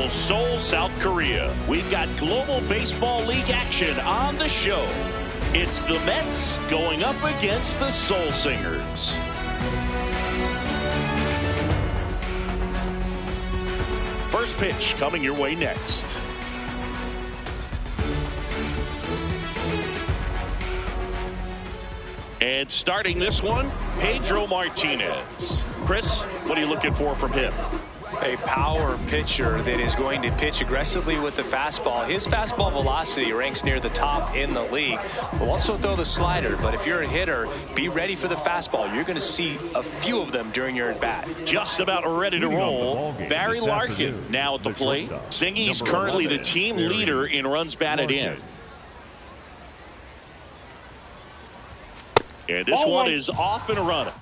capital, Seoul, South Korea. We've got Global Baseball League action on the show. It's the Mets going up against the Soul Singers. First pitch coming your way next. And starting this one, Pedro Martinez. Chris, what are you looking for from him? A power pitcher that is going to pitch aggressively with the fastball. His fastball velocity ranks near the top in the league. Will also throw the slider, but if you're a hitter, be ready for the fastball. You're going to see a few of them during your at-bat. Just about ready to roll. Barry Larkin now at the plate. Singy's currently the team leader in runs batted in. And this one is off and running.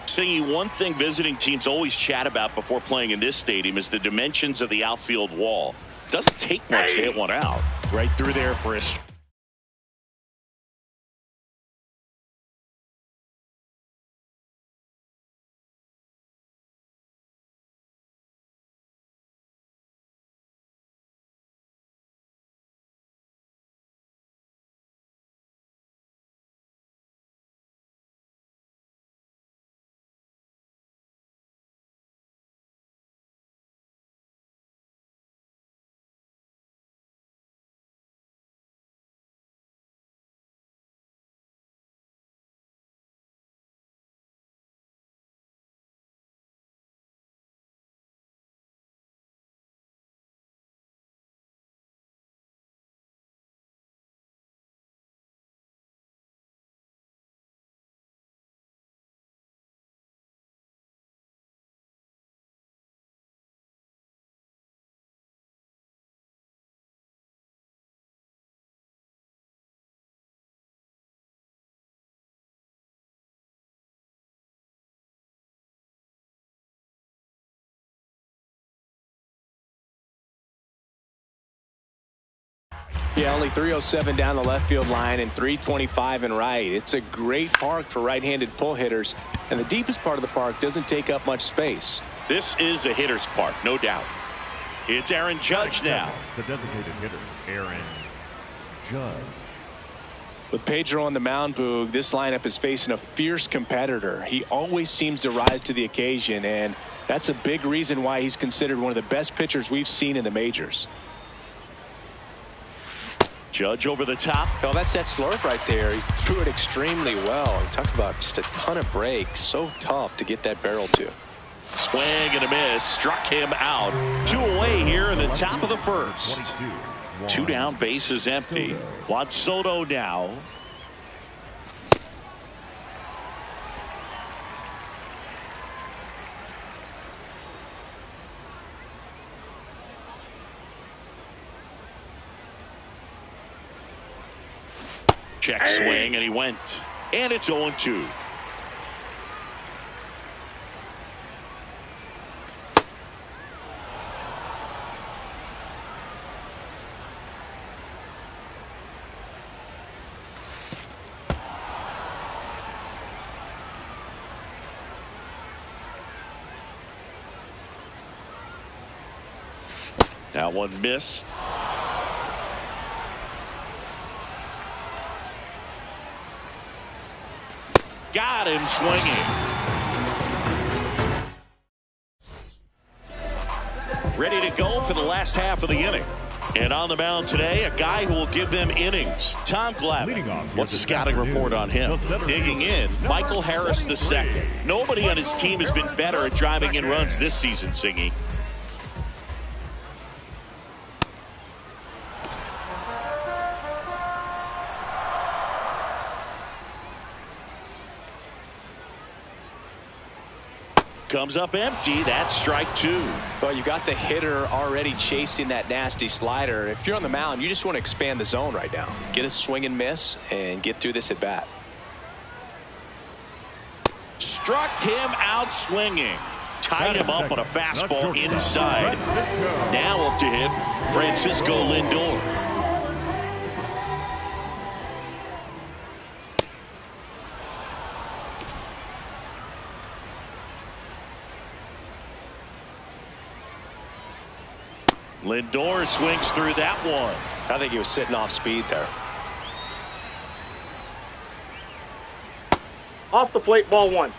Singy, one thing visiting teams always chat about before playing in this stadium is the dimensions of the outfield wall. Doesn't take much to hit one out. Right through there for a Yeah, only 307 down the left field line and 325 in right. It's a great park for right-handed pull hitters, and the deepest part of the park doesn't take up much space. This is a hitter's park, no doubt. It's Aaron Judge now. The designated hitter, Aaron Judge. With Pedro on the mound, Boog, this lineup is facing a fierce competitor. He always seems to rise to the occasion, and that's a big reason why he's considered one of the best pitchers we've seen in the majors. Judge over the top. Oh, that's that slurve right there. He threw it extremely well. He talked about just a ton of breaks. So tough to get that barrel to. Swing and a miss. Struck him out. 2 away here in the top of the first. 2 down, base is empty. Juan Soto now. Check swing, and he went. And it's 0-2. That one missed. Got him swinging. Ready to go for the last half of the inning. And on the mound today, a guy who will give them innings. Tom Glavine. What's the scouting report on him? Digging in, Michael Harris II. Nobody on his team has been better at driving in runs this season, Singy. Comes up empty. That's strike 2. Well, you got the hitter already chasing that nasty slider. If you're on the mound, you just want to expand the zone right now. Get a swing and miss and get through this at bat. Struck him out swinging. Tied him up on a fastball inside. Now second, Francisco Lindor. Lindor swings through that one. I think he was sitting off speed there. Off the plate, ball one.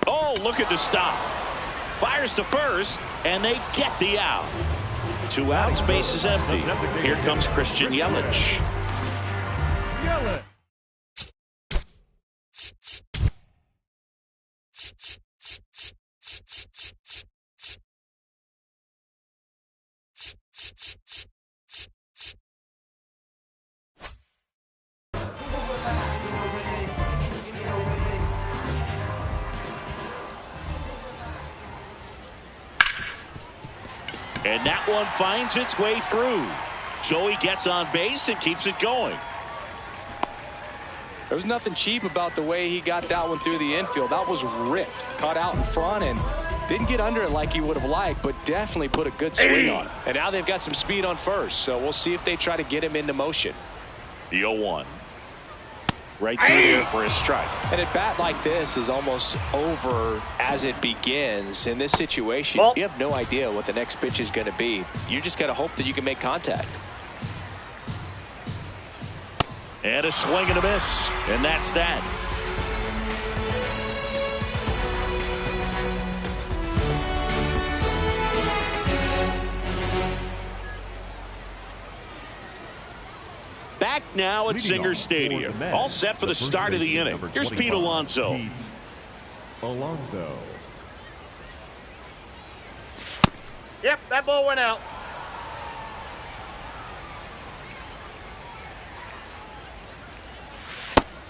Oh, look at the stop. Fires to first, and they get the out. 2 outs, base is empty. Here comes Christian Yelich. And that one finds its way through. Joey gets on base and keeps it going. There was nothing cheap about the way he got that one through the infield. That was ripped, caught out in front, and didn't get under it like he would have liked, but definitely put a good swing on it. And now they've got some speed on first, so we'll see if they try to get him into motion. The 0-1. Right through there for a strike. And a bat like this is almost over as it begins. In this situation, you have no idea what the next pitch is going to be. You just got to hope that you can make contact. And a swing and a miss. And that's that. Back now at Singer Stadium. All set for the start of the inning. Here's Pete Alonso. Yep, that ball went out.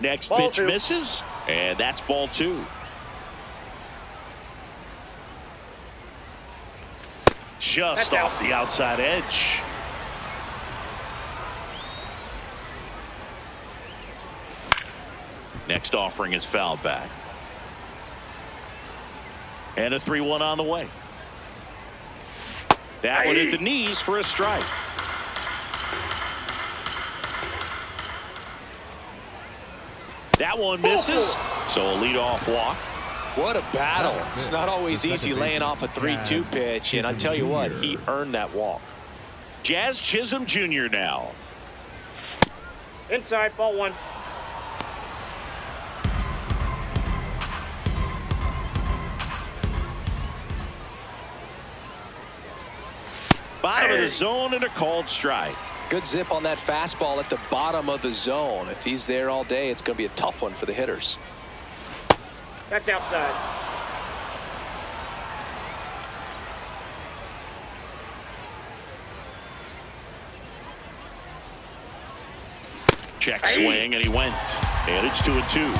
Next Ball pitch two. misses, and that's ball 2. Just That's off the outside edge. Next offering is fouled back. And a 3-1 on the way. That one at the knees for a strike. That one misses, so a leadoff walk. What a battle. It's not always easy laying off a 3-2 pitch, and I tell you what, he earned that walk. Jazz Chisholm Jr. now. Inside, ball one. Bottom of the zone and a called strike. Good zip on that fastball at the bottom of the zone. If he's there all day, it's going to be a tough one for the hitters. That's outside. Check swing, and he went. And it's 2-2.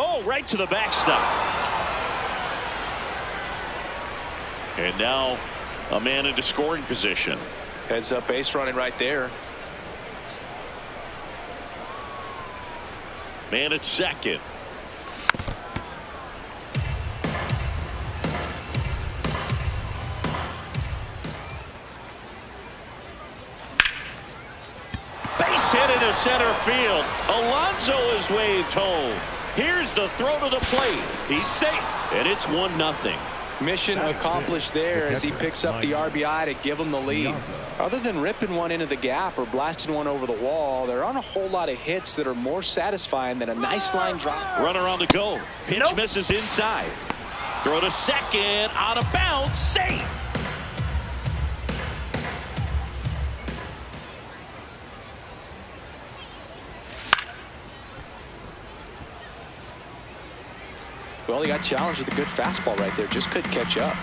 Oh, right to the backstop. And now a man into scoring position. Heads up base running right there. Man at second. Base hit into center field. Alonso is waved home. Here's the throw to the plate. He's safe, and it's 1-0. Mission accomplished there as he picks up the RBI to give him the lead. Other than ripping one into the gap or blasting one over the wall, there aren't a whole lot of hits that are more satisfying than a nice line drop. Runner on the go. Pitch misses inside. Throw to second. Out of bounds. Safe. Well, he got challenged with a good fastball right there. Just couldn't catch up.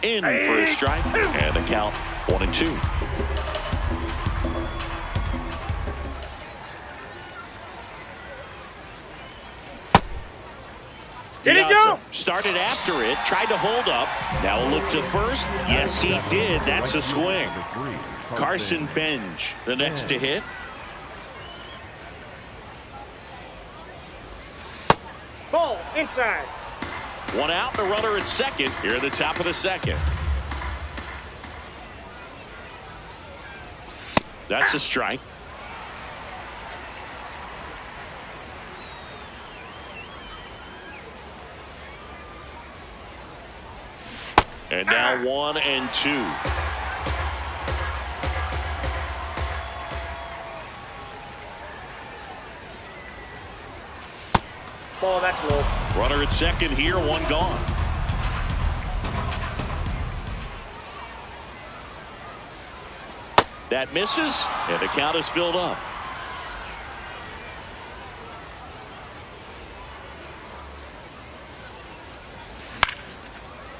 In for a strike. And the count 1-2. Did it go? started after it, tried to hold up. Now a look to first. Yes, he did. That's a swing. Carson Benj, the next to hit. Ball inside. One out, the runner at second here at the top of the second. That's a strike. And now 1-2. Ball, that's low. Runner at second here, one gone. That misses, and the count is filled up.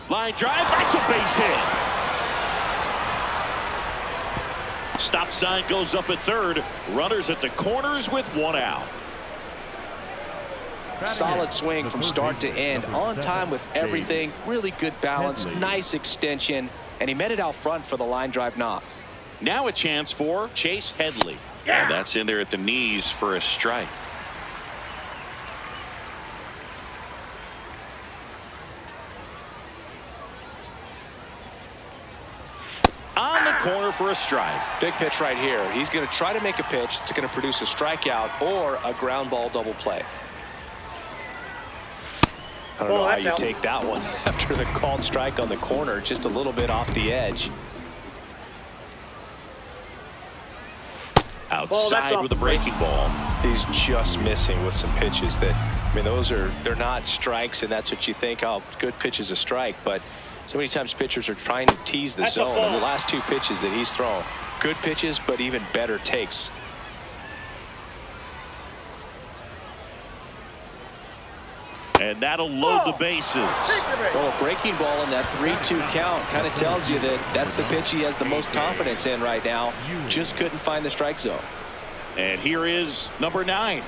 Line drive, that's a base hit. Stop sign goes up at third. Runners at the corners with one out. Solid swing from start to end, on time with everything. Really good balance, nice extension, and he met it out front for the line drive knock. Now a chance for Chase Headley. And that's in there at the knees for a strike. On the corner for a strike. Big pitch right here. He's going to try to make a pitch that's going to produce a strikeout or a ground ball double play. I don't know how you take that one after the called strike on the corner, just a little bit off the edge. Outside with a breaking ball. He's just missing with some pitches that, I mean, they're not strikes, and that's what you think, oh, good pitch is a strike, but so many times pitchers are trying to tease the zone. And the last two pitches that he's thrown, good pitches, but even better takes. And that'll load the bases. Well, a breaking ball in that 3-2 count kind of tells you that that's the pitch he has the most confidence in right now. Just couldn't find the strike zone. And here is number 9.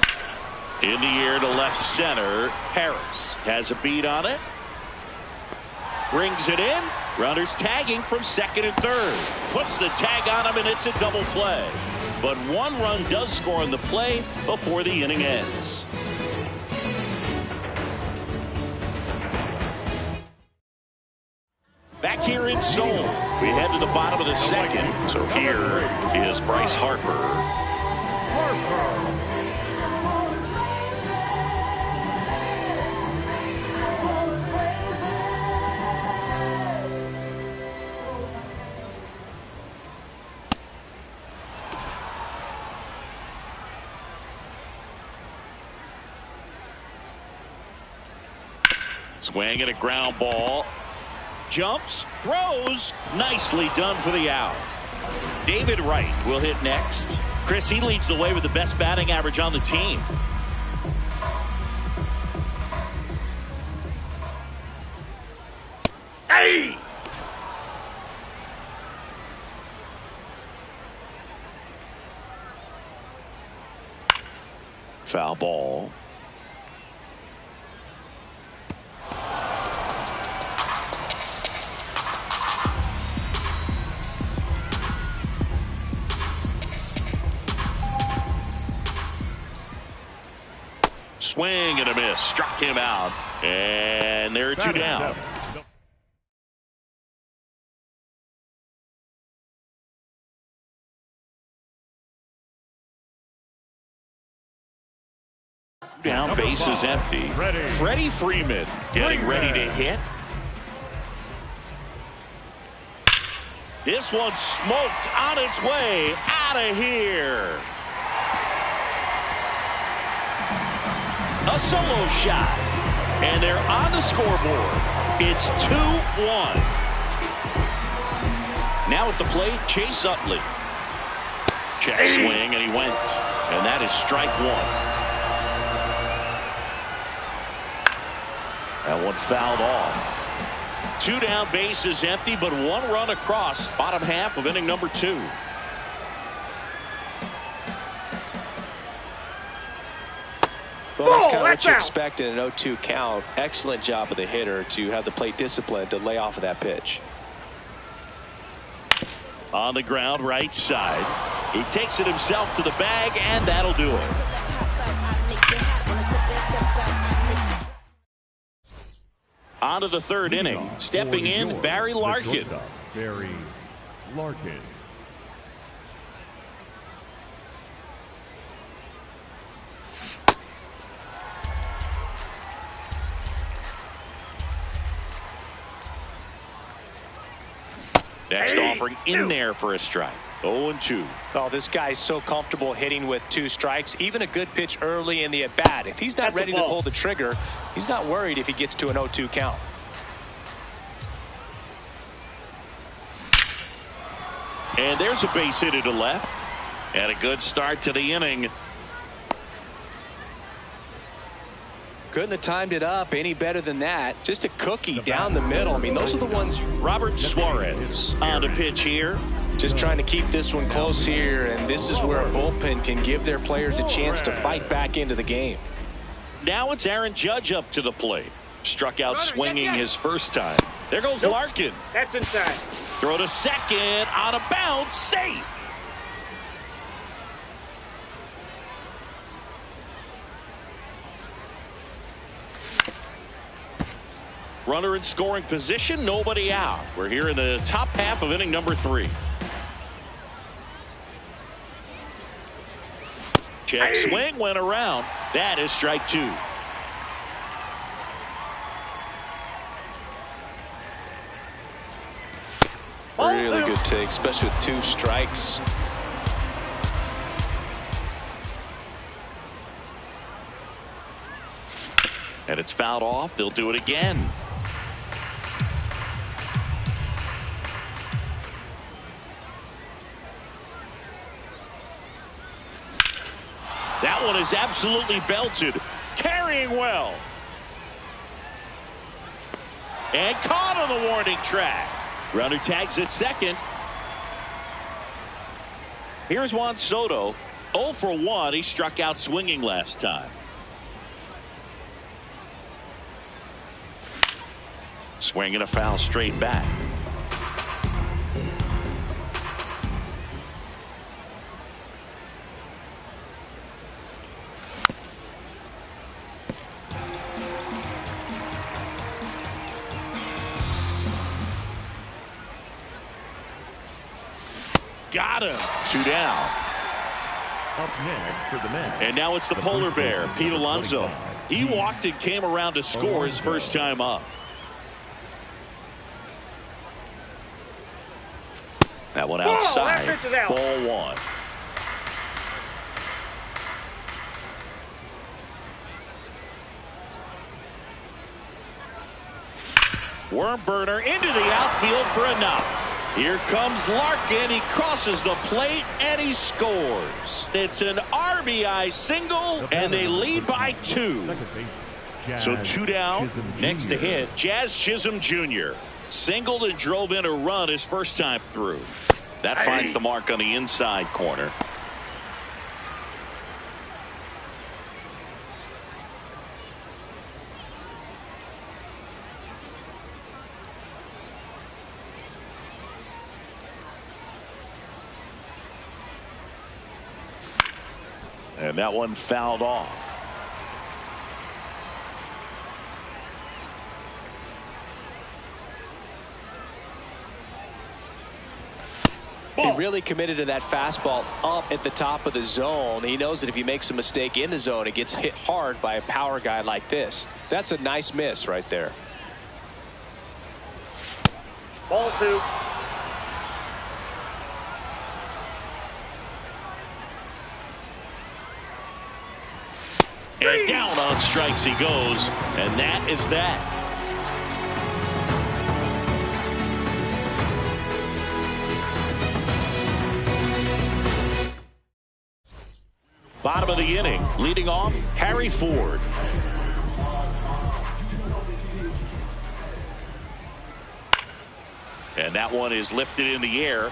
In the air to left center. Harris has a beat on it. Brings it in. Runners tagging from second and third. Puts the tag on him, and it's a double play. But one run does score on the play before the inning ends. Back here in Seoul, we head to the bottom of the second. So here is Bryce Harper. Swing and a ground ball. Jumps, throws, nicely done for the out. David Wright will hit next. Chris, he leads the way with the best batting average on the team. Hey! Foul ball. Swing and a miss. Struck him out. And there are two down. Down, base is empty. Freddie Freeman getting ready to hit. This one smoked on its way out of here. A solo shot. And they're on the scoreboard. It's 2-1. Now at the plate, Chase Utley. Check swing, and he went. And that is strike one. That one fouled off. 2 down, bases empty, but 1 run across. Bottom half of inning number 2. Well, that's kind of what that's you out. expect in an 0-2 count. Excellent job of the hitter to have the plate discipline to lay off of that pitch. On the ground, right side. He takes it himself to the bag, and that'll do it. On to the third inning. Stepping in, Barry Larkin. Barry Larkin. Next offering in there for a strike. 0-2. Oh, this guy's so comfortable hitting with 2 strikes. Even a good pitch early in the at-bat. If he's not ready to pull the trigger, he's not worried if he gets to an 0-2 count. And there's a base hit to left. And a good start to the inning. Couldn't have timed it up any better than that. Just a cookie down the middle. I mean, those are the ones. Robert Suarez on the pitch here. Just trying to keep this one close here, and this is where a bullpen can give their players a chance to fight back into the game. Now it's Aaron Judge up to the plate. Struck out swinging his first time. There goes Larkin. That's inside. Throw to second, on a bounce, safe. Runner in scoring position, nobody out. We're here in the top half of inning number 3. Check swing, went around. That is strike 2. Really good take, especially with 2 strikes. And it's fouled off. They'll do it again. That one is absolutely belted. Carrying well. And caught on the warning track. Runner tags at second. Here's Juan Soto. 0 for 1. He struck out swinging last time. Swinging a foul straight back. Got him. 2 down. Up next for the Mets. And now it's the polar bear, Pete Alonso. He walked and came around to score his first time up. That one outside. Ball 1. Worm burner into the outfield for a knock. Here comes Larkin. He crosses the plate and he scores. It's an RBI single and they lead by 2. So 2 down. Next to hit, Jazz Chisholm Jr. Singled and drove in a run his first time through. That finds the mark on the inside corner. And that one fouled off. He really committed to that fastball up at the top of the zone. He knows that if he makes a mistake in the zone, it gets hit hard by a power guy like this. That's a nice miss right there. Ball 2. And down on strikes he goes, and that is that. Bottom of the inning, leading off, Harry Ford. And that one is lifted in the air.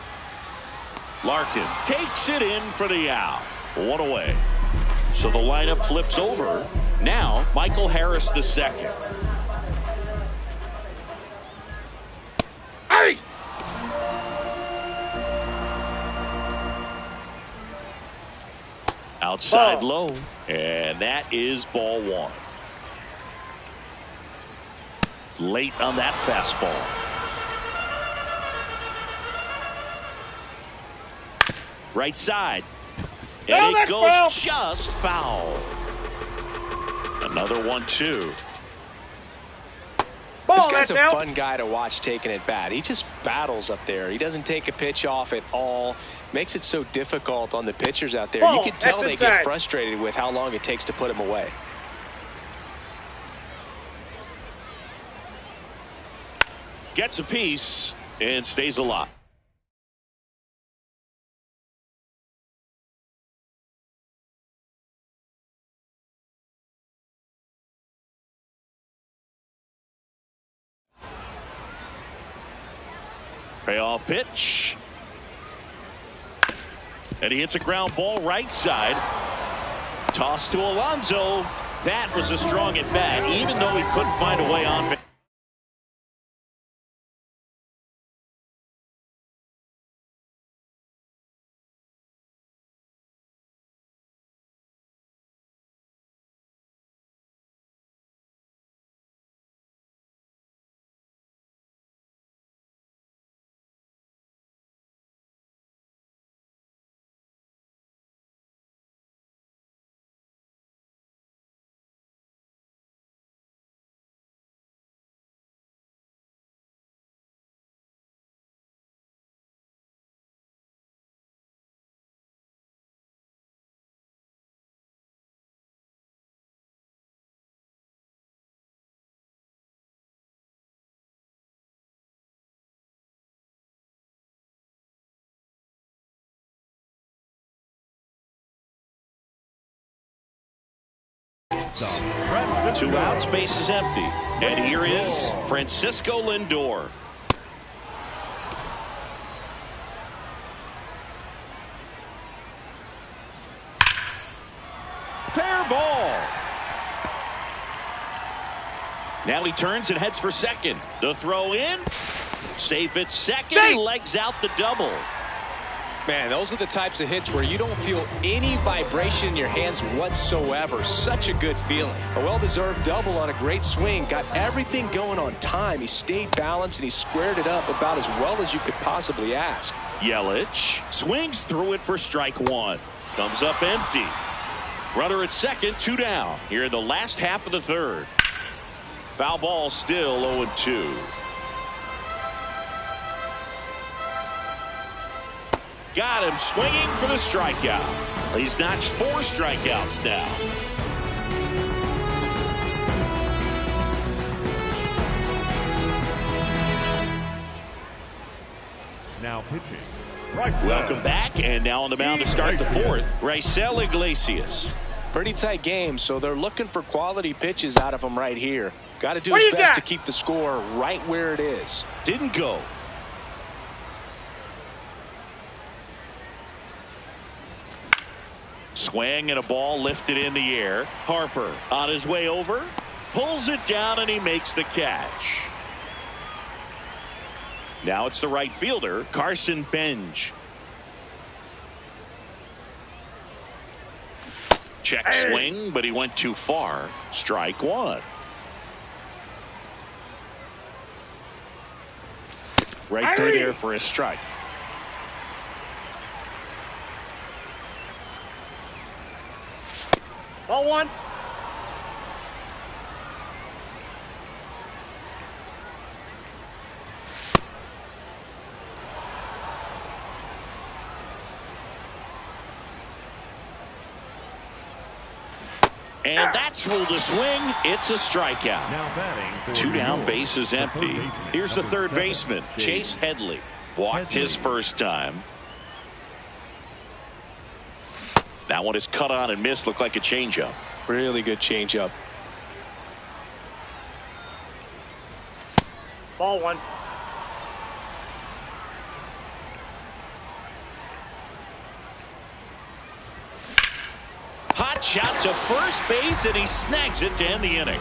Larkin takes it in for the out. 1 away. So the lineup flips over. Now, Michael Harris II. Hey! Outside Ball. low, and that is ball one. Late on that fastball. Right side. And it goes foul. just foul. Another 1-2. Ball, This guy's that's a out. fun guy to watch taking at bat. He just battles up there. He doesn't take a pitch off at all. Makes it so difficult on the pitchers out there. Ball, You can tell that's they inside. get frustrated with how long it takes to put him away. Gets a piece and stays alive. Payoff pitch. And he hits a ground ball right side. Toss to Alonso. That was a strong at bat, even though he couldn't find a way on. Two outs, base is empty. And here is Francisco Lindor. Fair ball. Now he turns and heads for second. The throw in. Safe at second. Safe. Legs out the double. Man, those are the types of hits where you don't feel any vibration in your hands whatsoever. Such a good feeling. A well-deserved double on a great swing. Got everything going on time. He stayed balanced and he squared it up about as well as you could possibly ask. Yelich swings through it for strike one. Comes up empty. Runner at second, 2 down. Here in the last half of the third. Foul ball still 0-2. Got him swinging for the strikeout. He's notched 4 strikeouts now. Now pitching. Welcome back, and now on the mound to start the fourth, Raisel Iglesias. Pretty tight game, so they're looking for quality pitches out of him right here. Got to do What his you best got? to keep the score right where it is. Didn't go. Swing and a ball lifted in the air. Harper on his way over, pulls it down, and he makes the catch. Now it's the right fielder, Carson Benj. Check swing, but he went too far. Strike one. Right through there for a strike. Ball one. And that's ruled a swing. It's a strikeout. Now batting for 2 down, New York, base is the third empty. baseman, Here's the number third 7, baseman, Chase Headley. Walked Headley. his first time. That one is cut on and missed. Looked like a changeup. Really good changeup. Ball one. Hot pitch out to first base, and he snags it to end the inning.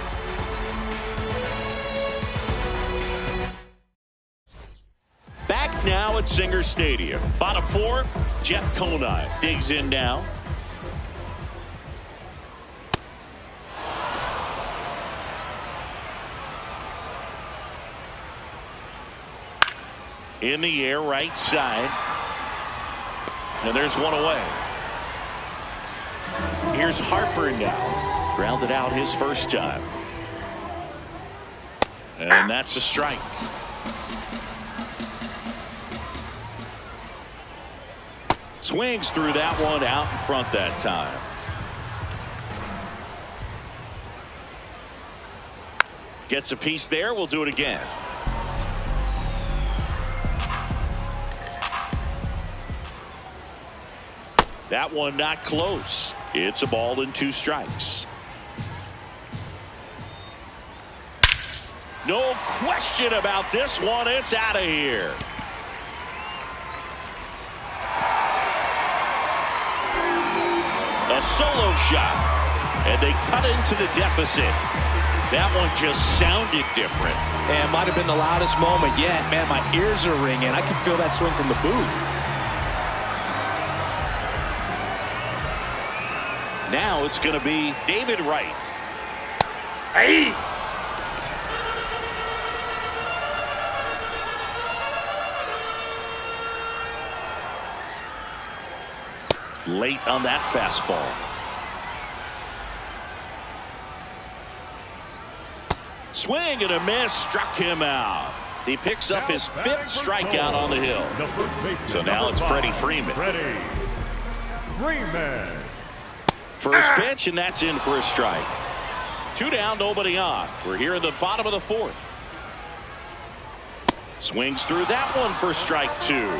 Back now at Singer Stadium. Bottom four, Jeff Conine digs in now. In the air, right side. And there's one away. Here's Harper now. Grounded out his first time. And that's a strike. Swings through that one out in front that time. Gets a piece there. We'll do it again. That one not close. It's a ball and 2 strikes. No question about this one. It's out of here. A solo shot, and they cut into the deficit. That one just sounded different. And might have been the loudest moment yet. Man, my ears are ringing. I can feel that swing from the booth. Now it's going to be David Wright. Hey! Late on that fastball. Swing and a miss, struck him out. He picks up his 5th strikeout on the hill. So now it's Freddie Freeman. Freddie Freeman. First pitch, and that's in for a strike. 2 down, nobody on. We're here in the bottom of the 4th. Swings through that one for strike 2.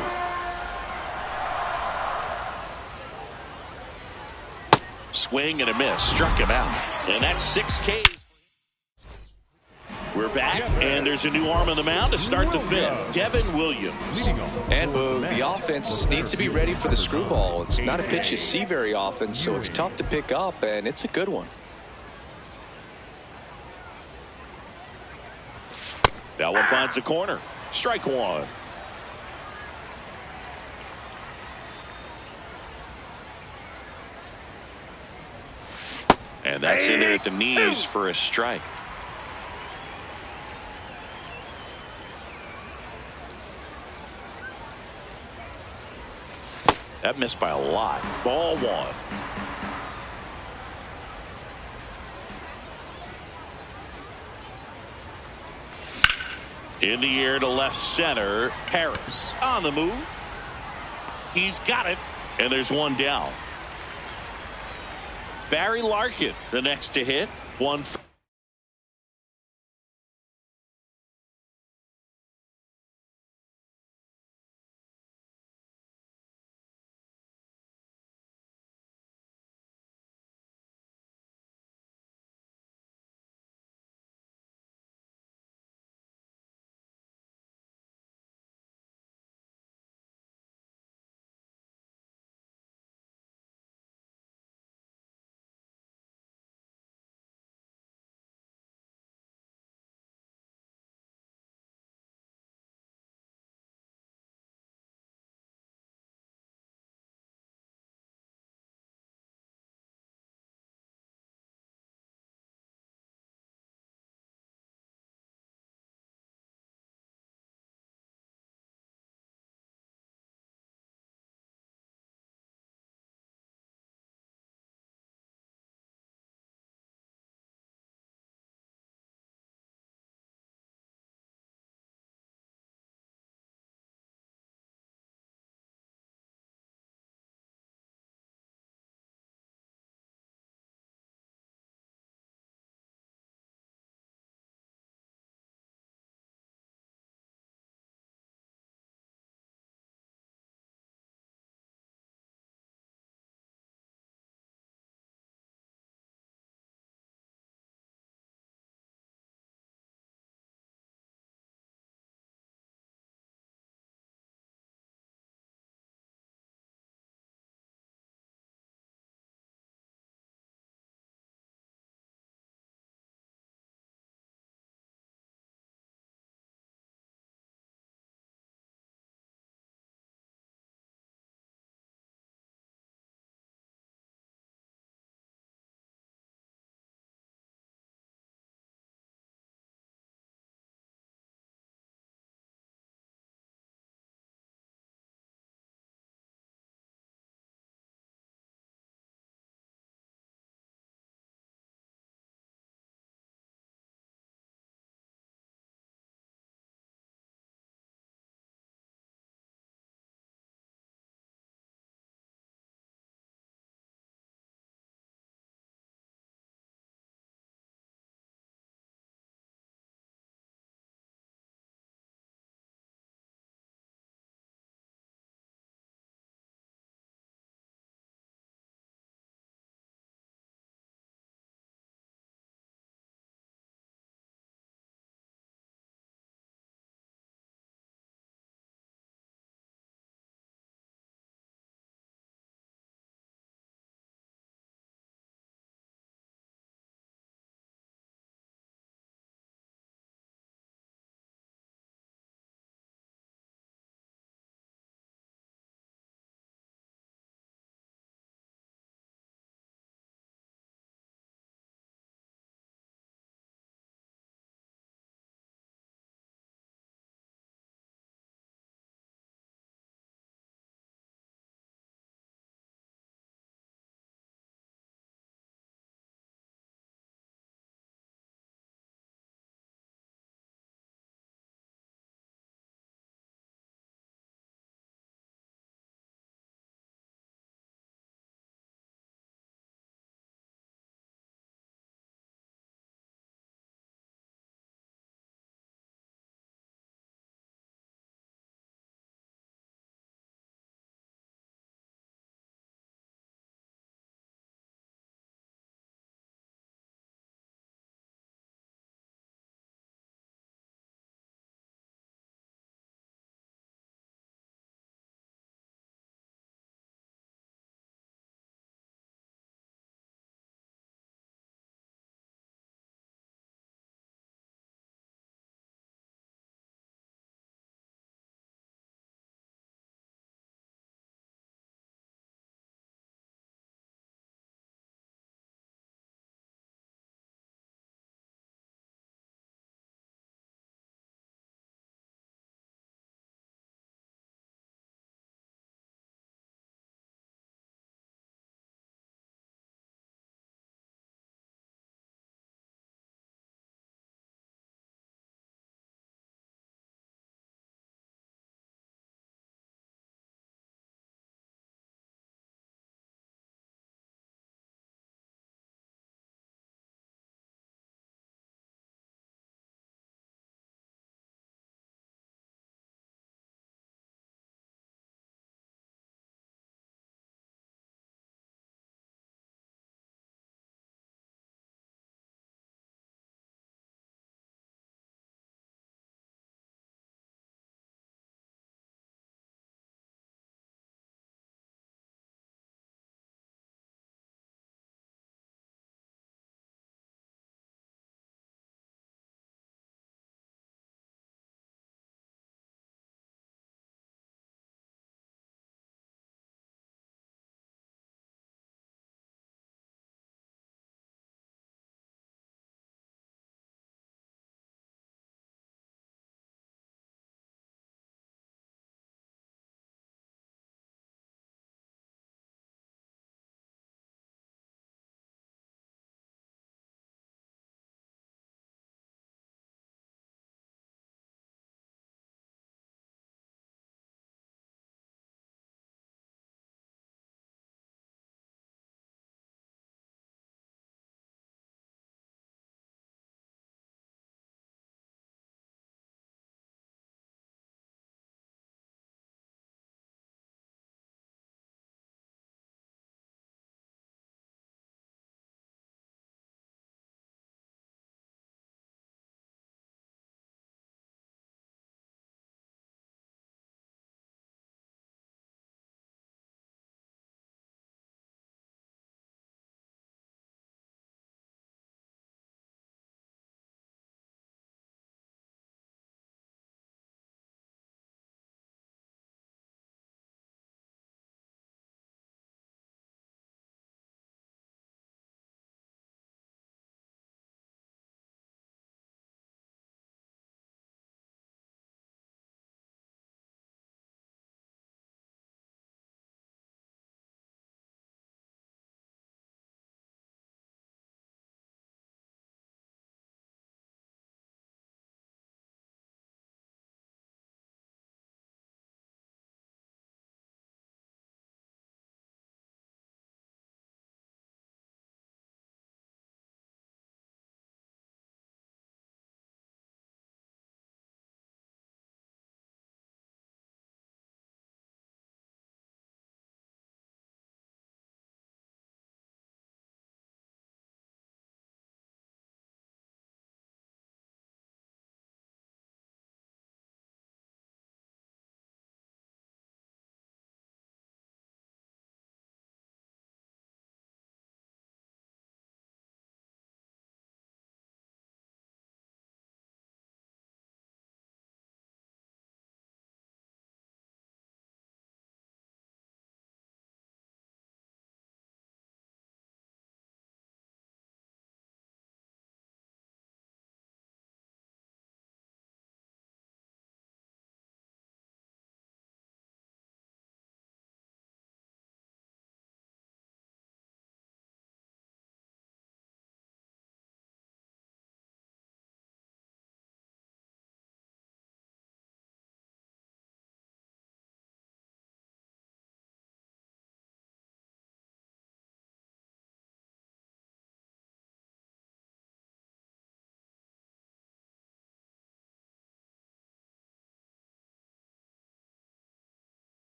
Swing and a miss, struck him out. And that's 6 Ks. We're back, and there's a new arm on the mound to start the 5th. Devin Williams. And the offense needs to be ready for the screwball. It's not a pitch you see very often, so it's tough to pick up, and it's a good one. That one finds the corner. Strike 1. And that's in there at the knees for a strike. That missed by a lot. Ball 1. In the air to left center. Harris on the move. He's got it. And there's one down. Barry Larkin, the next to hit. 1 for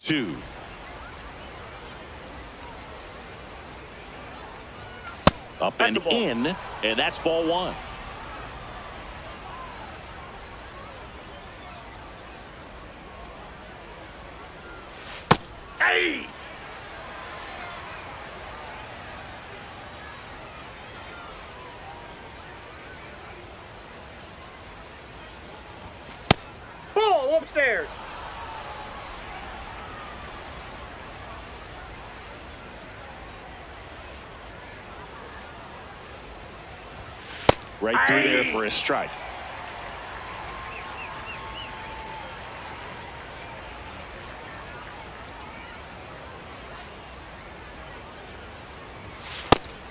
2. Up and in, and that's ball 1. Hey! Ball upstairs. Right through there for a strike.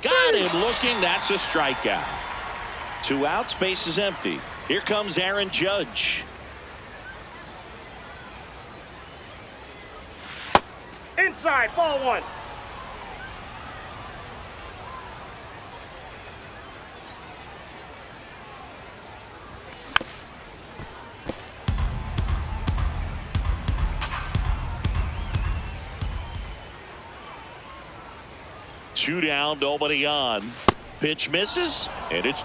Got him looking. That's a strikeout. 2 outs, base is empty. Here comes Aaron Judge. Inside, ball 1. Two down, nobody on. Pitch misses, and it's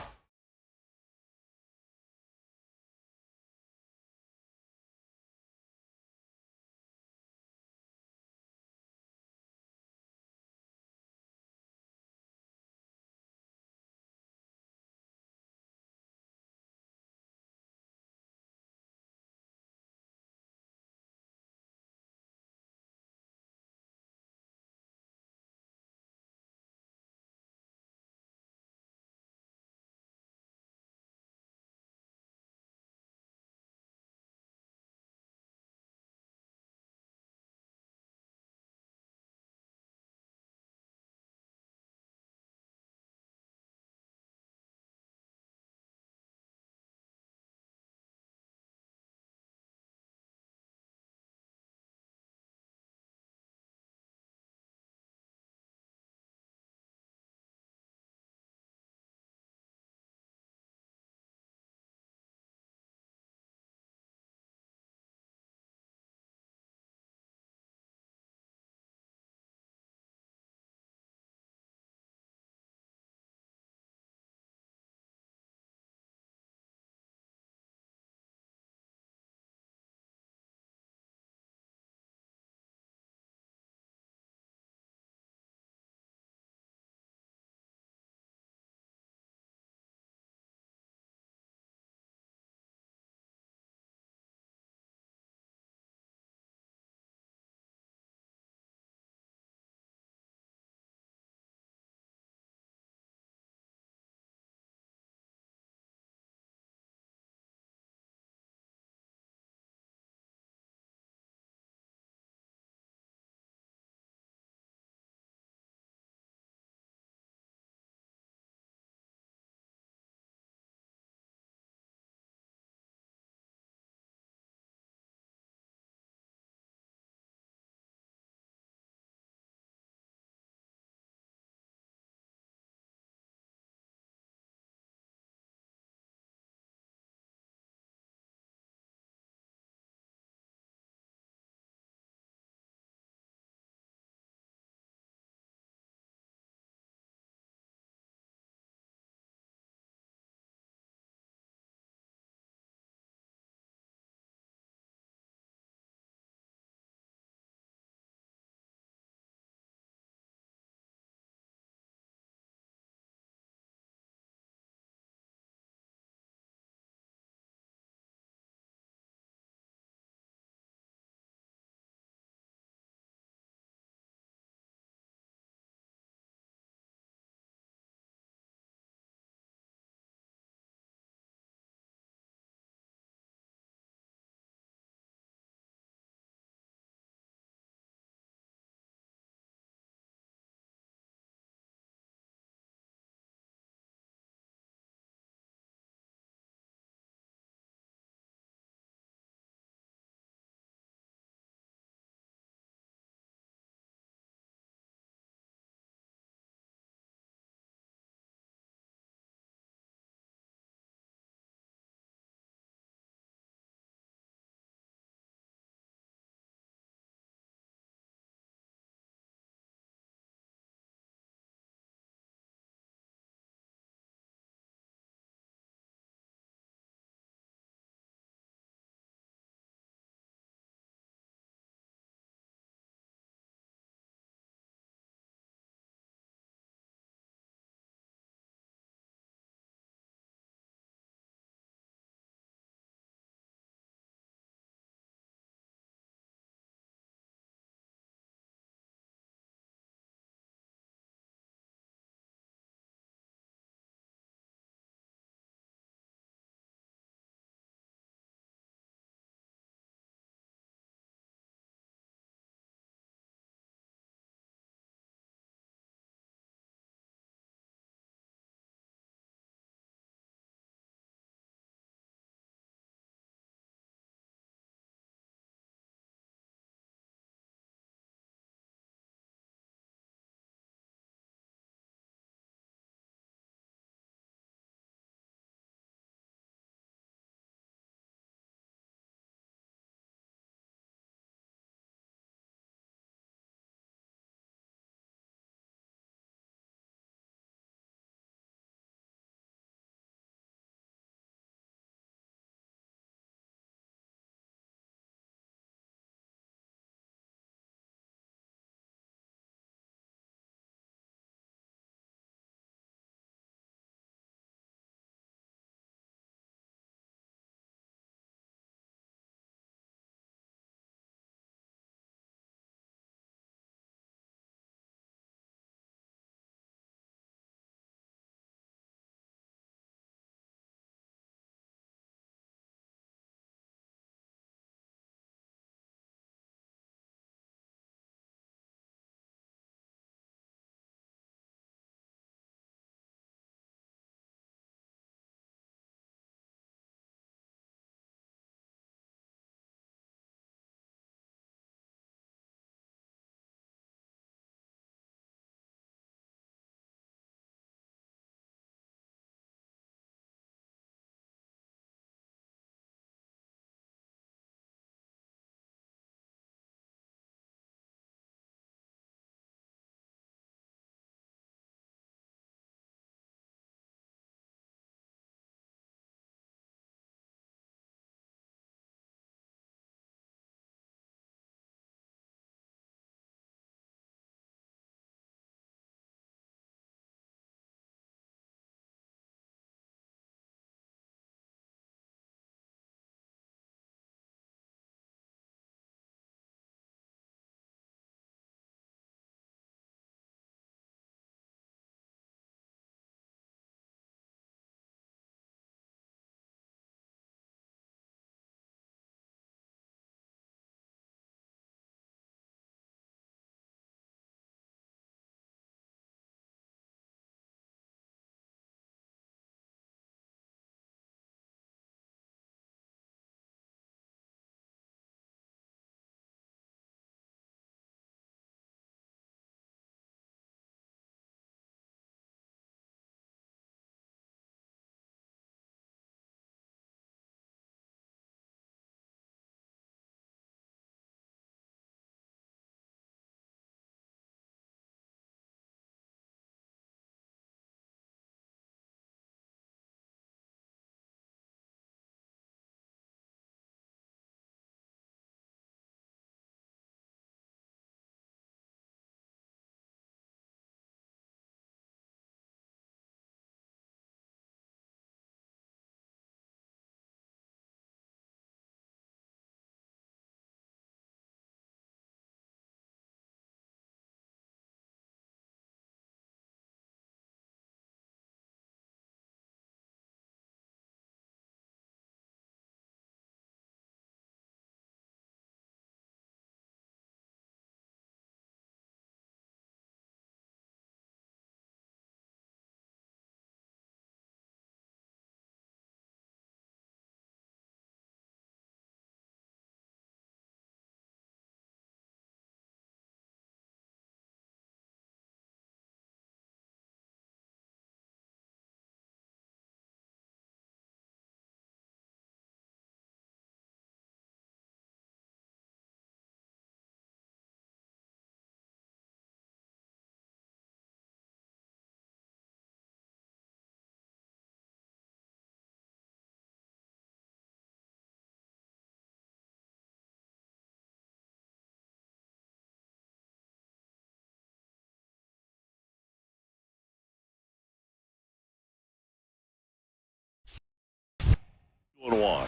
1.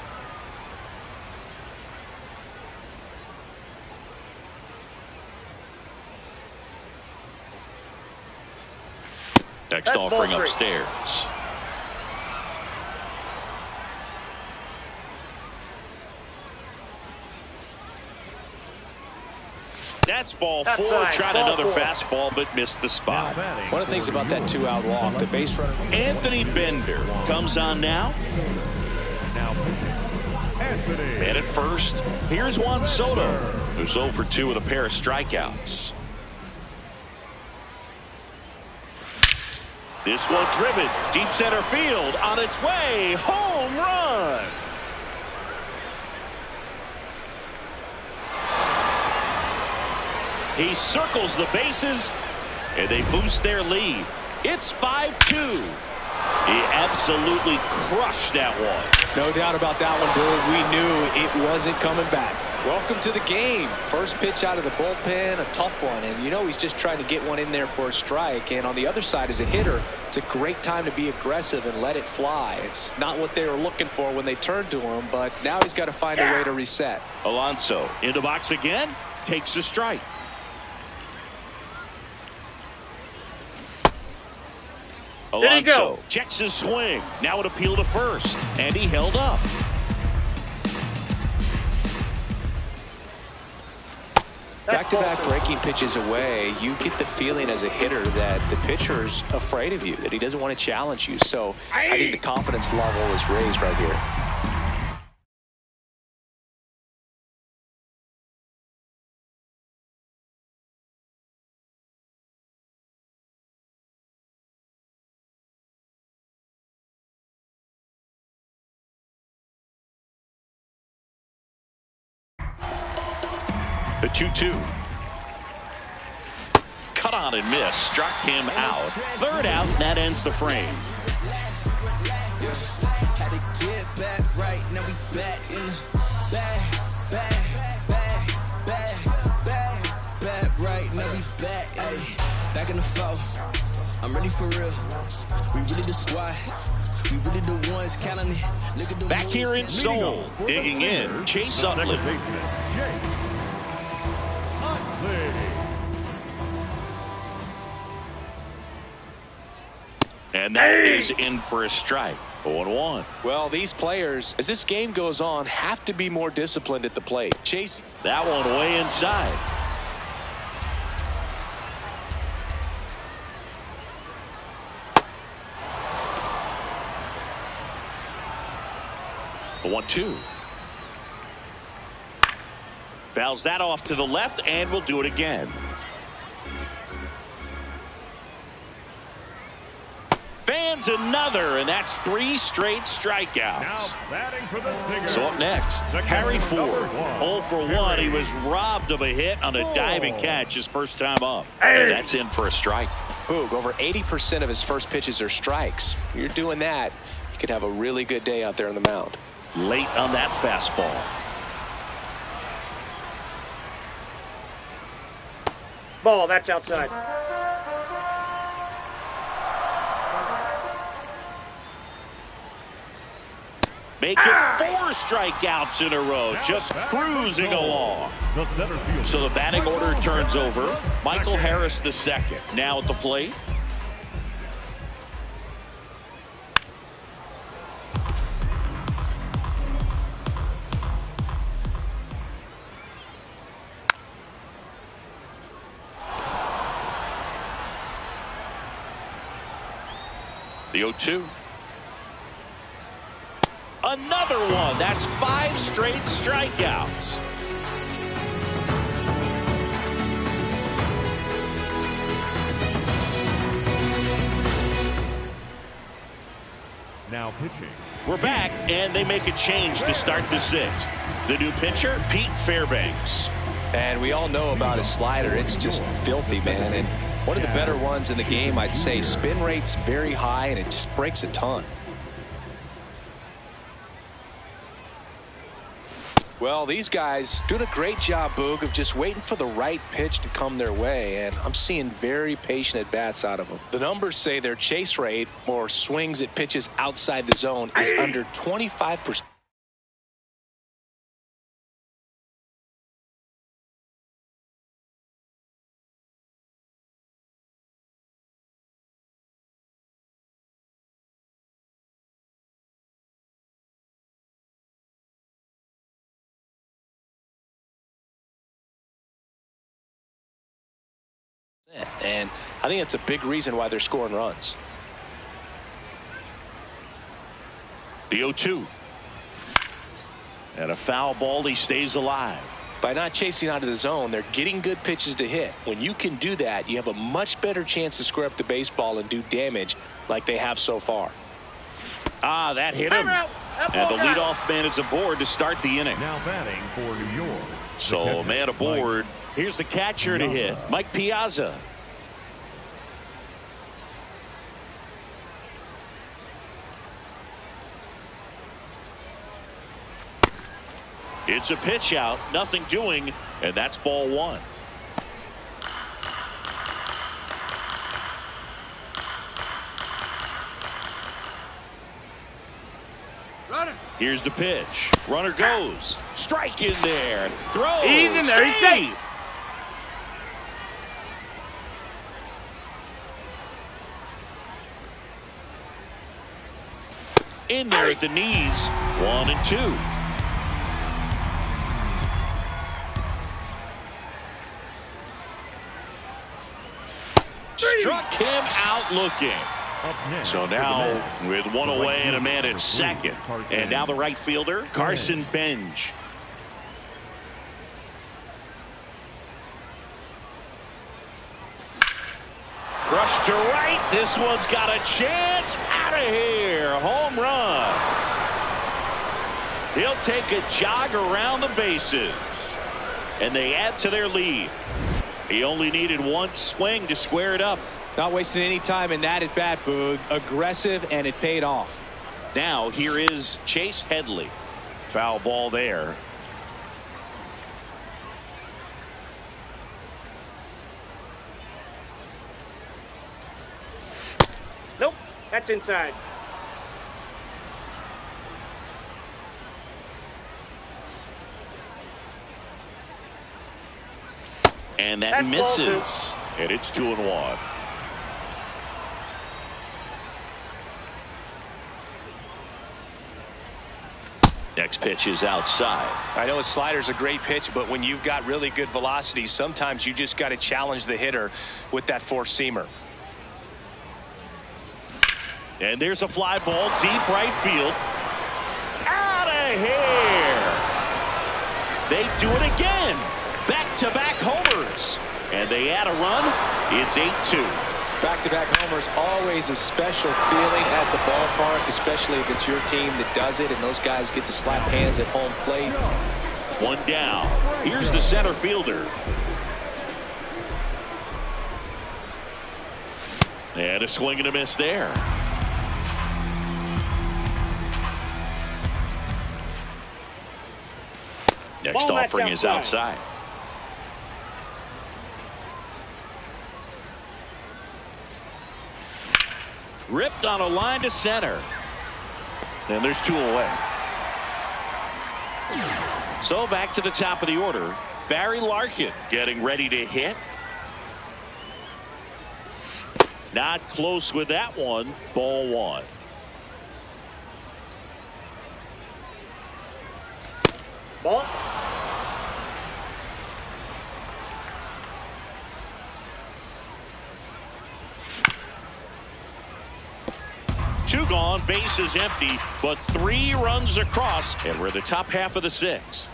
Next That's offering ball 3. upstairs. That's ball 4. Outside, Tried ball another 4. fastball, but missed the spot. One of the things about that 2-out walk, the base runner. Anthony Bender comes on now. Man at first. Here's Juan Soto, who's 0 for 2 with a pair of strikeouts. This one driven deep center field, on its way, home run. He circles the bases, and they boost their lead. It's 5-2. He absolutely crushed that one. No doubt about that one, Bill. We knew it wasn't coming back. Welcome to the game. First pitch out of the bullpen, a tough one. And you know he's just trying to get one in there for a strike. And on the other side, as a hitter, it's a great time to be aggressive and let it fly. It's not what they were looking for when they turned to him, but now he's got to find a way to reset. Alonso in the box again, takes a strike. Alonso checks his swing. Now an appeal to first, and he held up. Back-to-back breaking pitches away, you get the feeling as a hitter that the pitcher's afraid of you, that he doesn't want to challenge you. So I think the confidence level is raised right here. The 2-2. Cut on and miss. Struck him out. Third out, and that ends the frame. Back in the fall. I'm ready for real. We really the squad. We really the ones counting it. Back here in Seoul, digging in, Chase Utley. And that is in for a strike. 0-1. Well, these players, as this game goes on, have to be more disciplined at the plate. Chase. That one way inside. The 1-2. Fouls that off to the left, and we'll do it again. Fans another, and that's 3 straight strikeouts. So up next, Harry Ford, 0 for 1. He was robbed of a hit on a diving catch his first time up. And that's in for a strike. Boog, over 80% of his first pitches are strikes. You're doing that, you could have a really good day out there on the mound. Late on that fastball. Ball, that's outside. Make it 4 strikeouts in a row, just cruising along. So the batting order turns over. Michael Harris the second. Now at the plate. The 0-2. Another one. That's 5 straight strikeouts. Now pitching. We're back, and they make a change to start the 6th. The new pitcher, Pete Fairbanks. And we all know about his slider. It's just filthy, man. And one of the better ones in the game, I'd say. Spin rate's very high, and it just breaks a ton. Well, these guys doing a great job, Boog, of just waiting for the right pitch to come their way, and I'm seeing very patient at-bats out of them. The numbers say their chase rate, or swings at pitches outside the zone, is under 25%. And I think it's a big reason why they're scoring runs. The 0-2. And a foul ball. He stays alive. By not chasing out of the zone, they're getting good pitches to hit. When you can do that, you have a much better chance to square up the baseball and do damage like they have so far. Ah, that hit him. And the leadoff man is aboard to start the inning. Now batting for New York. So man aboard. Here's the catcher to hit, Mike Piazza. It's a pitch out, nothing doing, and that's ball one. Here's the pitch. Runner goes. Strike in there. Throw. He's in there. He's safe. In there at the knees. 1 and 2. Struck him out looking. So now with one away and a man at second. And now the right fielder, Carson Benj. Crushed to right. This one's got a chance. Out of here. Home run. He'll take a jog around the bases. And they add to their lead. He only needed one swing to square it up. Not wasting any time in that at bat, Boog. Aggressive, and it paid off. Now here is Chase Headley. Foul ball there. Nope, that's inside. And that misses. And it's 2-1. Next pitch is outside. I know a slider's a great pitch, but when you've got really good velocity, sometimes you just got to challenge the hitter with that four-seamer. And there's a fly ball, deep right field. Out of here. They do it again. Back-to-back homers. And they add a run. It's 8-2. Back-to-back homers, always a special feeling at the ballpark, especially if it's your team that does it and those guys get to slap hands at home plate. One down. Here's the center fielder. And a swing and a miss there. Next offering is outside. Ripped on a line to center. And there's 2 away. So back to the top of the order. Barry Larkin getting ready to hit. Not close with that one. Ball 1. Ball. Two gone, bases empty, but 3 runs across, and we're the top half of the 6th.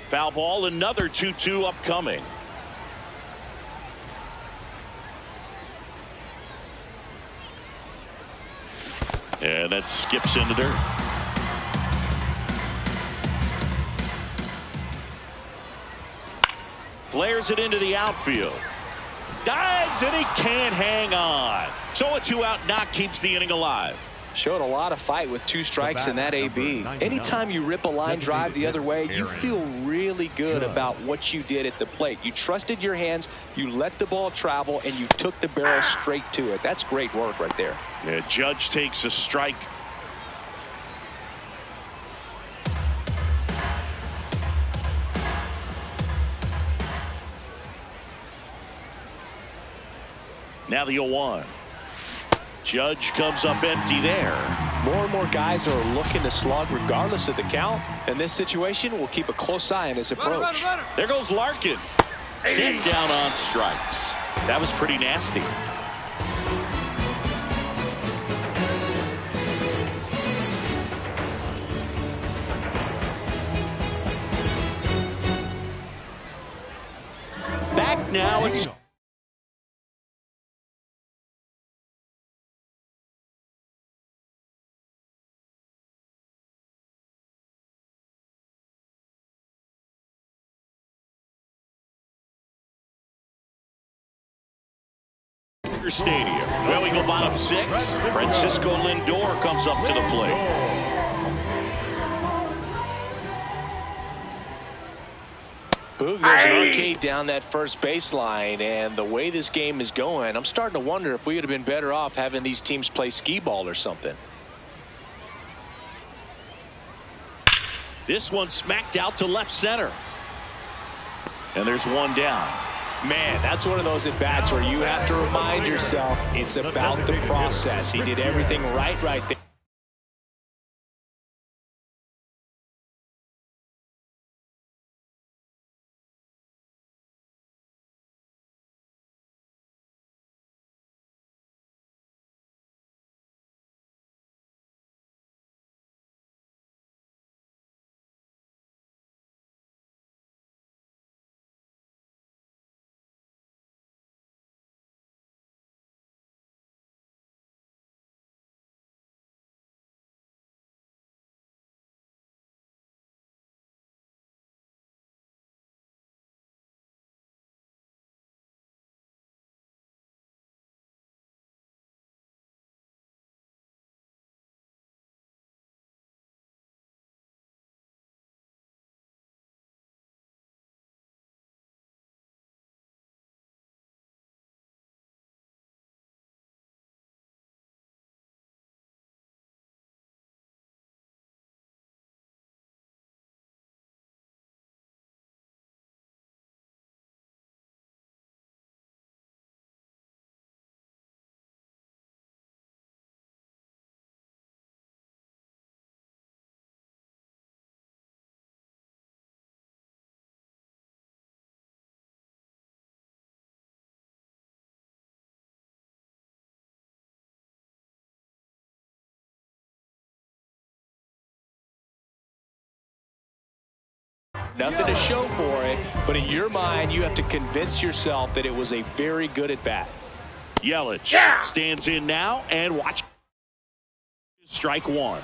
Foul ball, another 2-2 upcoming. And that skips into dirt. Flares it into the outfield. Dives and he can't hang on. So a 2-out knock keeps the inning alive. Showed a lot of fight with 2 strikes in that AB. Anytime you rip a line drive the other way, you feel really good about what you did at the plate. You trusted your hands, you let the ball travel, and you took the barrel straight to it. That's great work right there. Yeah, Judge takes a strike. Now the 0-1. Judge comes up empty there. More and more guys are looking to slug regardless of the count. In this situation, we'll keep a close eye on his approach. There goes Larkin. Sent down on strikes. That was pretty nasty. Back now, it's Stadium. Well, we go bottom 6. Francisco Lindor comes up to the plate. Boog, there's an arcade down that first baseline, and the way this game is going, I'm starting to wonder if we would have been better off having these teams play skee ball or something. This one smacked out to left center. And there's one down. Man, that's one of those at-bats where you have to remind yourself it's about the process. He did everything right there. Nothing to show for it, but in your mind, you have to convince yourself that it was a very good at-bat. Yelich stands in now and watch. Strike one.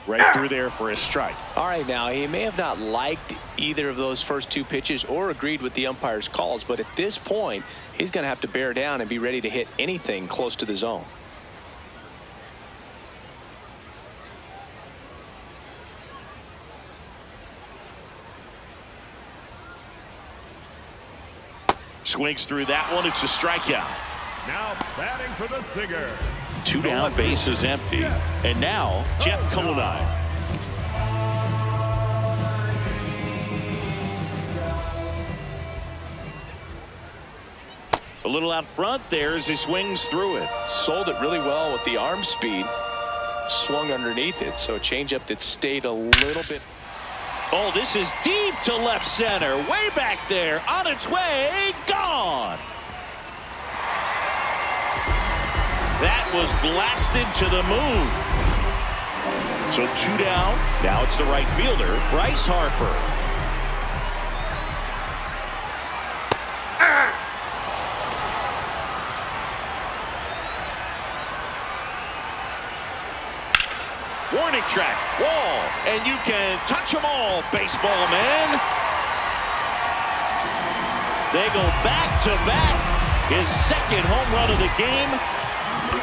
Right through there for a strike. All right, now he may have not liked either of those first two pitches or agreed with the umpire's calls, but at this point he's going to have to bear down and be ready to hit anything close to the zone. Swings through that one. It's a strikeout. Now batting for the Singer. 2 down, base is empty. And now Jeff Conine. A little out front there as he swings through it. Sold it really well with the arm speed. Swung underneath it, so a changeup that stayed a little bit. Oh, this is deep to left center. Way back there. On its way. Gone. That was blasted to the moon. So 2 down. Now it's the right fielder, Bryce Harper. Warning track, wall, and you can touch them all, baseball man. They go back to back. His second home run of the game.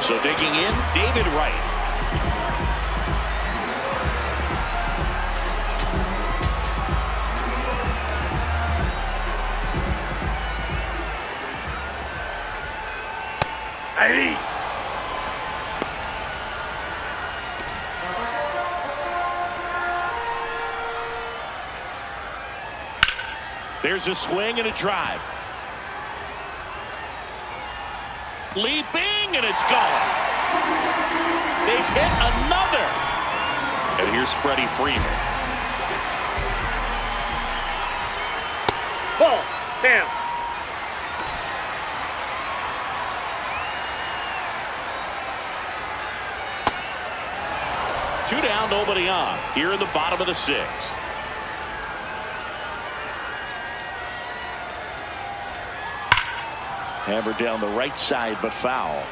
So digging in, David Wright. Hey! There's a swing and a drive. Leaping, and it's gone. They've hit another. And here's Freddie Freeman. Ball. Down. Two down, nobody on. Here in the bottom of the 6th. Hammered down the right side, but foul.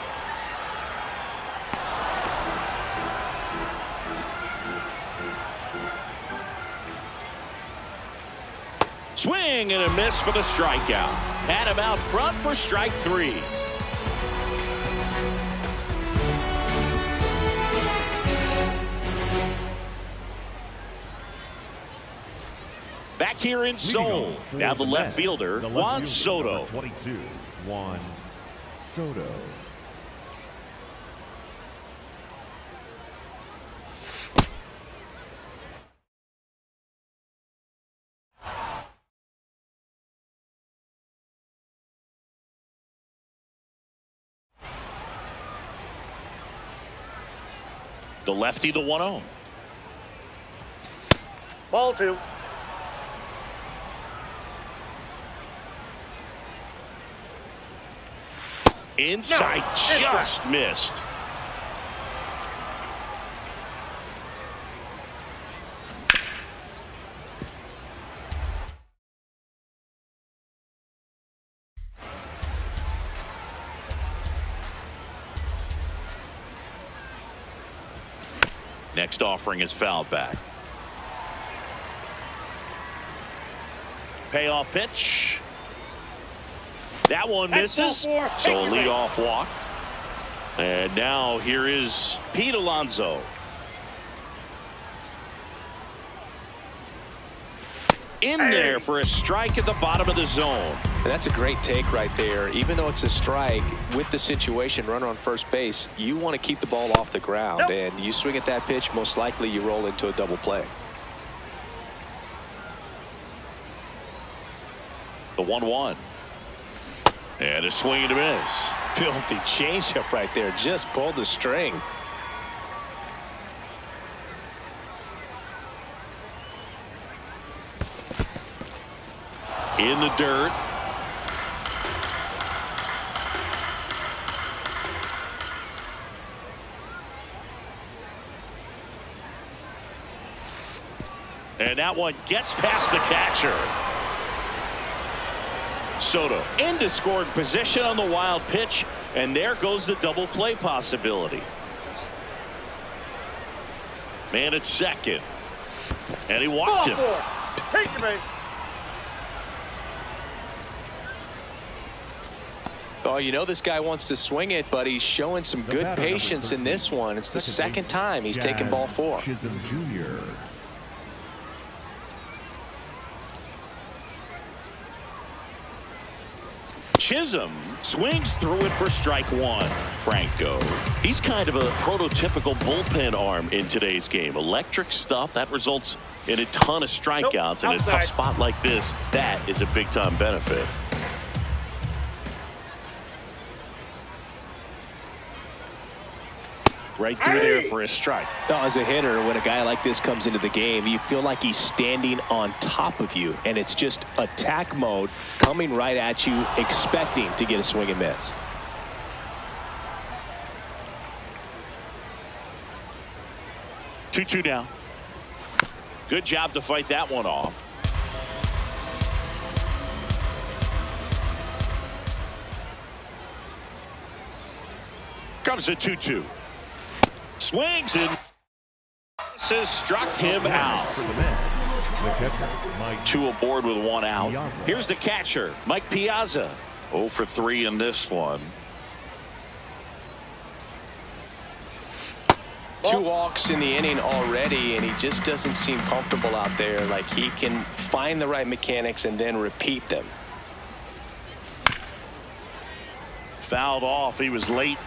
Swing and a miss for the strikeout. Had him out front for strike 3. Back here in Seoul. Now the left fielder, Juan Soto. 22, Juan Soto. The lefty, the 1-0. Ball 2. Inside, No, just missed. Next offering is fouled back. Payoff pitch. That one misses. So a leadoff walk. And now here is Pete Alonso. In there for a strike at the bottom of the zone. And that's a great take right there. Even though it's a strike, with the situation, runner on first base, you want to keep the ball off the ground. Nope. And you swing at that pitch, most likely you roll into a double play. The 1-1. And a swing and a miss. Filthy changeup right there. Just pulled the string. In the dirt. And that one gets past the catcher. Soto into scoring position on the wild pitch, and there goes the double play possibility. Man at second. And he walked him. Take it, man. Oh, you know this guy wants to swing it, but he's showing some good patience in this one. It's the second time he's taken ball 4. Chisholm Jr. Chisholm swings through it for strike 1. Franco. He's kind of a prototypical bullpen arm in today's game. Electric stuff that results in a ton of strikeouts. And in a tough spot like this, that is a big-time benefit. Right through there for a strike. Now, as a hitter, when a guy like this comes into the game, you feel like he's standing on top of you, and it's just attack mode coming right at you, expecting to get a swing and miss. Two down. Good job to fight that one off. Comes a 2-2. Swings and has struck him out. Two aboard with 1 out. Here's the catcher, Mike Piazza. 0 for 3 in this one. 2 walks in the inning already, and he just doesn't seem comfortable out there. Like he can find the right mechanics and then repeat them. Fouled off. He was late.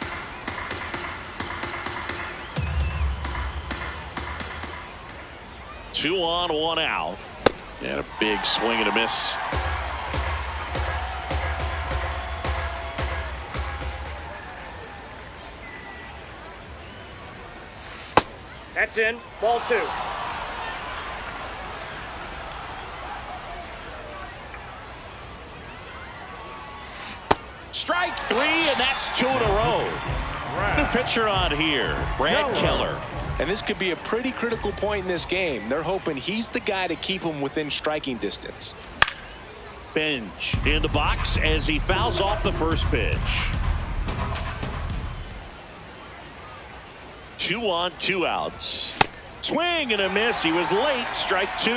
Two on, 1 out. And a big swing and a miss. That's in. Ball 2. Strike 3, and that's 2 in a row. New pitcher on here, Brad Keller. And this could be a pretty critical point in this game. They're hoping he's the guy to keep him within striking distance. Bench in the box as he fouls off the first pitch. 2 on, 2 outs. Swing and a miss. He was late. Strike 2.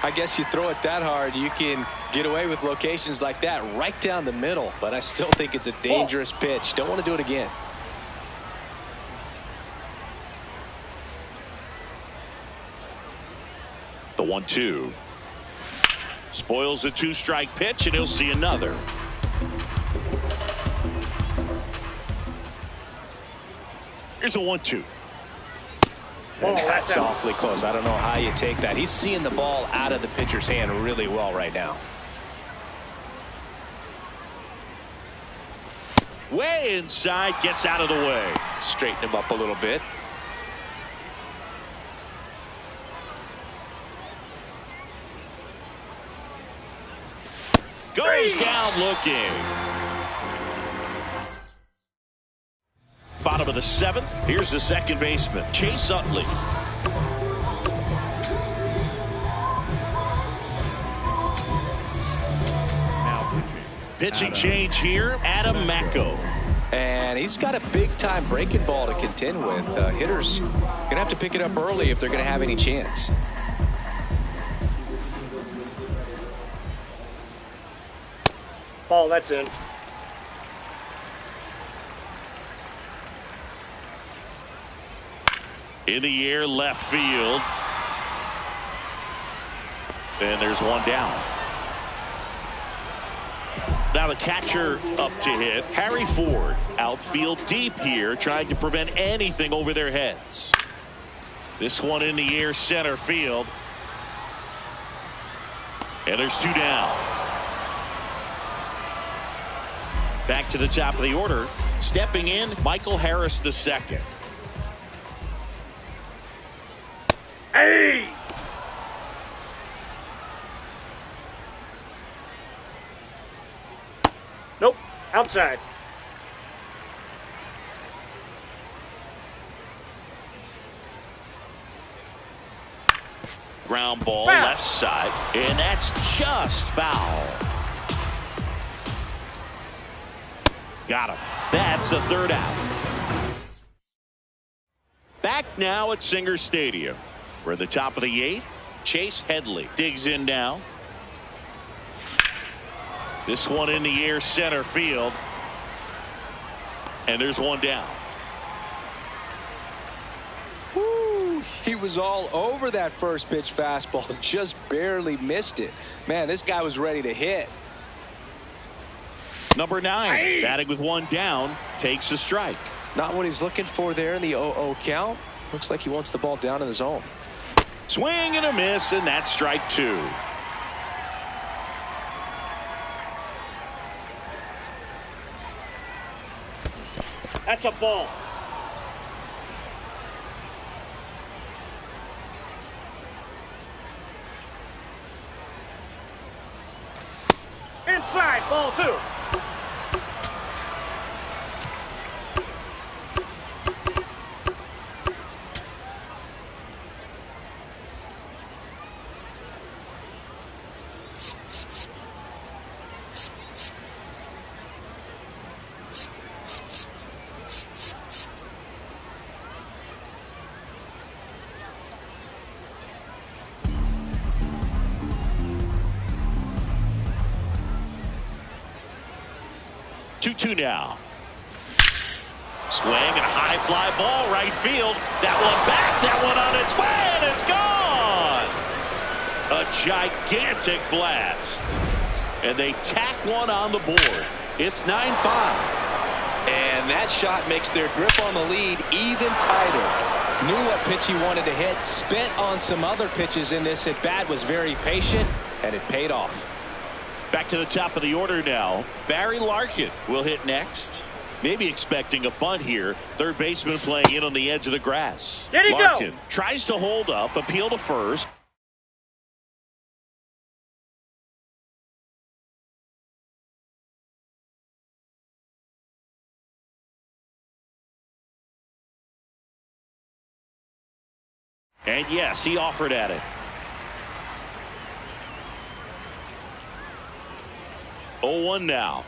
I guess you throw it that hard, you can get away with locations like that right down the middle. But I still think it's a dangerous pitch. Don't want to do it again. The 1-2. Spoils the 2-strike pitch, and he'll see another. Here's a 1-2. And that's awfully close. I don't know how you take that. He's seeing the ball out of the pitcher's hand really well right now. Way inside, gets out of the way. Straighten him up a little bit. Goes down looking. Bottom of the 7th. Here's the second baseman, Chase Utley. Now pitching change here, Adam Macko. And he's got a big-time breaking ball to contend with. Hitters going to have to pick it up early if they're going to have any chance. Ball, that's in. In the air, left field. And there's 1 down. Now the catcher up to hit. Harry Ford, outfield deep here, trying to prevent anything over their heads. This one in the air, center field. And there's 2 down. Back to the top of the order. Stepping in, Michael Harris II. Hey! Nope. Outside. Ground ball, foul. left side. And that's just foul. Got him. That's the 3rd out. Back now at Singer Stadium. We're at the top of the 8th. Chase Headley digs in now. This one in the air, center field. And there's one down. Woo, he was all over that first pitch fastball. Just barely missed it. Man, this guy was ready to hit. Number 9, batting with one down, takes a strike. Not what he's looking for there in the 0-0 count. Looks like he wants the ball down in the zone. Swing and a miss, and that's strike 2. That's a ball. Inside, ball 2. Two now. Swing and a high fly ball right field. That one back, that one on its way, and it's gone. A gigantic blast. And they tack one on the board. It's 9-5. And that shot makes their grip on the lead even tighter. Knew what pitch he wanted to hit. Spent on some other pitches in this at bat. Was very patient, and it paid off. Back to the top of the order now. Barry Larkin will hit next. Maybe expecting a bunt here. Third baseman playing in on the edge of the grass. There he Larkin go. Tries to hold up, appeal to first. And yes, he offered at it. 0-1 now.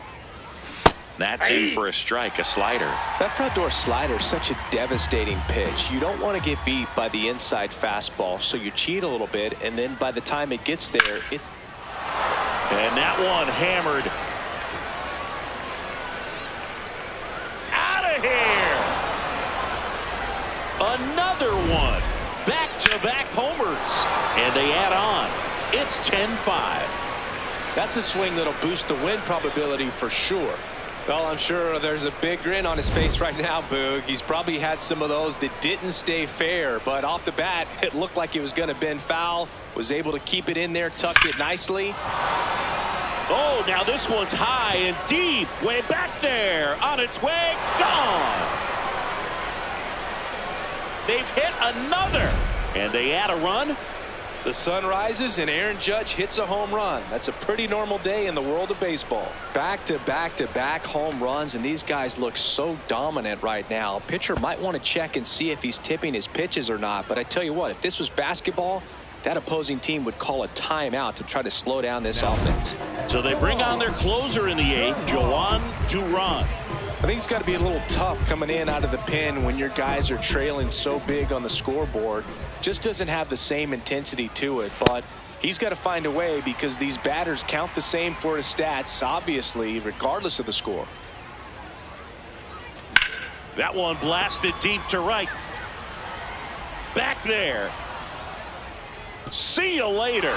That's in for a strike, a slider. That front door slider is such a devastating pitch. You don't want to get beat by the inside fastball, so you cheat a little bit, and then by the time it gets there, it's... And that one hammered. Out of here! Another one. Back-to-back homers. And they add on. It's 10-5. That's a swing that'll boost the win probability for sure. Well, I'm sure there's a big grin on his face right now, Boog. He's probably had some of those that didn't stay fair, but off the bat, it looked like it was going to bend foul. Was able to keep it in there, tucked it nicely. Oh, now this one's high and deep. Way back there. On its way. Gone. They've hit another. And they add a run. The sun rises and Aaron Judge hits a home run. That's a pretty normal day in the world of baseball. Back-to-back-to-back home runs, and these guys look so dominant right now. Pitcher might want to check and see if he's tipping his pitches or not. But I tell you what, if this was basketball, that opposing team would call a timeout to try to slow down this offense. So they bring on their closer in the 8th, Joan Duran. I think it's got to be a little tough coming in out of the pen when your guys are trailing so big on the scoreboard. Just doesn't have the same intensity to it, but he's got to find a way because these batters count the same for his stats, obviously, regardless of the score. That one blasted deep to right. Back there. See you later.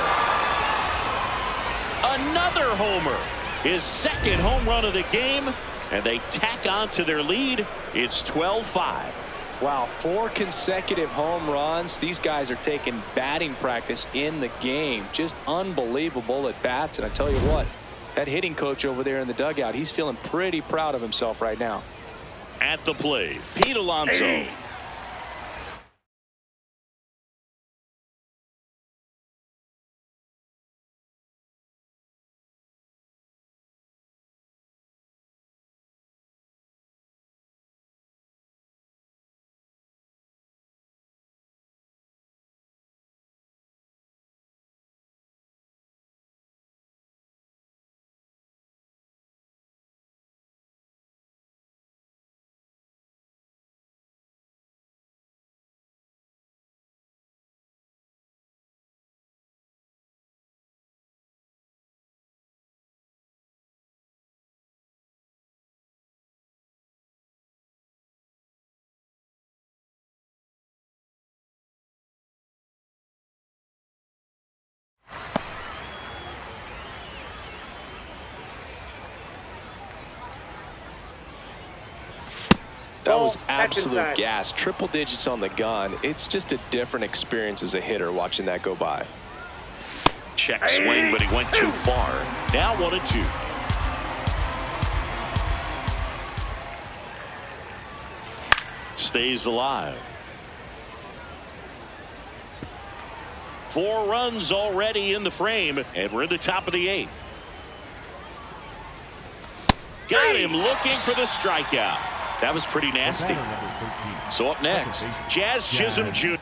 Another homer. His second home run of the game. And they tack on to their lead. It's 12-5. Wow, 4 consecutive home runs. These guys are taking batting practice in the game. Just unbelievable at bats. And I tell you what, that hitting coach over there in the dugout, he's feeling pretty proud of himself right now. At the plate, Pete Alonso. That was That's absolute inside. gas. Triple digits on the gun. It's just a different experience as a hitter watching that go by. Check swing, but he went too far. Now 1-2. Stays alive. 4 runs already in the frame, and we're in the top of the 8th. Got him looking for the strikeout. That was pretty nasty. So up next, Jazz Chisholm Jr.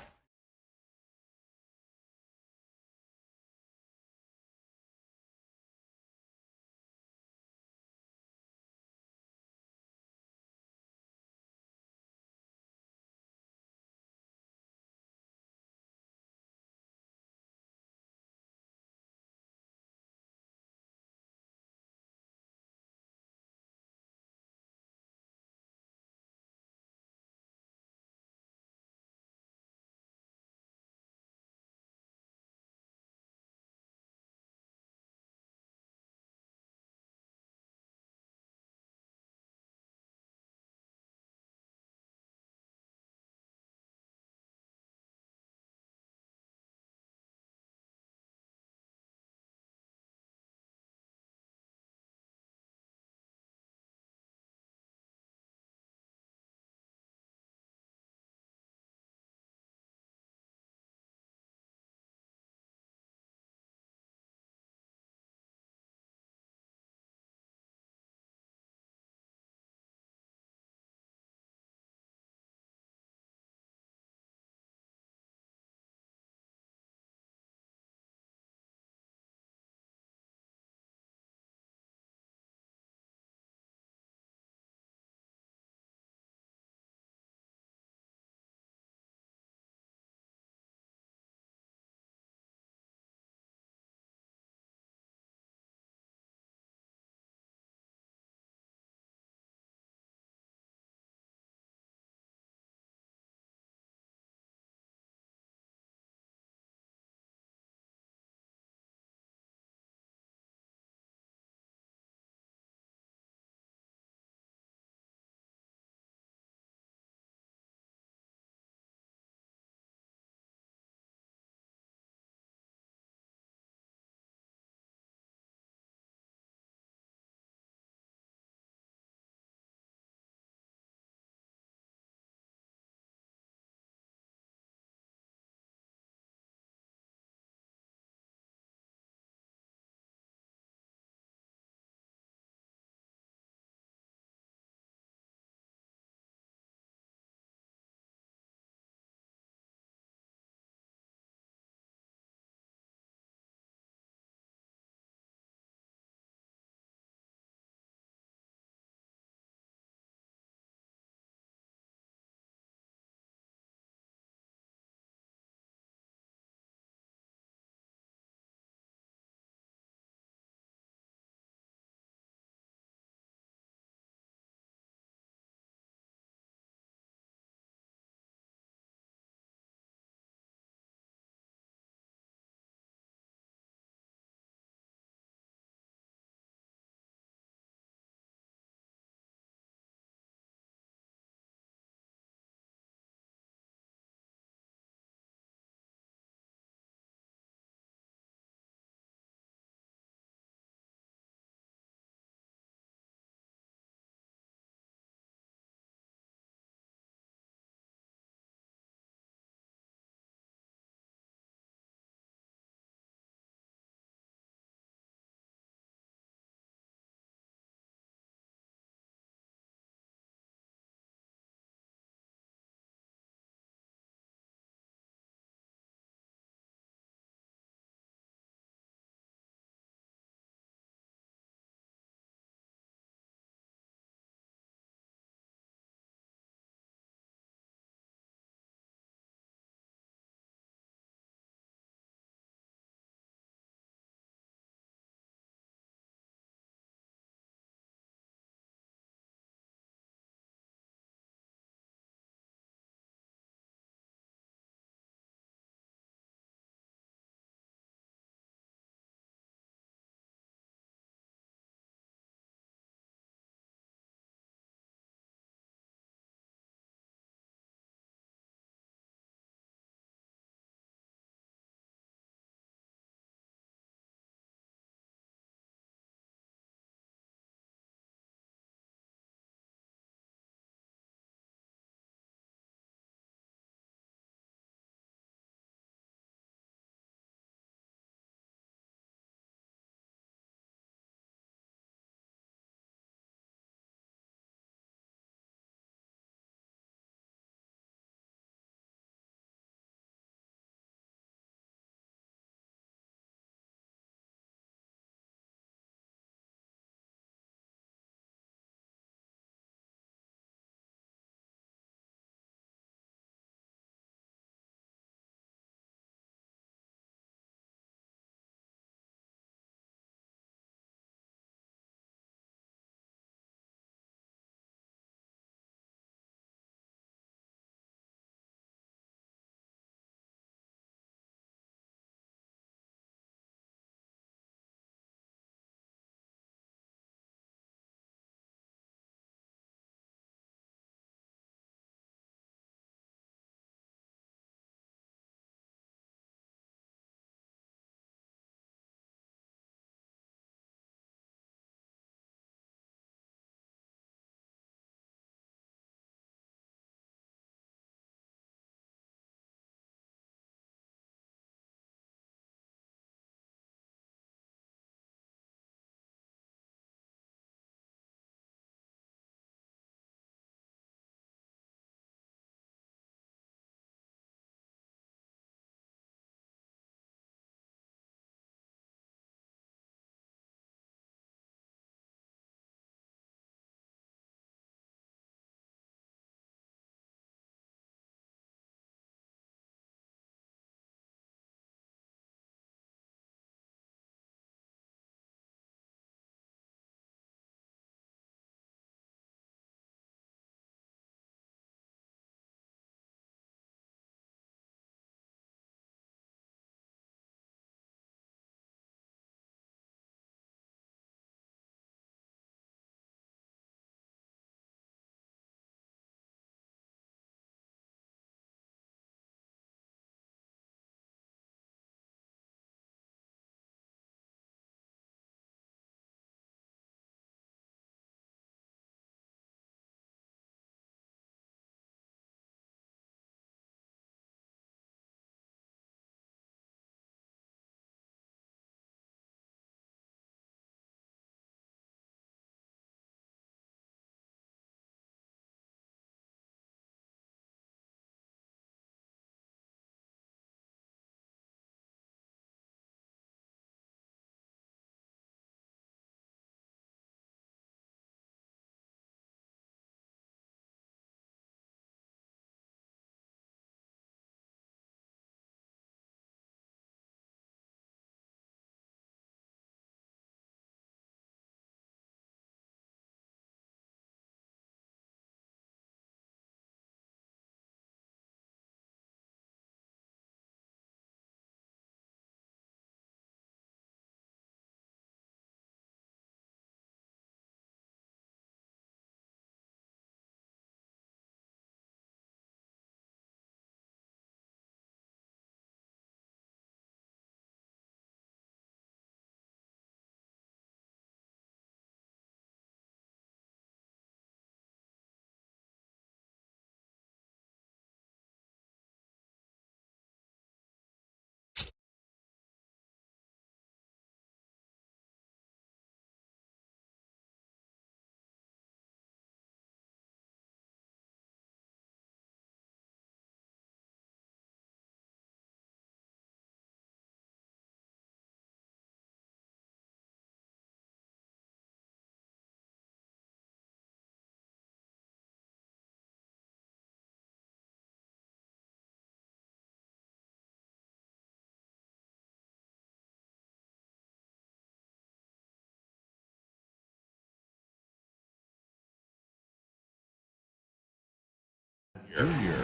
Junior.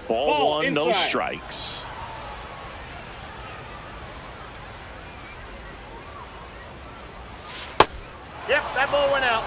Ball one, inside. no strikes. Yep, that ball went out.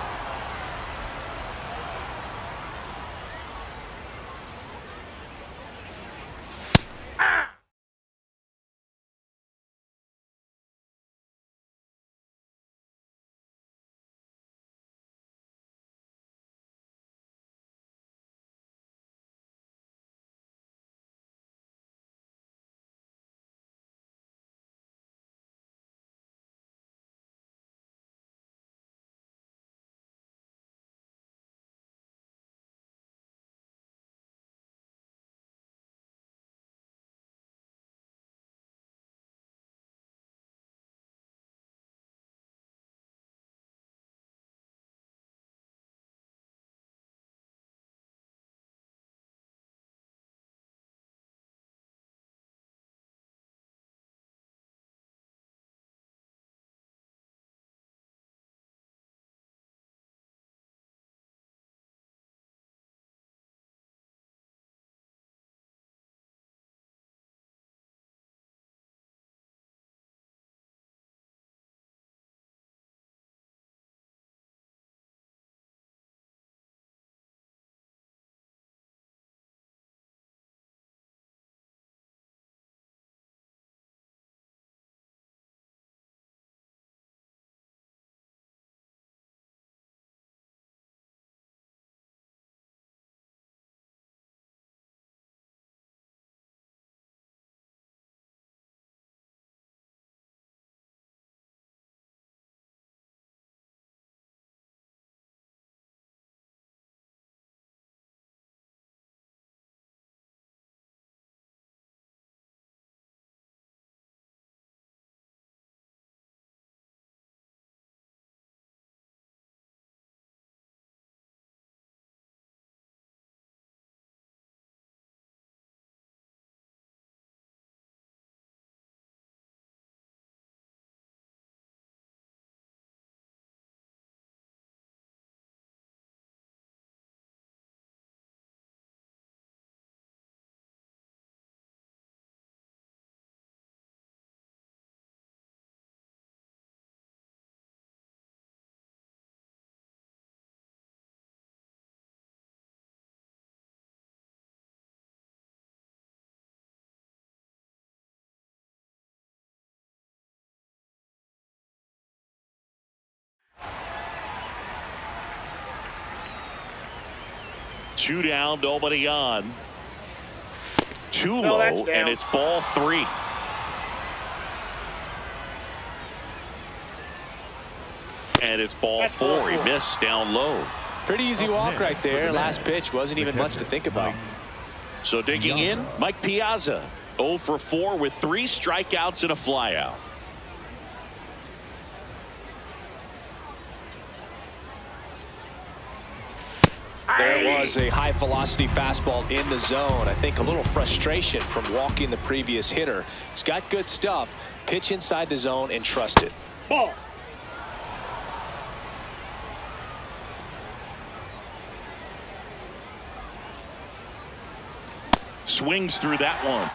Two down, nobody on. Too No, that's low, down. and it's ball three. And it's ball That's four. ball He four. missed down low. Pretty easy walk right there. Last pitch wasn't even much to think about. So digging in, Mike Piazza, 0 for 4 with 3 strikeouts and a flyout. There was a high velocity fastball in the zone. I think a little frustration from walking the previous hitter. He's got good stuff. Pitch inside the zone and trust it. Ball. Swings through that one.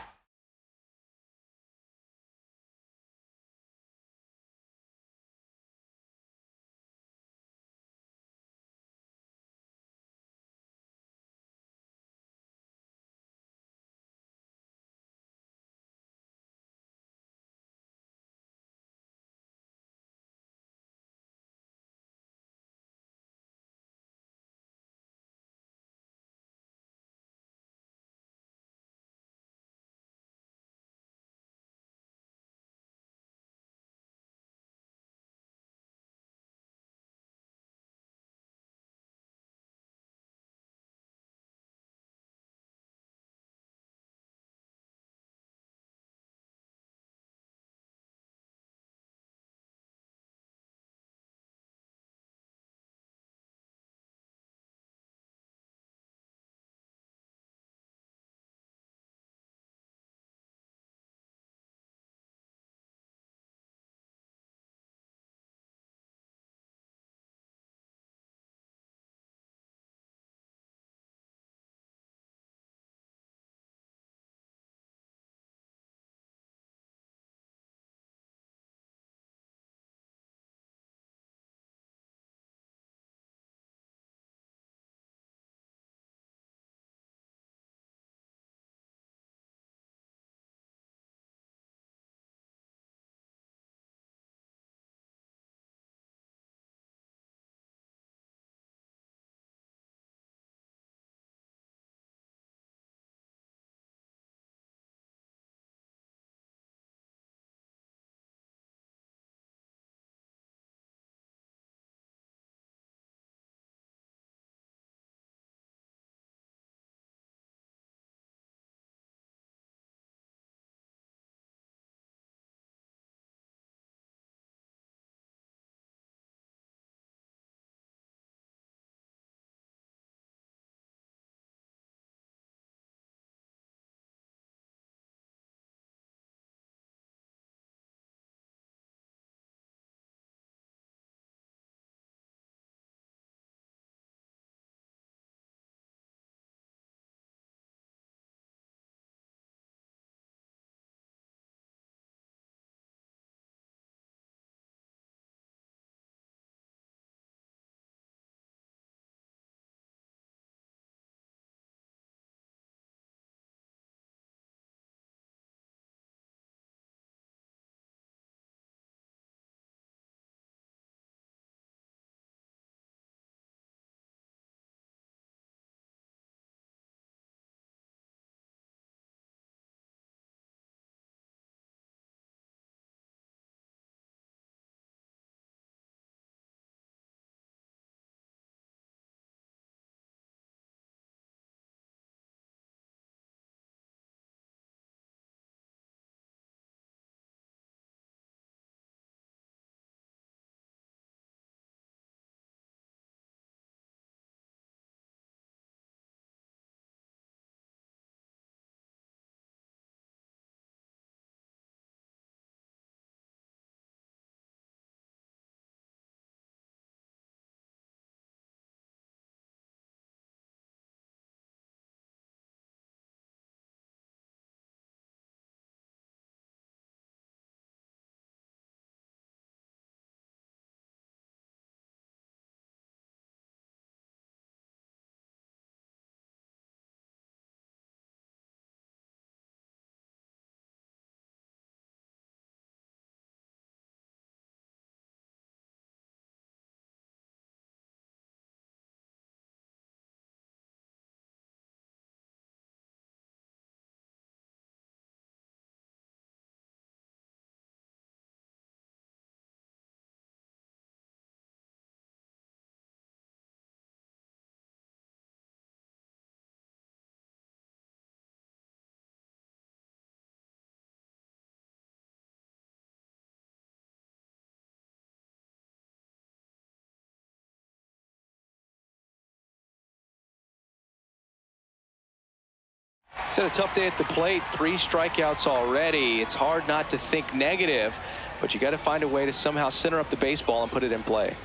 He's had a tough day at the plate. 3 strikeouts already. It's hard not to think negative, but you got to find a way to somehow center up the baseball and put it in play.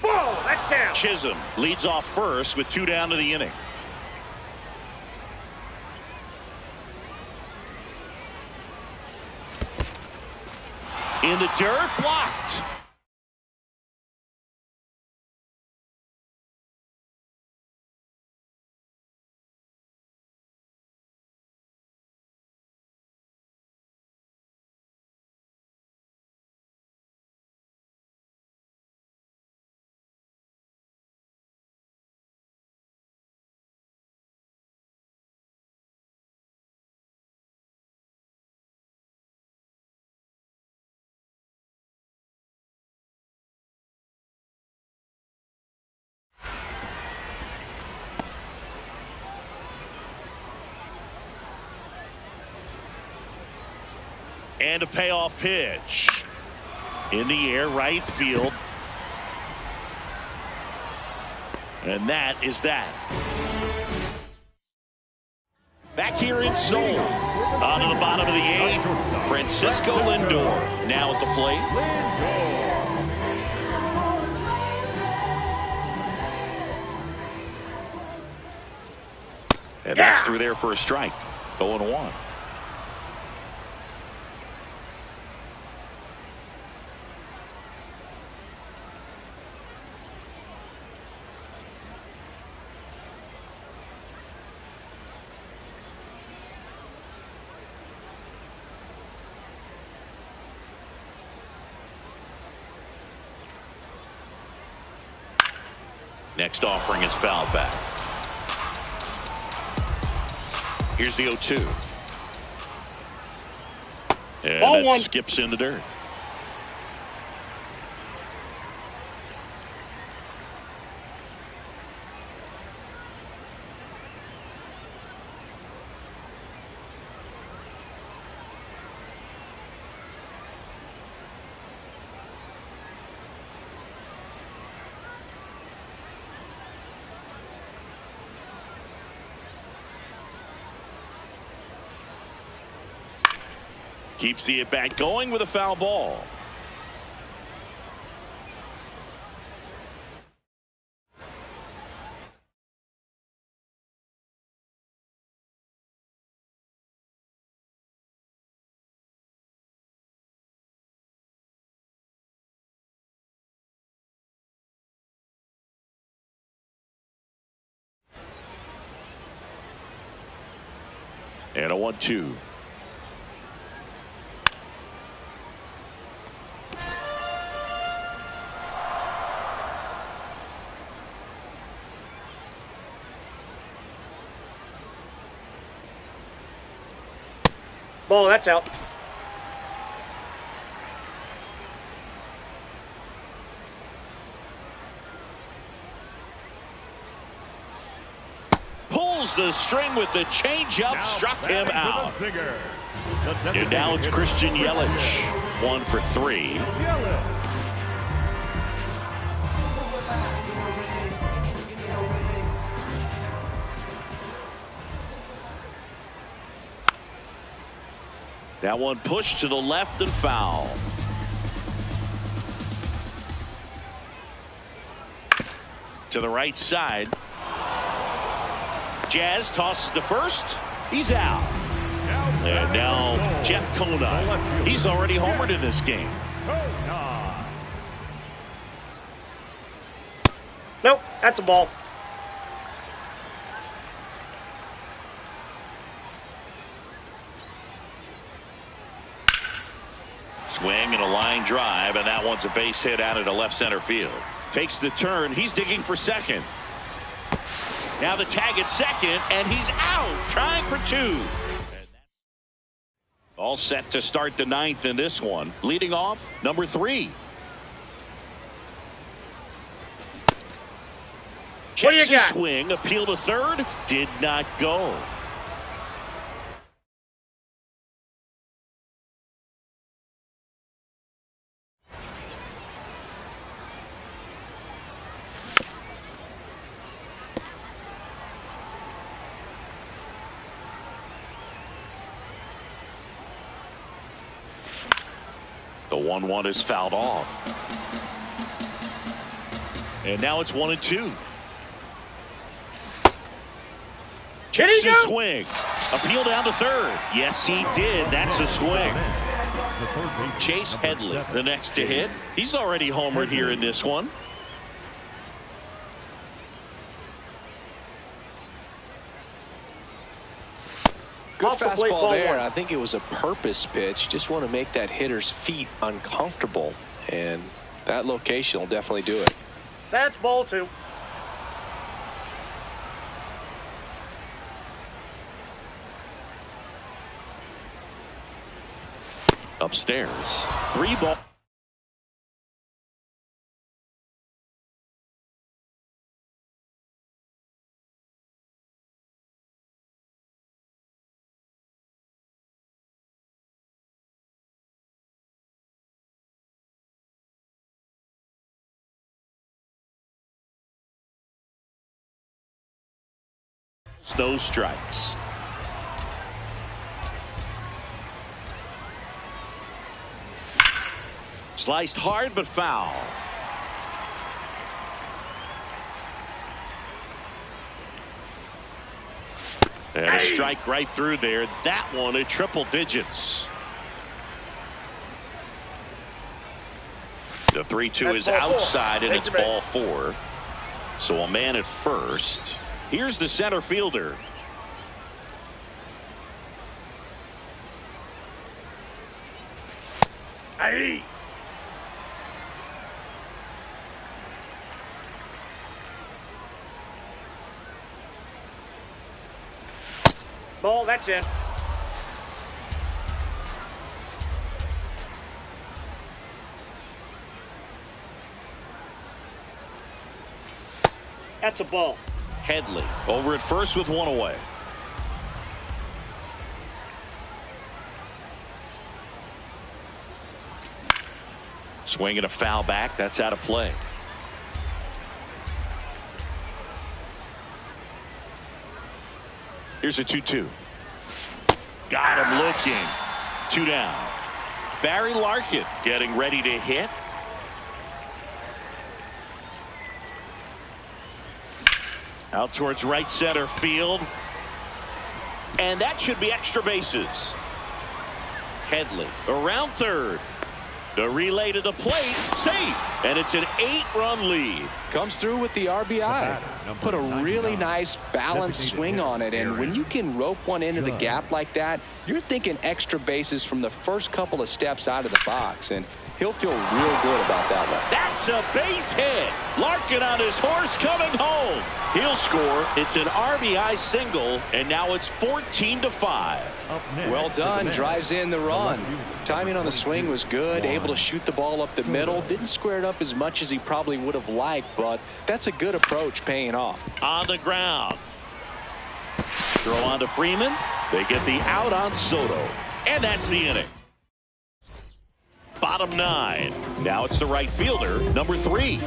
Ball, that's down. Chisholm leads off first with 2 down to the inning. In the dirt, blocked. And a payoff pitch. In the air, right field. And that is that. Back here in Seoul. On to the bottom of the 8th. Francisco Lindor now at the plate. And that's through there for a strike. 0-1. Next offering is fouled back. Here's the 0-2. And Ball one. Skips in the dirt. Keeps the at-bat going with a foul ball. And a 1-2. Ball, that's out. Pulls the string with the changeup, struck him out. And now it's Christian Yelich. 1 for 3. That one pushed to the left and foul. To the right side. Jazz tosses to first. He's out. And now Jeff Conine. He's already homered in this game. Nope, that's a ball. Swing and a line drive, and that one's a base hit out into left center field. Takes the turn. He's digging for second. Now the tag at second, and he's out, trying for 2. All set to start the 9th in this one. Leading off, number 3. Checks his swing, appeal to third, did not go. The 1-1 is fouled off. And now it's 1-2. Checks his swing. Appeal down to third. Yes, he did. That's a swing. Chase Headley, the next to hit. He's already homered here in this one. Good fastball there. I think it was a purpose pitch. Just want to make that hitter's feet uncomfortable. And that location will definitely do it. That's ball 2. Upstairs. 3 ball. No strikes. Sliced hard but foul. And a strike right through there. That one at triple digits. The 3-2 is outside and it's ball 4. So a man at first. Here's the center fielder. Aye. Ball, that's in. That's a ball. Headley over at first with 1 away. Swinging a foul back. That's out of play. Here's a 2-2. Got him looking. 2 down. Barry Larkin getting ready to hit. Out towards right center field. And that should be extra bases. Headley around third. The relay to the plate. Safe. And it's an 8-run lead. Comes through with the RBI. Put a really nice balanced swing on it. And when you can rope one into the gap like that, you're thinking extra bases from the first couple of steps out of the box. And he'll feel real good about that one. That's a base hit. Larkin on his horse coming home. He'll score. It's an RBI single, and now it's 14-5. Well done. Drives in the run. Timing on the swing was good. Able to shoot the ball up the middle. Didn't square it up as much as he probably would have liked, but that's a good approach paying off. On the ground. Throw on to Freeman. They get the out on Soto. And that's the inning. Bottom 9. Now it's the right fielder, number 3.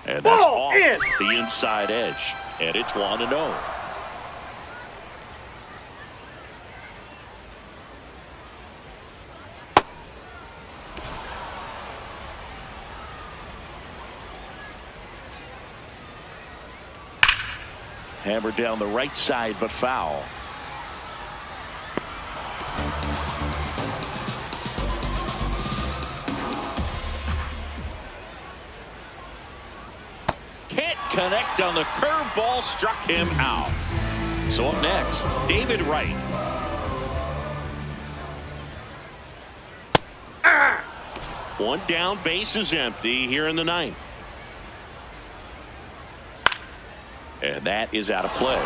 And that's off the inside edge. And it's 1-0. Hammered down the right side, but foul. Can't connect on the curveball, struck him out. So up next, David Wright. One down, base is empty here in the 9th. And that is out of play.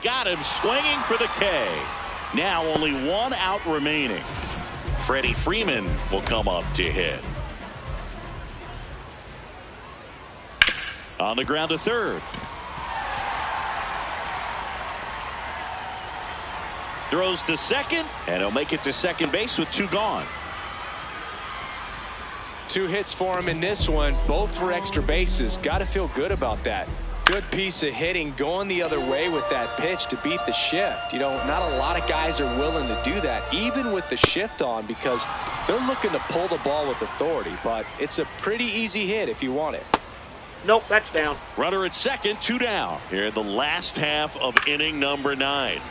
Got him swinging for the K. Now only 1 out remaining. Freddie Freeman will come up to hit. On the ground to third. Throws to second, and he'll make it to second base with 2 gone. 2 hits for him in this one, both for extra bases. Got to feel good about that. Good piece of hitting going the other way with that pitch to beat the shift. You know, not a lot of guys are willing to do that, even with the shift on, because they're looking to pull the ball with authority. But it's a pretty easy hit if you want it. Nope, that's down. Runner at second, 2 down. Here in the last half of inning number 9.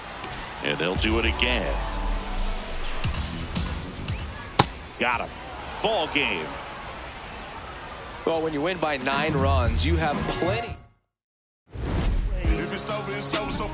And they'll do it again. Got him. Ball game. Well, when you win by 9 runs, you have plenty. If it's over, it's over. So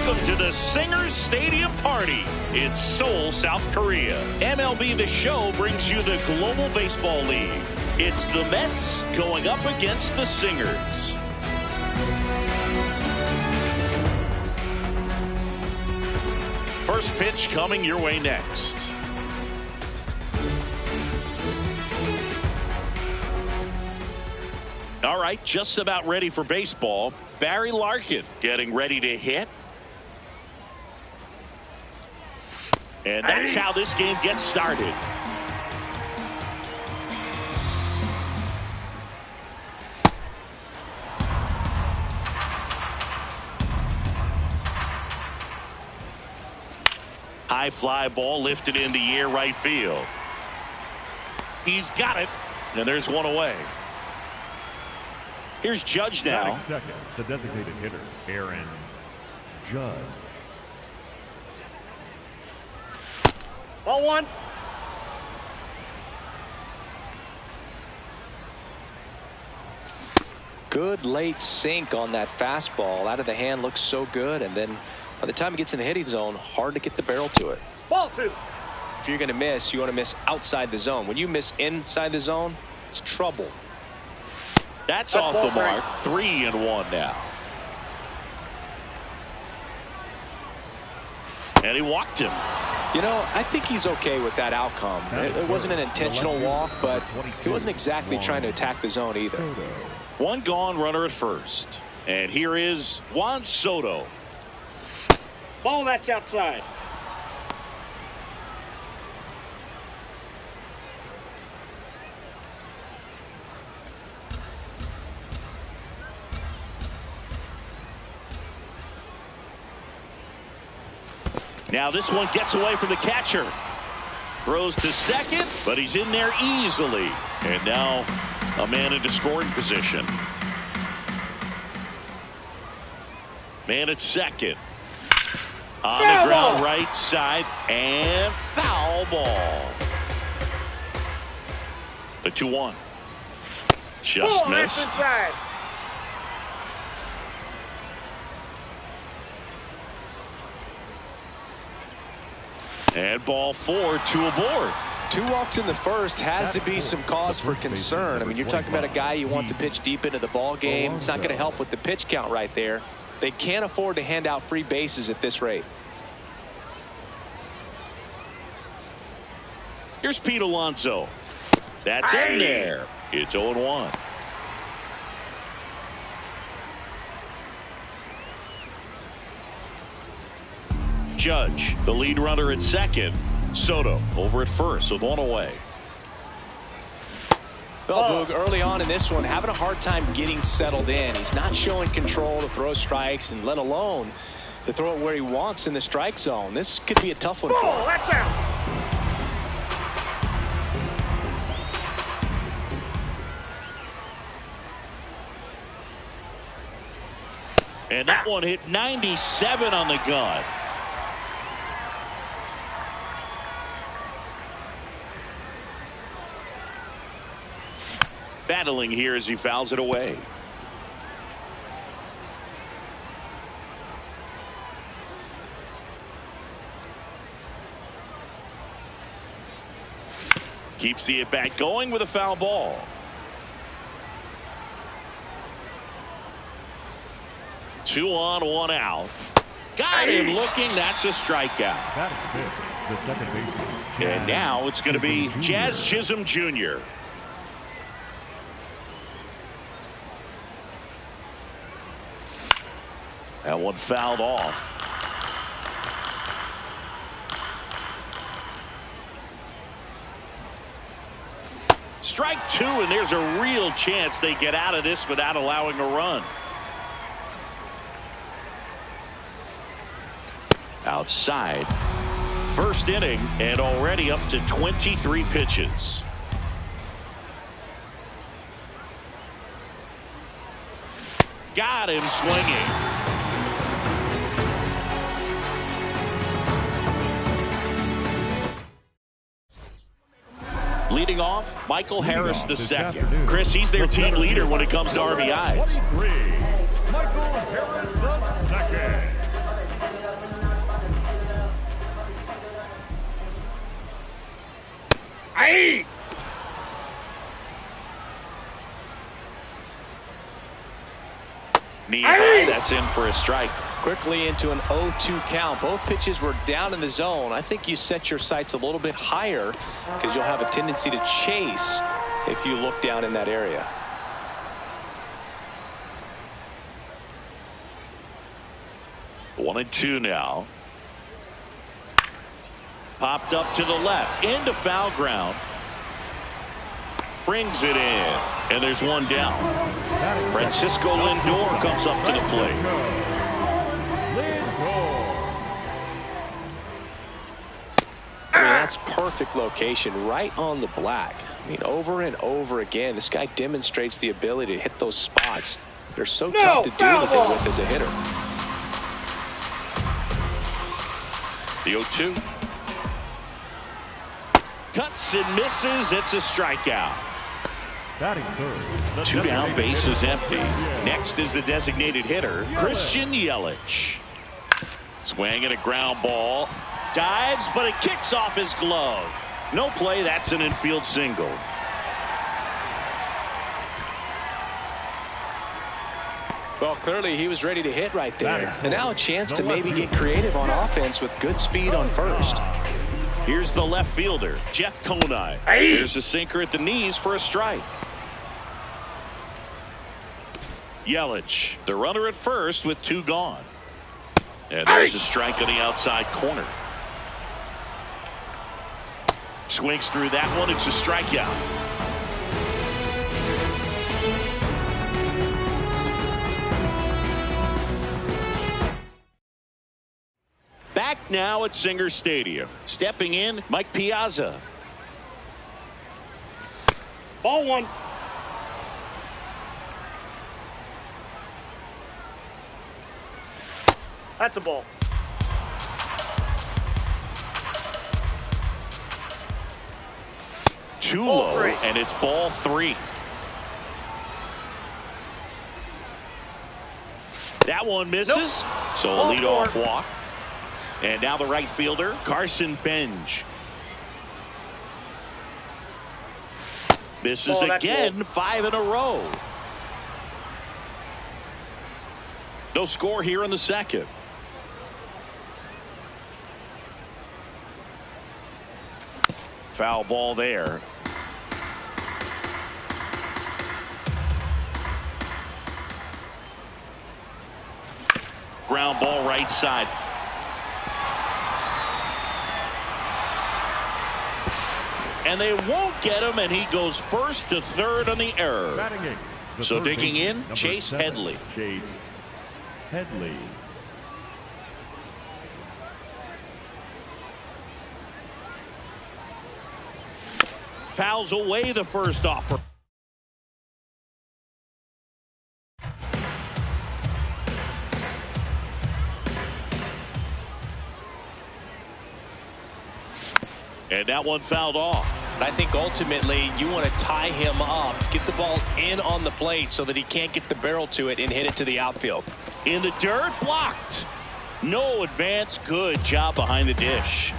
Welcome to the Singers Stadium Party in Seoul, South Korea. MLB The Show brings you the Global Baseball League. It's the Mets going up against the Singers. First pitch coming your way next. All right, just about ready for baseball. Barry Larkin getting ready to hit. And that's how this game gets started. High fly ball lifted in the air right field. He's got it, and there's one away. Here's Judge now. Second, the designated hitter, Aaron Judge. Ball one. Good late sink on that fastball. Out of the hand, looks so good, and then by the time it gets in the hitting zone, hard to get the barrel to it. Ball two. If you're going to miss, you want to miss outside the zone. When you miss inside the zone, it's trouble. That's off the mark. 3-1 now. And he walked him. You know, I think he's okay with that outcome. It wasn't an intentional walk, but he wasn't exactly trying to attack the zone either. One gone, runner at first. And here is Juan Soto. Ball that's outside. Now this one gets away from the catcher. Throws to second, but he's in there easily. And now a man into scoring position. Man at second. On the ground, right side, and foul ball. The 2-1. Just missed. Inside. And ball 4, 2 aboard. 2 walks in the first has to be some cause for concern. I mean, you're talking about a guy you want to pitch deep into the ball game. It's not going to help with the pitch count right there. They can't afford to hand out free bases at this rate. Here's Pete Alonso. That's in there. It's 0-1. Judge, the lead runner at second. Soto over at first with one away. Well, Boog, early on in this one, having a hard time getting settled in. He's not showing control to throw strikes, and let alone to throw it where he wants in the strike zone. This could be a tough one for him. That's out. And that one hit 97 on the gun. Battling here as he fouls it away. Keeps the at-bat going with a foul ball. Two on, one out. Got him looking. That's a strikeout. The second baseman. And now it's going to be Jazz Chisholm Jr. That one fouled off. Strike 2, and there's a real chance they get out of this without allowing a run. Outside. First inning, and already up to 23 pitches. Got him swinging. Leading off, Michael Harris II. Chris, he's their team leader when it comes to RBIs. 23, Michael Harris II. Knee high, that's in for a strike. Quickly into an 0-2 count. Both pitches were down in the zone. I think you set your sights a little bit higher because you'll have a tendency to chase if you look down in that area. 1-2 now. Popped up to the left into foul ground. Brings it in, and there's one down. Francisco Lindor comes up to the plate. I mean, that's perfect location, right on the black. I mean, over and over again, this guy demonstrates the ability to hit those spots. They're so tough to do anything with as a hitter. The 0-2. Cuts and misses. It's a strikeout. Batting third. 2 down, base is empty. Next is the designated hitter, Christian Yelich. Swing and a ground ball. Dives, but it kicks off his glove. No play. That's an infield single. Well, clearly he was ready to hit right there. And now a chance to maybe get creative on offense with good speed on first. Here's the left fielder, Jeff Conine. Here's a sinker at the knees for a strike. Yelich, the runner at first with 2 gone. And there's a strike on the outside corner. Swings through that one. It's a strikeout. Back now at Singer Stadium. Stepping in, Mike Piazza. Ball 1. That's a ball. Too low, and it's ball 3. That one misses. So a leadoff walk. And now the right fielder, Carson Benj. Misses again, 5 in a row. No score here in the second. Foul ball there. Ground ball right side. And they won't get him, and he goes first to third on the error. So digging in, Chase Headley. Chase Headley. Fouls away the first offer. And that one fouled off. I think ultimately you want to tie him up, get the ball in on the plate so that he can't get the barrel to it and hit it to the outfield. In the dirt, blocked. No advance. Good job behind the dish.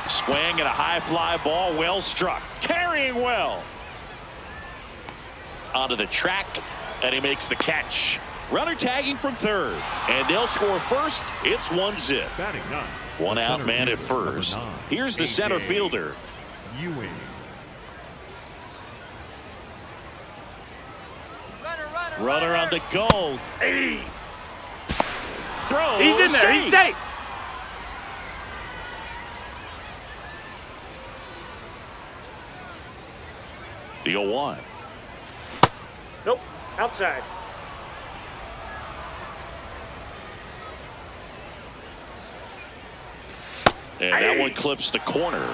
Swing and a high fly ball, well struck. Carrying well. Onto the track, and he makes the catch. Runner tagging from third, and they'll score first. It's 1-0. One out man at first. Here's the center fielder. Ewing. Runner on the go. Throw. He's in there. He's safe. The 0-1. Nope. Outside. And that one clips the corner.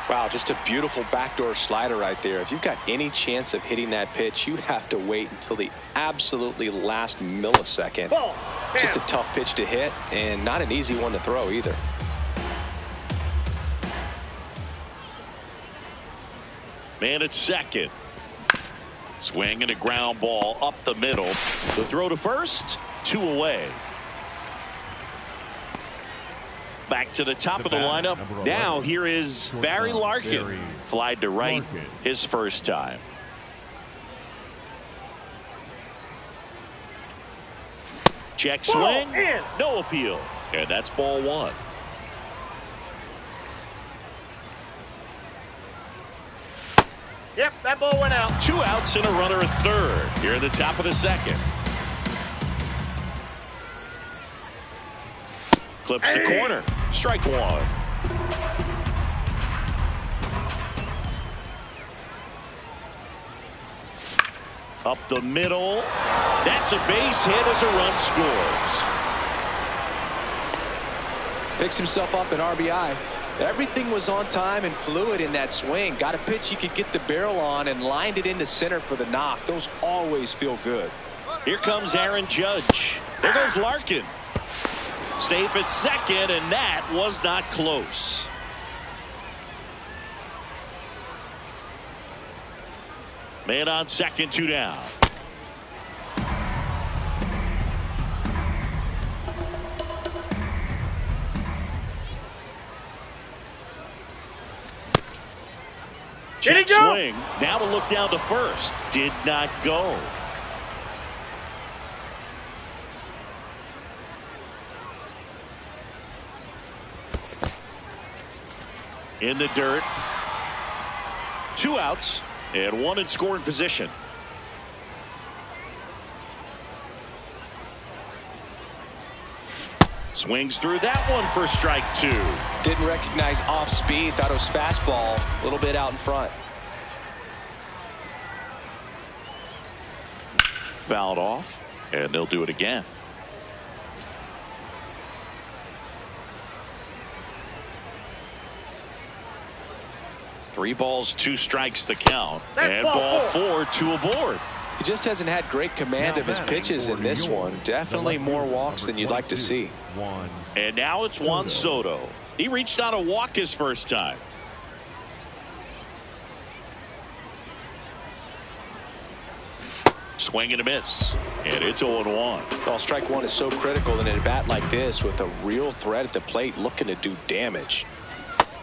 Wow, just a beautiful backdoor slider right there. If you've got any chance of hitting that pitch, you have to wait until the absolutely last millisecond. Just a tough pitch to hit, and not an easy one to throw either. Man at second. Swing and a ground ball up the middle. The throw to first, 2 away. Back to the top of the lineup. Now here is Barry Larkin. Flied to right his first time. Check swing. No appeal. And that's ball 1. Yep, that ball went out. 2 outs and a runner at third here in the top of the second. Clips the corner. Strike one. Up the middle. That's a base hit as a run scores. Picks himself up an RBI. Everything was on time and fluid in that swing. Got a pitch he could get the barrel on and lined it into center for the knock. Those always feel good. Here comes Aaron Judge. There goes Larkin. Safe at second, and that was not close. Man on second, 2 down. Check swing. Now to look down to first. Did not go. In the dirt. 2 outs and 1 in scoring position. Swings through that one for strike 2. Didn't recognize off speed. Thought it was fastball. A little bit out in front. Fouled off, and they'll do it again. Three balls, 2 strikes the count. And ball 4, 2 aboard. He just hasn't had great command of his pitches in this one. Definitely more walks than you'd like to see. And now it's Juan Soto. He reached on a walk his first time. Swing and a miss. And it's 0-1. Well, strike one is so critical in a bat like this with a real threat at the plate looking to do damage.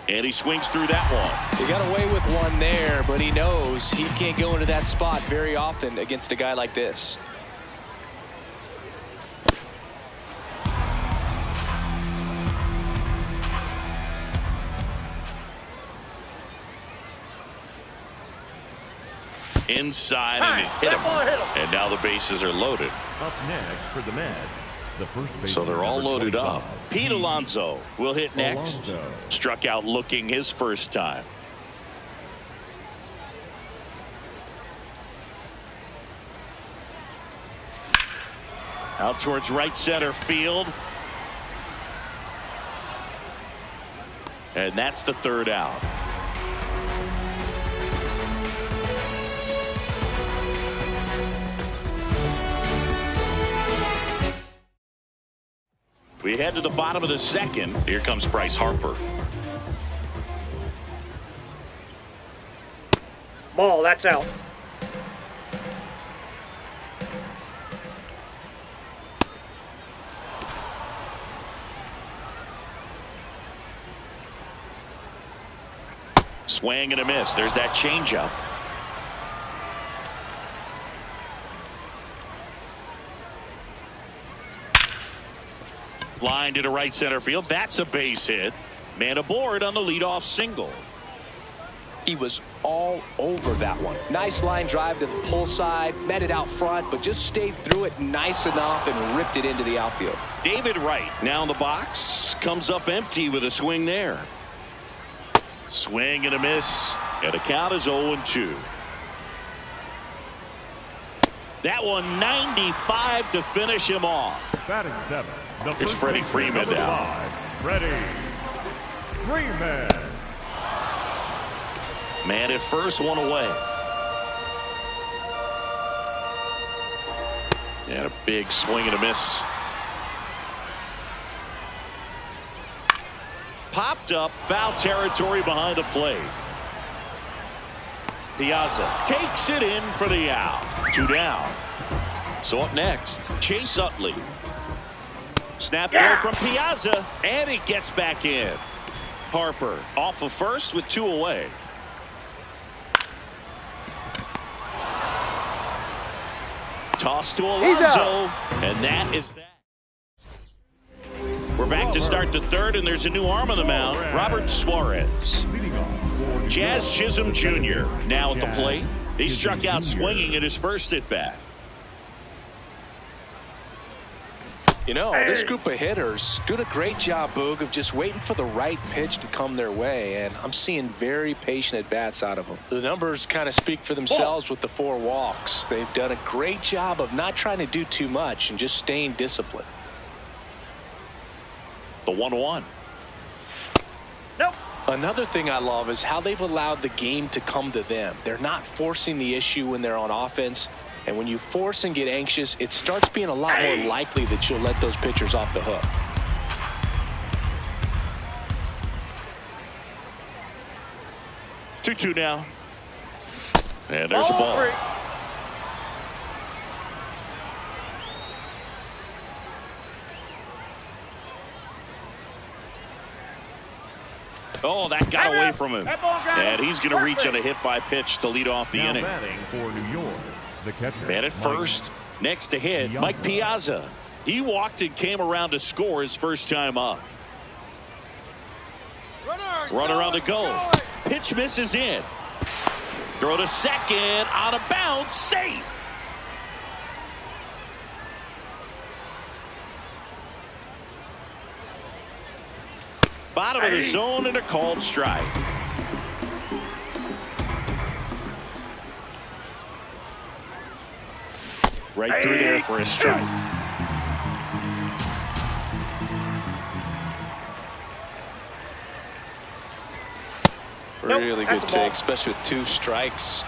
And he swings through that one. He got away with one there, but he knows he can't go into that spot very often against a guy like this. Inside and it hit him. And now the bases are loaded. Up next for the Mets, the first baseman, So they're all loaded 25. up. Pete Alonso will hit next. Alonso. Struck out looking his first time. Out towards right center field. And that's the 3rd out. We head to the bottom of the second. Here comes Bryce Harper. Ball, that's out. Swing and a miss. There's that changeup. Line to the right center field. That's a base hit. Man aboard on the leadoff single. He was all over that one. Nice line drive to the pull side, met it out front, but just stayed through it nice enough and ripped it into the outfield. David Wright now in the box. Comes up empty with a swing there. Swing and a miss. And the count is 0-2. That one 95 to finish him off. Batting 7. Here's Freddie Freeman now. Freddie Freeman. Man at first, 1 away. And a big swing and a miss. Popped up, foul territory behind the plate. Piazza takes it in for the out. 2 down. So up next, Chase Utley. Snap throw from Piazza, and he gets back in. Harper off of first with 2 away. Toss to Alonso, and that is that. We're back to start the 3rd, and there's a new arm on the mound, Robert Suarez. Leading off for Jazz Chisholm Jr. now at the plate. He struck out swinging at his first at bat. You know, this group of hitters doing a great job, Boog, of just waiting for the right pitch to come their way, and I'm seeing very patient at-bats out of them. The numbers kind of speak for themselves with the 4 walks. They've done a great job of not trying to do too much and just staying disciplined. The 1-1. Nope. Another thing I love is how they've allowed the game to come to them. They're not forcing the issue when they're on offense. And when you force and get anxious, it starts being a lot more likely that you'll let those pitchers off the hook. 2-2 now. And there's a ball. Oh, that got away from him. And he's going to reach on a hit by pitch to lead off the inning. Batting for New York, the catcher. Man at first, next to hit, Mike Piazza. He walked and came around to score his first time up. Runner on the go. Pitch misses in. Throw to second, out of bounds, safe. Bottom of the zone and a called strike. Right through there for a strike. Really good take, especially with 2 strikes.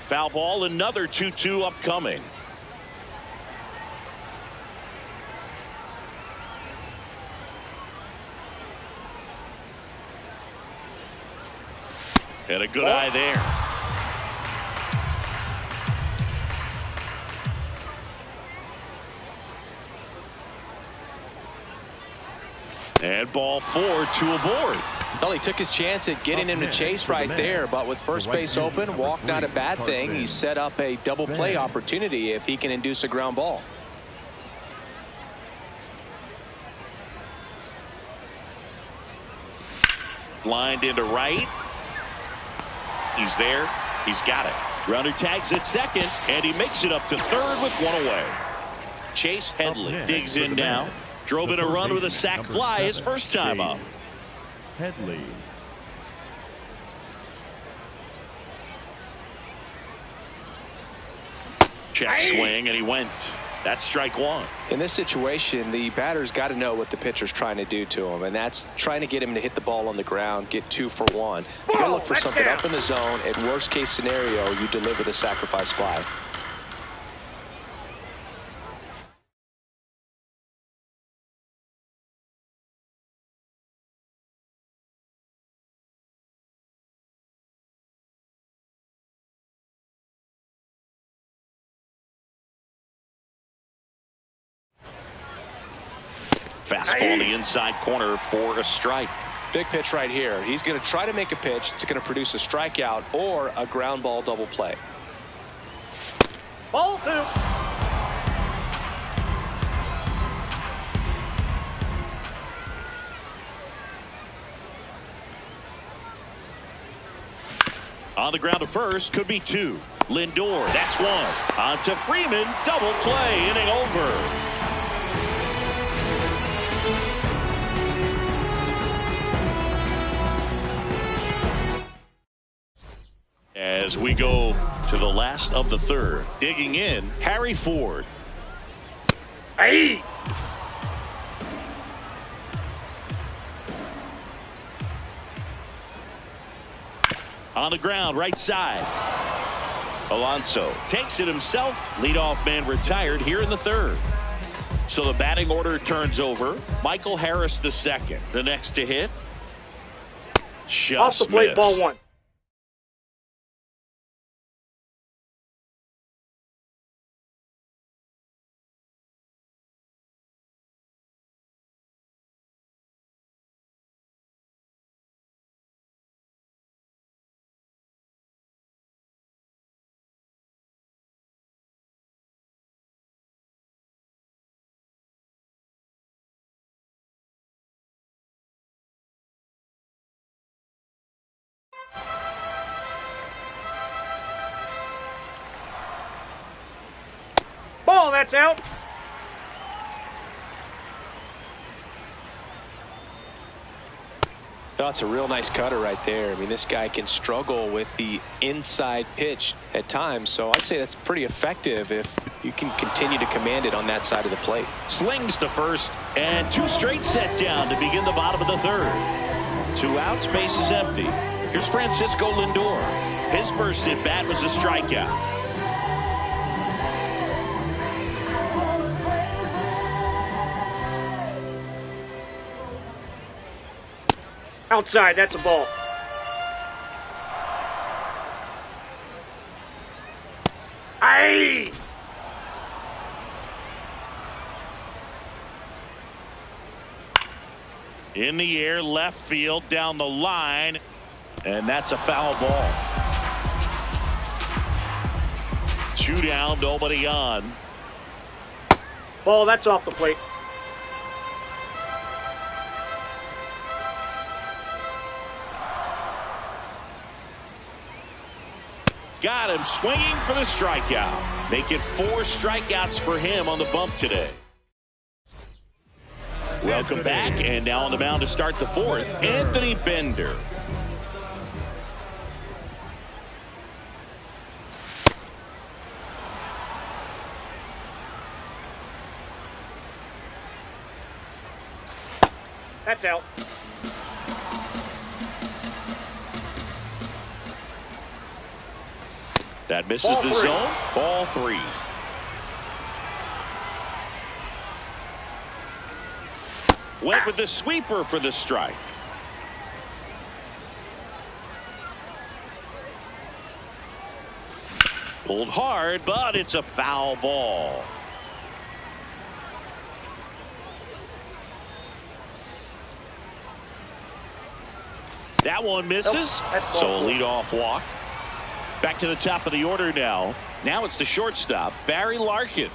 Foul ball, another 2-2 upcoming. And a good eye there. And ball 4, 2 aboard. Well, he took his chance at getting him to chase right there, but with first base open, walk not a bad thing. He set up a double play opportunity if he can induce a ground ball. Lined into right. He's there. He's got it. Runner tags at second, and he makes it up to third with one away. Chase Headley digs in now. Drove in a run with a sac fly his first time up. Headley. Check swing, and he went. That's strike one. In this situation, the batter's got to know what the pitcher's trying to do to him, and that's trying to get him to hit the ball on the ground, get 2 for 1. You got to look for something up in the zone. At worst case scenario, you deliver the sacrifice fly. Fastball in the inside corner for a strike. Big pitch right here. He's going to try to make a pitch that's going to produce a strikeout or a ground ball double play. Ball 2. On the ground to first, could be 2. Lindor, that's 1. On to Freeman, double play, inning over. As we go to the last of the third, digging in, Harry Ford. Hey! On the ground, right side. Alonso takes it himself. Leadoff man retired here in the third. So the batting order turns over. Michael Harris the second. The next to hit. Just off the plate, missed. ball 1. Ball, that's out. That's a real nice cutter right there. I mean, this guy can struggle with the inside pitch at times, so I'd say that's pretty effective if you can continue to command it on that side of the plate. Slings to first, and 2 straight set down to begin the bottom of the third. 2 outs, base is empty. Here's Francisco Lindor. His first at bat was a strikeout. Outside, that's a ball. Aye! In the air, left field, down the line, and that's a foul ball. 2 down, nobody on. Ball, that's off the plate. Got him swinging for the strikeout. Make it 4 strikeouts for him on the bump today. Welcome back, and now on the mound to start the fourth, Anthony Bender. That's out. That misses Ball the 3. zone. Ball 3. Went with the sweeper for the strike. Pulled hard, but it's a foul ball. That one misses. Nope. So a leadoff walk. Back to the top of the order now. Now it's the shortstop, Barry Larkin.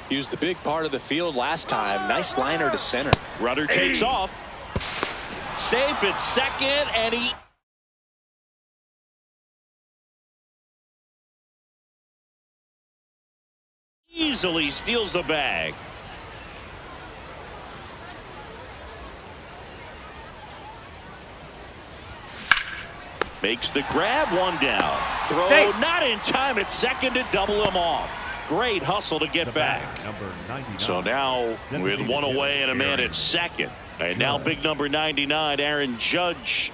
He was the big part of the field last time. Nice liner to center. Runner takes off. Safe at second, and he easily steals the bag. Makes the grab, one down. Throw not in time at second to double him off. Great hustle to get back. So now with one away and a man at second. And now big number 99, Aaron Judge.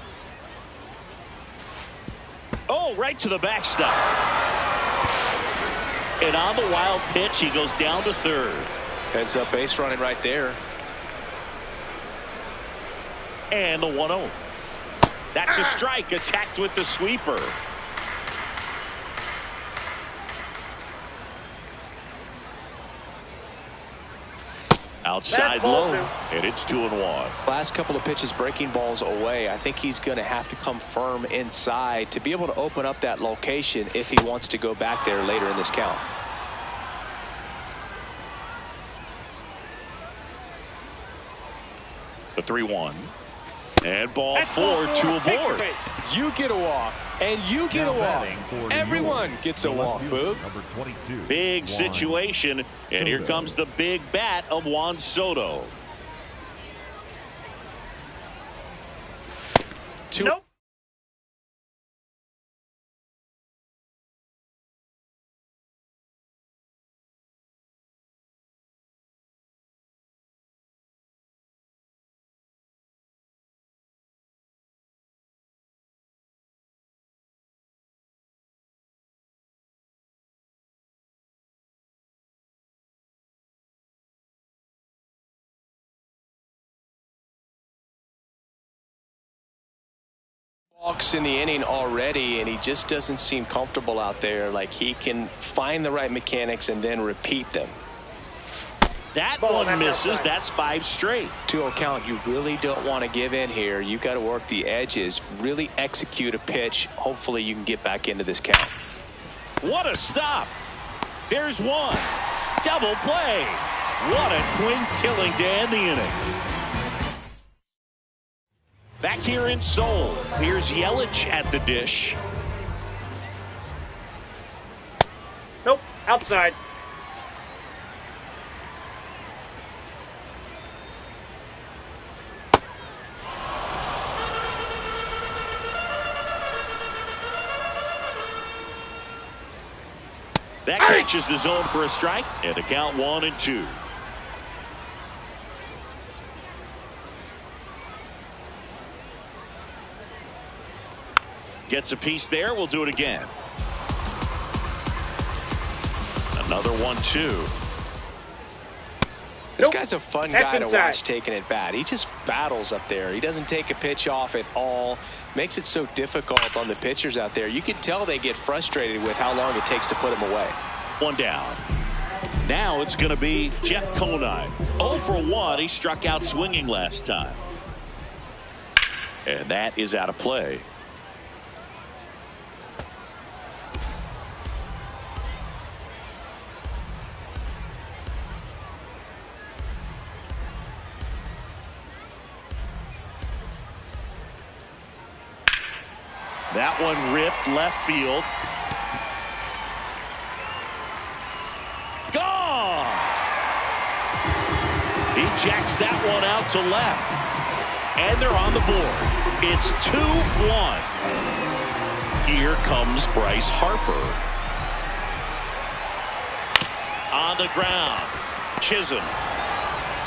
Oh, right to the backstop. And on the wild pitch, he goes down to third. Heads up base running right there. And the 1-0. That's a strike, attacked with the sweeper. Outside low, and it's 2-1. Last couple of pitches breaking balls away. I think he's going to have to come firm inside to be able to open up that location if he wants to go back there later in this count. The 3-1. And ball four, two aboard. You get a walk, and you get a walk. Everyone gets a walk, Boog. Big situation, and here comes the big bat of Juan Soto. Nope. Walks in the inning already, and he just doesn't seem comfortable out there. Like he can find the right mechanics and then repeat them. That one misses. That's 5 straight. 2-0 count. You really don't want to give in here. You've got to work the edges, really execute a pitch. Hopefully you can get back into this count. What a stop. There's one. Double play. What a twin killing to end the inning. Back here in Seoul, here's Yelich at the dish. Nope. Outside. That catches the zone for a strike, and the count 1-2. Gets a piece there. We'll do it again. Another 1-2. This guy's a fun guy to watch taking it bat. He just battles up there. He doesn't take a pitch off at all. Makes it so difficult on the pitchers out there. You can tell they get frustrated with how long it takes to put him away. One down. Now it's going to be Jeff Conine. 0 for 1. He struck out swinging last time. And that is out of play. That one ripped left field. Gone! He jacks that one out to left. And they're on the board. It's 2-1. Here comes Bryce Harper. On the ground. Chisholm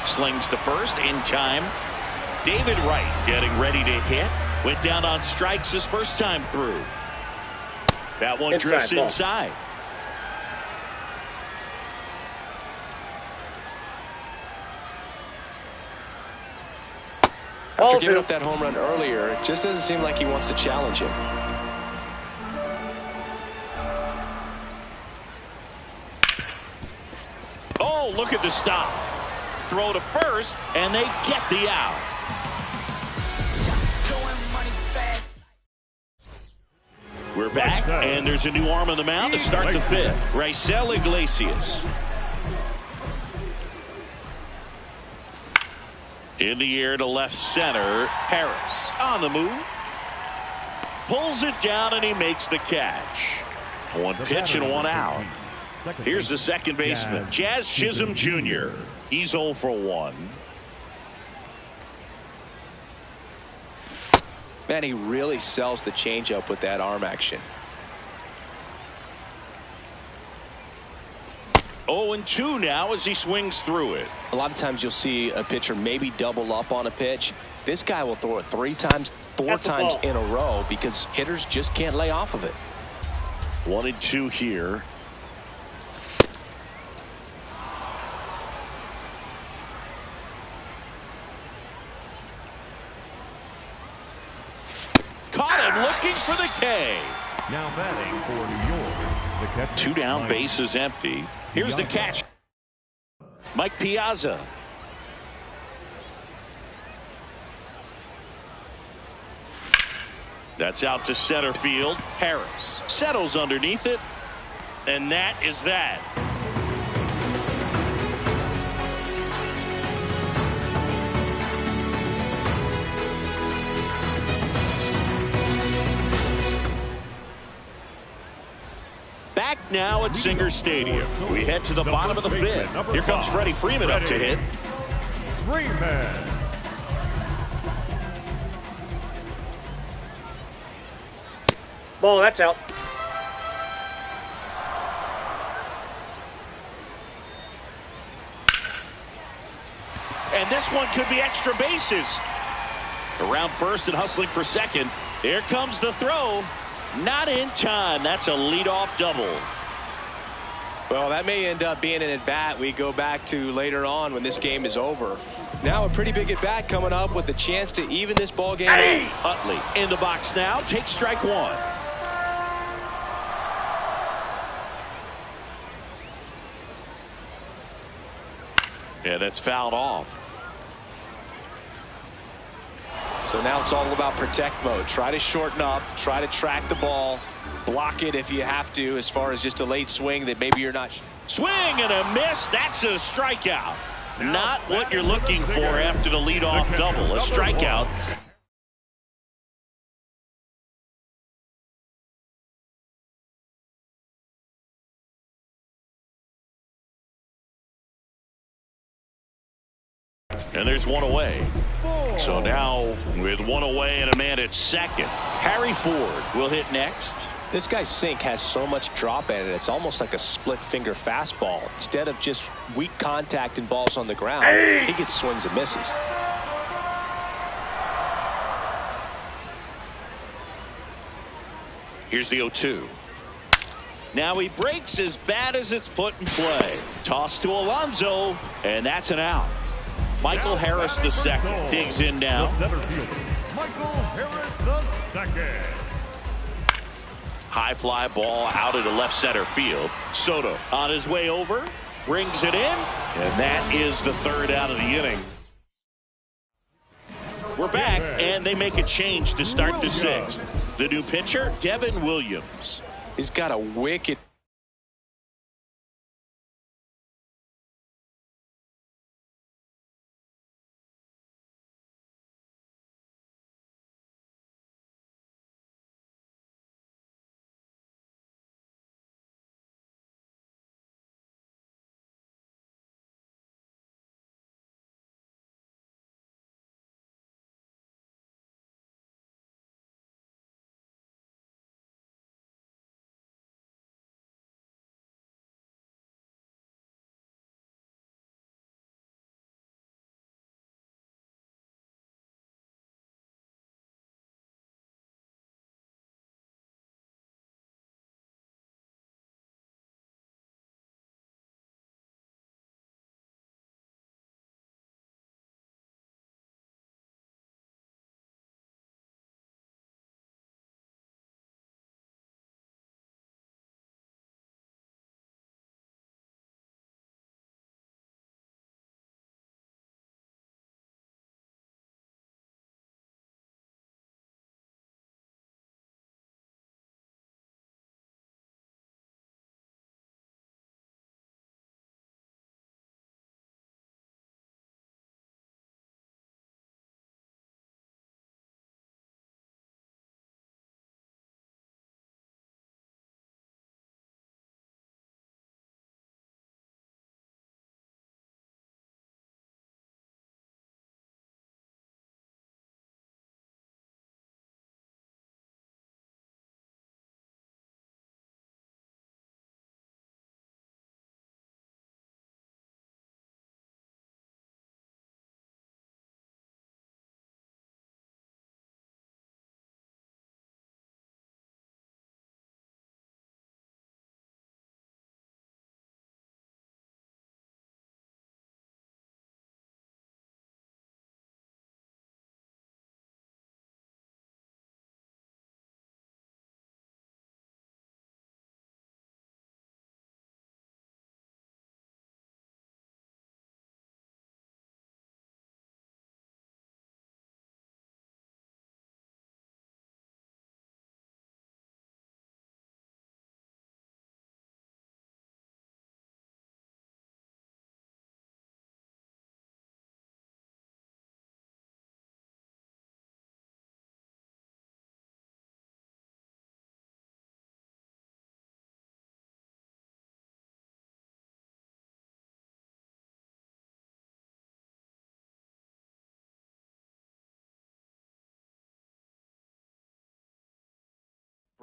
slings to first in time. David Wright getting ready to hit. Went down on strikes his first time through. That one drifts inside. After giving up that home run earlier, it just doesn't seem like he wants to challenge him. Oh, look at the stop. Throw to first, and they get the out. back, and there's a new arm on the mound to start the fifth. Raisel Iglesias. In the air to left center. Harris on the move. Pulls it down, and he makes the catch. One pitch and one out. Here's the second baseman, Jazz Chisholm Jr. He's 0 for 1. Man, he really sells the changeup with that arm action. 0-2 now as he swings through it. A lot of times you'll see a pitcher maybe double up on a pitch. This guy will throw it 3 times, 4 times in a row because hitters just can't lay off of it. 1-2 here. Caught him looking for the K. Now batting for New York, the catcher. 2 down, base is empty. Here's the catch. Mike Piazza. That's out to center field. Harris settles underneath it, and that is that. Back now at Singer Stadium. We head to the bottom of the fifth. Here comes Freddie Freeman up to hit. Freeman. Ball, that's out. And this one could be extra bases. Around first and hustling for second. Here comes the throw. Not in time. That's a leadoff double. Well, that may end up being an at-bat we go back to later on when this game is over. Now a pretty big at-bat coming up with a chance to even this ball game up. Utley in the box now. Takes strike 1. Yeah, that's fouled off. So now it's all about protect mode. Try to shorten up, try to track the ball, block it if you have to, as far as just a late swing that maybe you're not. Swing and a miss. That's a strikeout. Not what you're looking for after the leadoff double. A strikeout. And there's one away. So now with one away and a man at second, Harry Ford will hit next. This guy's sink has so much drop in it. It's almost like a split finger fastball. Instead of just weak contact and balls on the ground, he gets swings and misses. Here's the 0-2. Now he breaks as bad as it's put in play. Toss to Alonso, and that's an out. Michael Harris the second digs in now. Center fielder, Michael Harris the second. High fly ball out into left center field. Soto on his way over, brings it in, and that is the third out of the inning. We're back, and they make a change to start the sixth. The new pitcher, Devin Williams. He's got a wicked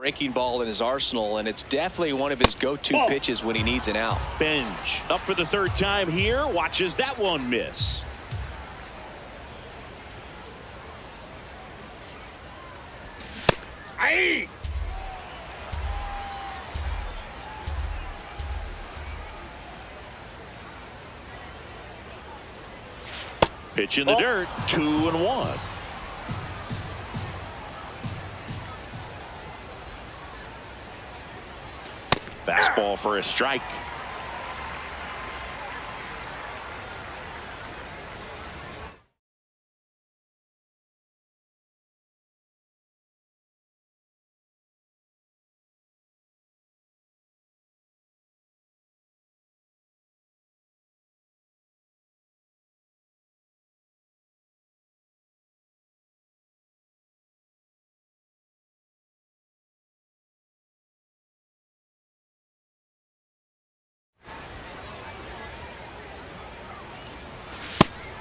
breaking ball in his arsenal, and it's definitely one of his go-to pitches when he needs an out. Bench up for the third time here. Watches that one miss. Aye. Pitch in the dirt. 2-1. Fastball for a strike.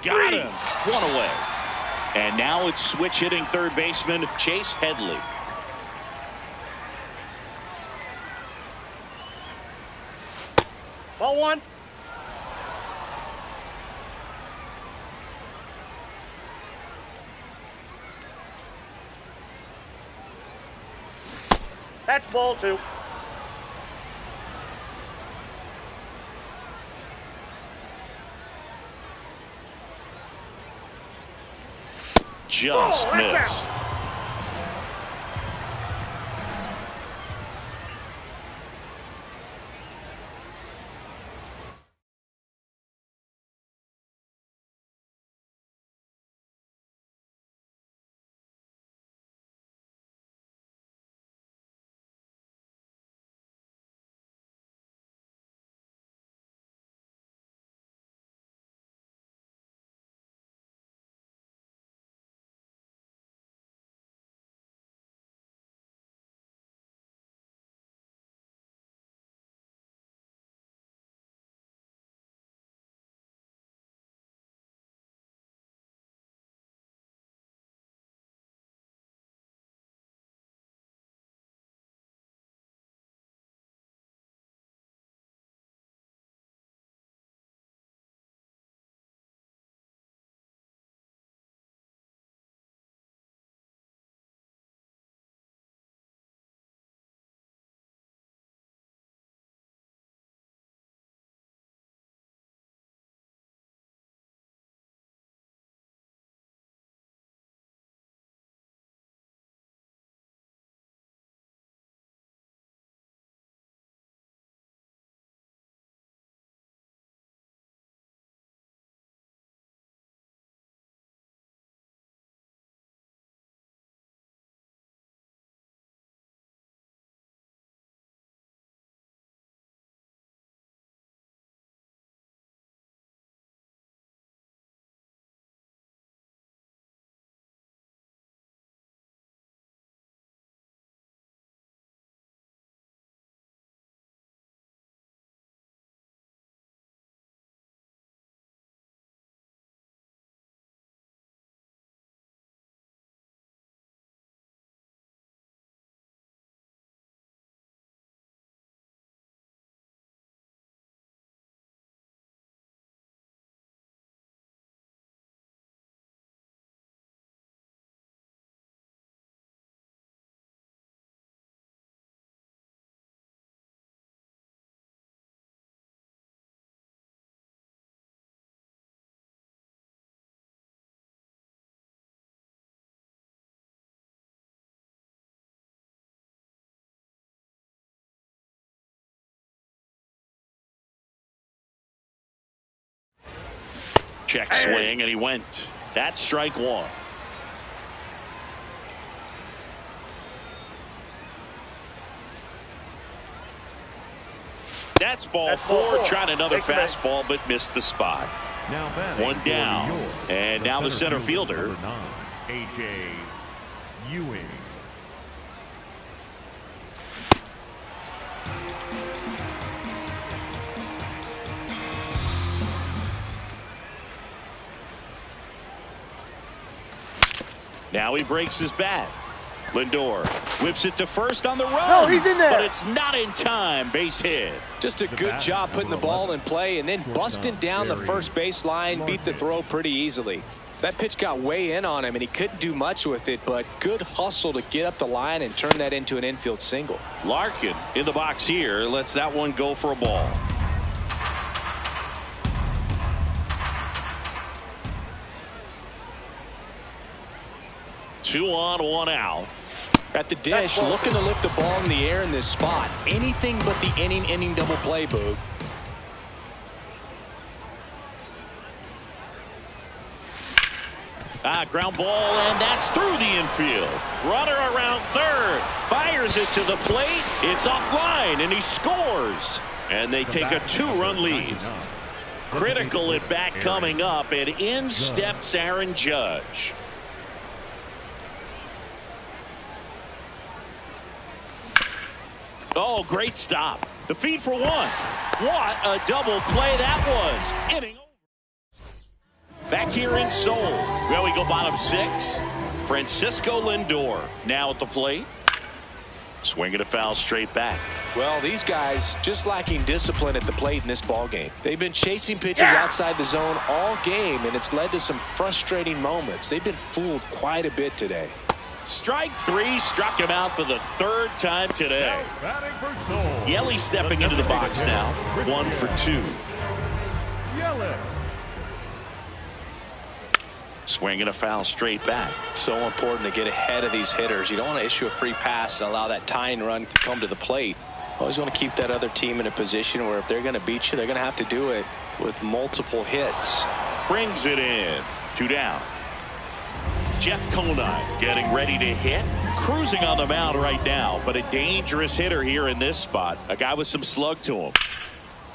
Got him. One away. And now it's switch hitting third baseman Chase Headley. Ball one. That's ball two. Just missed. Check swing, and he went. That's strike one. That's ball four. Trying another fastball, but missed the spot. Now one down. And now the center fielder. A.J. Ewing. Now he breaks his bat. Lindor whips it to first on the run. No, he's in there. But it's not in time. Base hit. Just a good job putting the ball in play and then busting down the first baseline. Beat the throw pretty easily. That pitch got way in on him, and he couldn't do much with it, but good hustle to get up the line and turn that into an infield single. Larkin in the box here lets that one go for a ball. Two on, one out. At the dish, looking to lift the ball in the air in this spot. Anything but the inning double play, Boog. Ground ball, and that's through the infield. Runner around third. Fires it to the plate. It's offline, and he scores. And they take a 2-run lead. Critical at bat coming up, and in steps Aaron Judge. Oh, great stop. The feed for one. What a double play that was. Inning over. Back here in Seoul. Well, we go bottom 6. Francisco Lindor now at the plate. Swinging a foul straight back. Well, these guys just lacking discipline at the plate in this ball game. They've been chasing pitches outside the zone all game, and it's led to some frustrating moments. They've been fooled quite a bit today. Strike 3, struck him out for the 3rd time today. Yelly stepping into the box now. 1 for 2. Swinging a foul straight back. So important to get ahead of these hitters. You don't want to issue a free pass and allow that tying run to come to the plate. Always want to keep that other team in a position where if they're going to beat you, they're going to have to do it with multiple hits. Brings it in. 2 down. Jeff Conine getting ready to hit. Cruising on the mound right now, but a dangerous hitter here in this spot. A guy with some slug to him.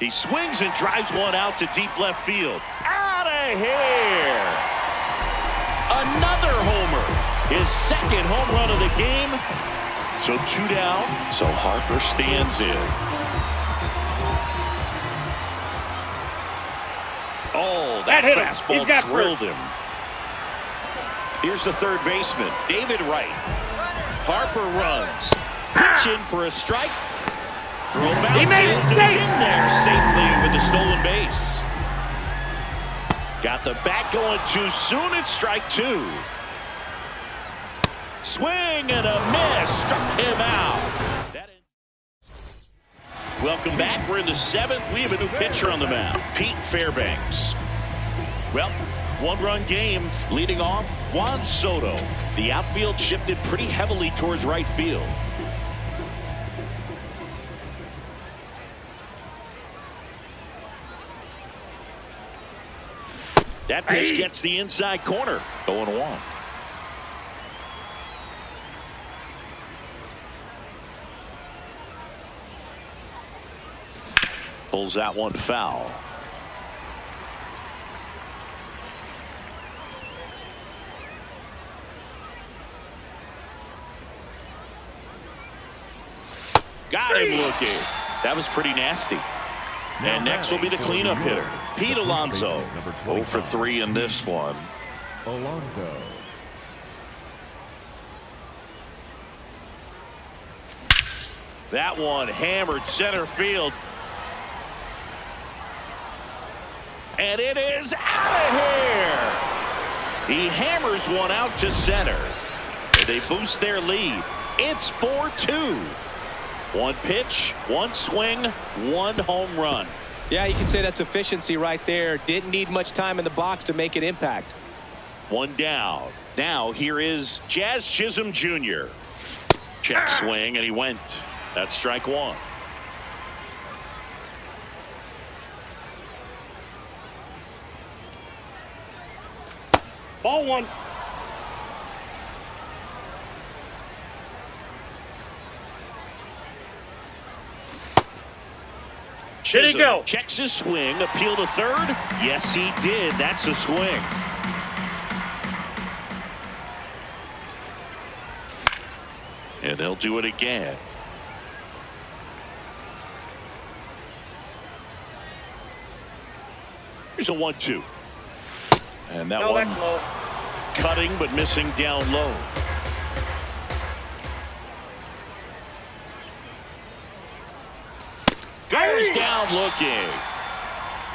He swings and drives one out to deep left field. Out of here. Another homer. His 2nd home run of the game. So 2 down. So Harper stands in. Oh, that fastball drilled him. Here's the third baseman, David Wright. Harper runs. Pitch in for a strike. Throw bounces and is in there safely with the stolen base. Got the bat going too soon. It's strike 2. Swing and a miss. Struck him out. Welcome back. We're in the 7th. We have a new pitcher on the mound, Pete Fairbanks. Well, 1-run game. Leading off, Juan Soto. The outfield shifted pretty heavily towards right field. That pitch gets the inside corner. 0-1. Pulls that one foul. Got him looking. That was pretty nasty. And next will be the cleanup hitter, Pete Alonso. 0 for 3 in this one. Alonso. That one hammered center field. And it is out of here. He hammers one out to center. And they boost their lead. It's 4-2. 1 pitch, 1 swing, 1 home run. Yeah, you can say that's efficiency right there. Didn't need much time in the box to make an impact. 1 down. Now here is Jazz Chisholm Jr. Check swing, and he went. That's strike 1. Ball 1. Did he go? Checks his swing. Appeal to third. Yes, he did. That's a swing. And they'll do it again. Here's a 1-2. And that one cutting but missing down low. Goes down looking.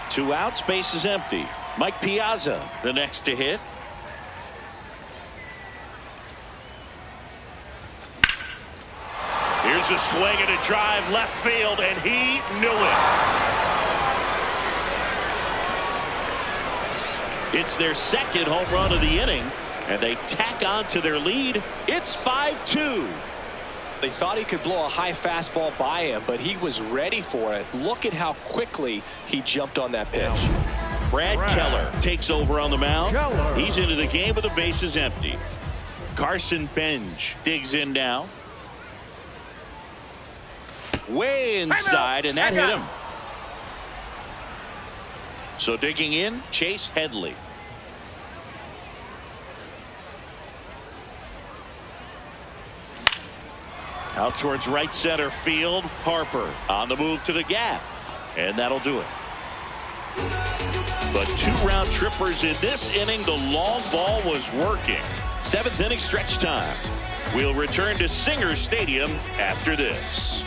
2 outs, base is empty. Mike Piazza, the next to hit. Here's a swing and a drive left field, and he knew it. It's their second home run of the inning, and they tack on to their lead. It's 5-2. They thought he could blow a high fastball by him, but he was ready for it. Look at how quickly he jumped on that pitch. Brad Keller takes over on the mound. He's into the game with the bases empty. Carson Benj digs in now. Way inside, and that hit him. So digging in, Chase Headley. Out towards right center field. Harper on the move to the gap, and that'll do it. But 2 round trippers in this inning. The long ball was working. 7th inning stretch time. We'll return to Singer Stadium after this.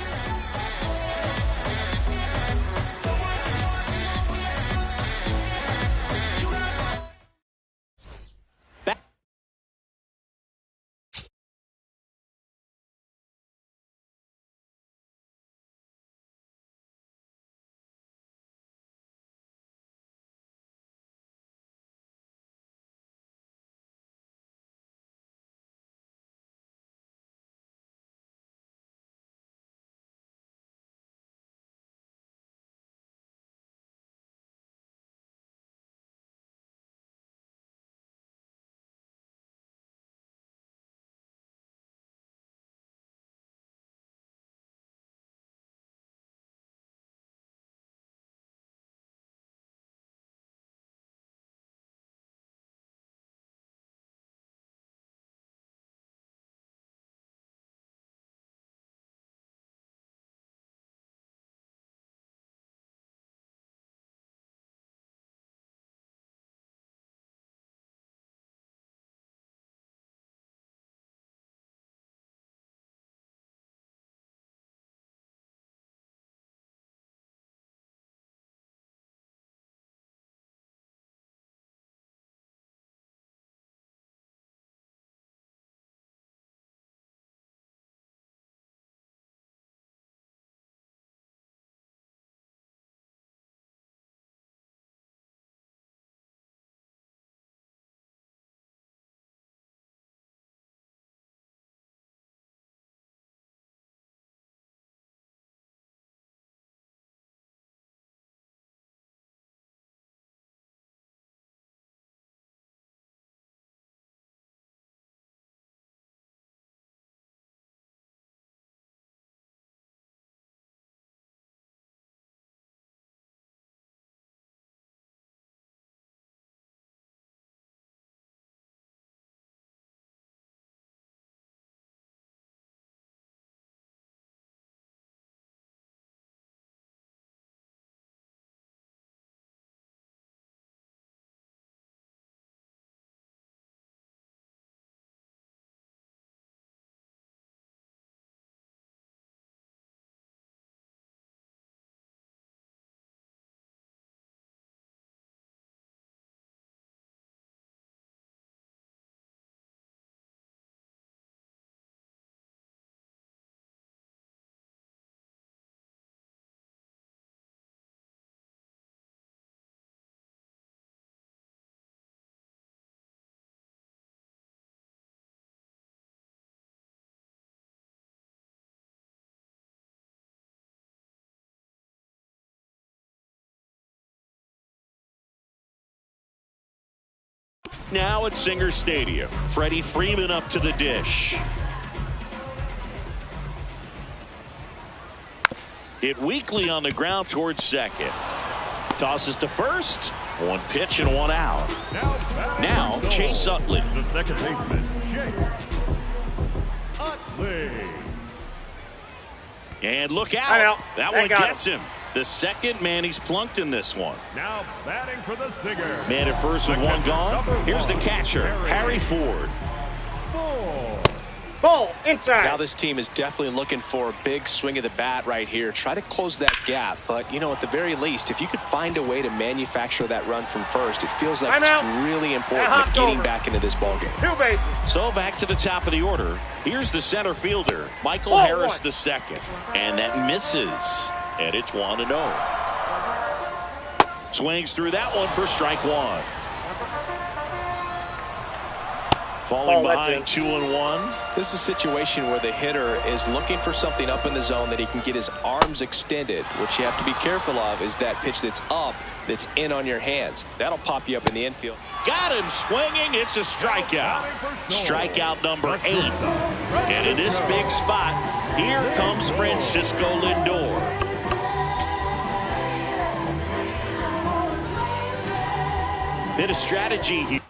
Now at Singer Stadium, Freddie Freeman up to the dish. Hit weakly on the ground towards second. Tosses to first. 1 pitch and 1 out. Now Chase Utley. The second baseman, Chase Utley. And look out. That one gets him. The second man he's plunked in this one. Now batting for the Singer. Man at first with 1 gone. Here's the catcher, Harry Ford. Ball inside. Now this team is definitely looking for a big swing of the bat right here. Try to close that gap. But, you know, at the very least, if you could find a way to manufacture that run from first, it feels like it's really important at getting back into this ballgame. 2 bases. So back to the top of the order. Here's the center fielder, Michael Harris II. And that misses. And it's 1-0. Swings through that one for strike 1. Falling behind 2-1. This is a situation where the hitter is looking for something up in the zone that he can get his arms extended. What you have to be careful of is that pitch that's up, that's in on your hands. That'll pop you up in the infield. Got him swinging. It's a strikeout. Strikeout number 8. And in this big spot, here comes Francisco Lindor. Bit of strategy here.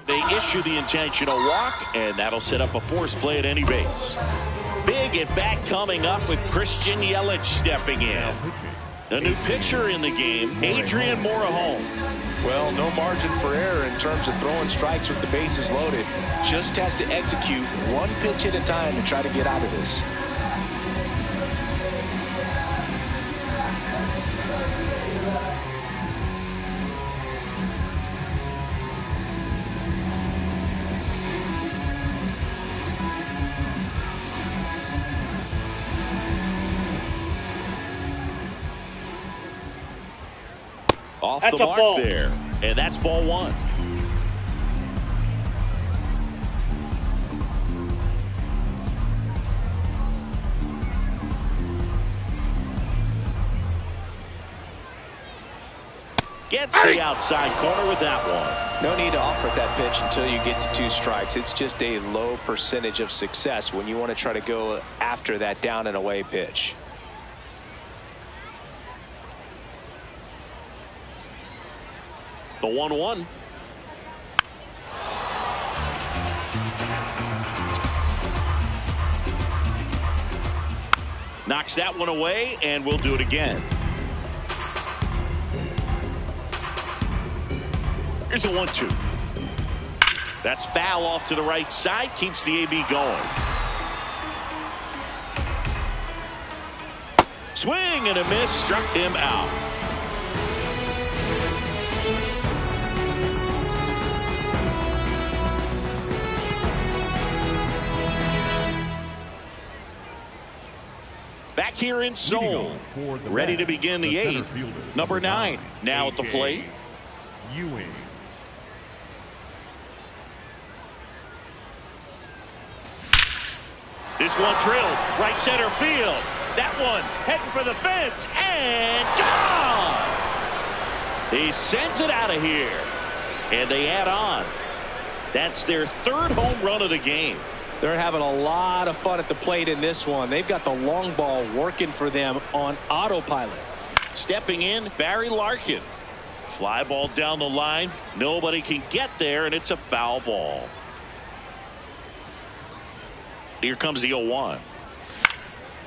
They issue the intentional walk, and that'll set up a force play at any base. Big at bat coming up with Christian Yelich stepping in. The new pitcher in the game, Adrian Morejon. Well, no margin for error in terms of throwing strikes with the bases loaded. Just has to execute one pitch at a time to try to get out of this. Off That's the a mark ball. there. And that's ball 1. Gets the outside corner with that one. No need to offer that pitch until you get to 2 strikes. It's just a low percentage of success when you want to try to go after that down and away pitch. The 1-1. Knocks that one away, and we'll do it again. Here's a 1-2. That's foul off to the right side. Keeps the AB going. Swing and a miss. Struck him out. Back here in Seoul, ready to begin the 8th. Number 9 now at the plate. Ewing. This one drilled right center field. That one heading for the fence and gone. He sends it out of here, and they add on. That's their 3rd home run of the game. They're having a lot of fun at the plate in this one. They've got the long ball working for them on autopilot. Stepping in, Barry Larkin. Fly ball down the line. Nobody can get there, and it's a foul ball. Here comes the 0-1.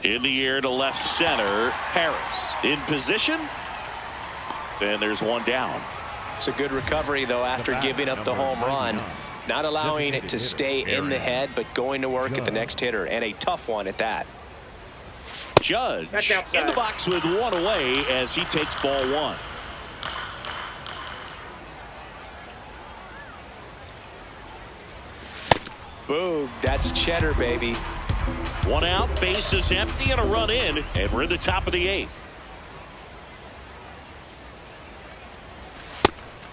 In the air to left center. Harris in position. And there's one down. It's a good recovery, though, after giving up the home run. Not allowing it to stay in the head, but going to work at the next hitter, and a tough one at that. Judge in the box with one away as he takes ball one. Boom, that's cheddar, baby. One out, base is empty, and a run in, and we're in the top of the 8th.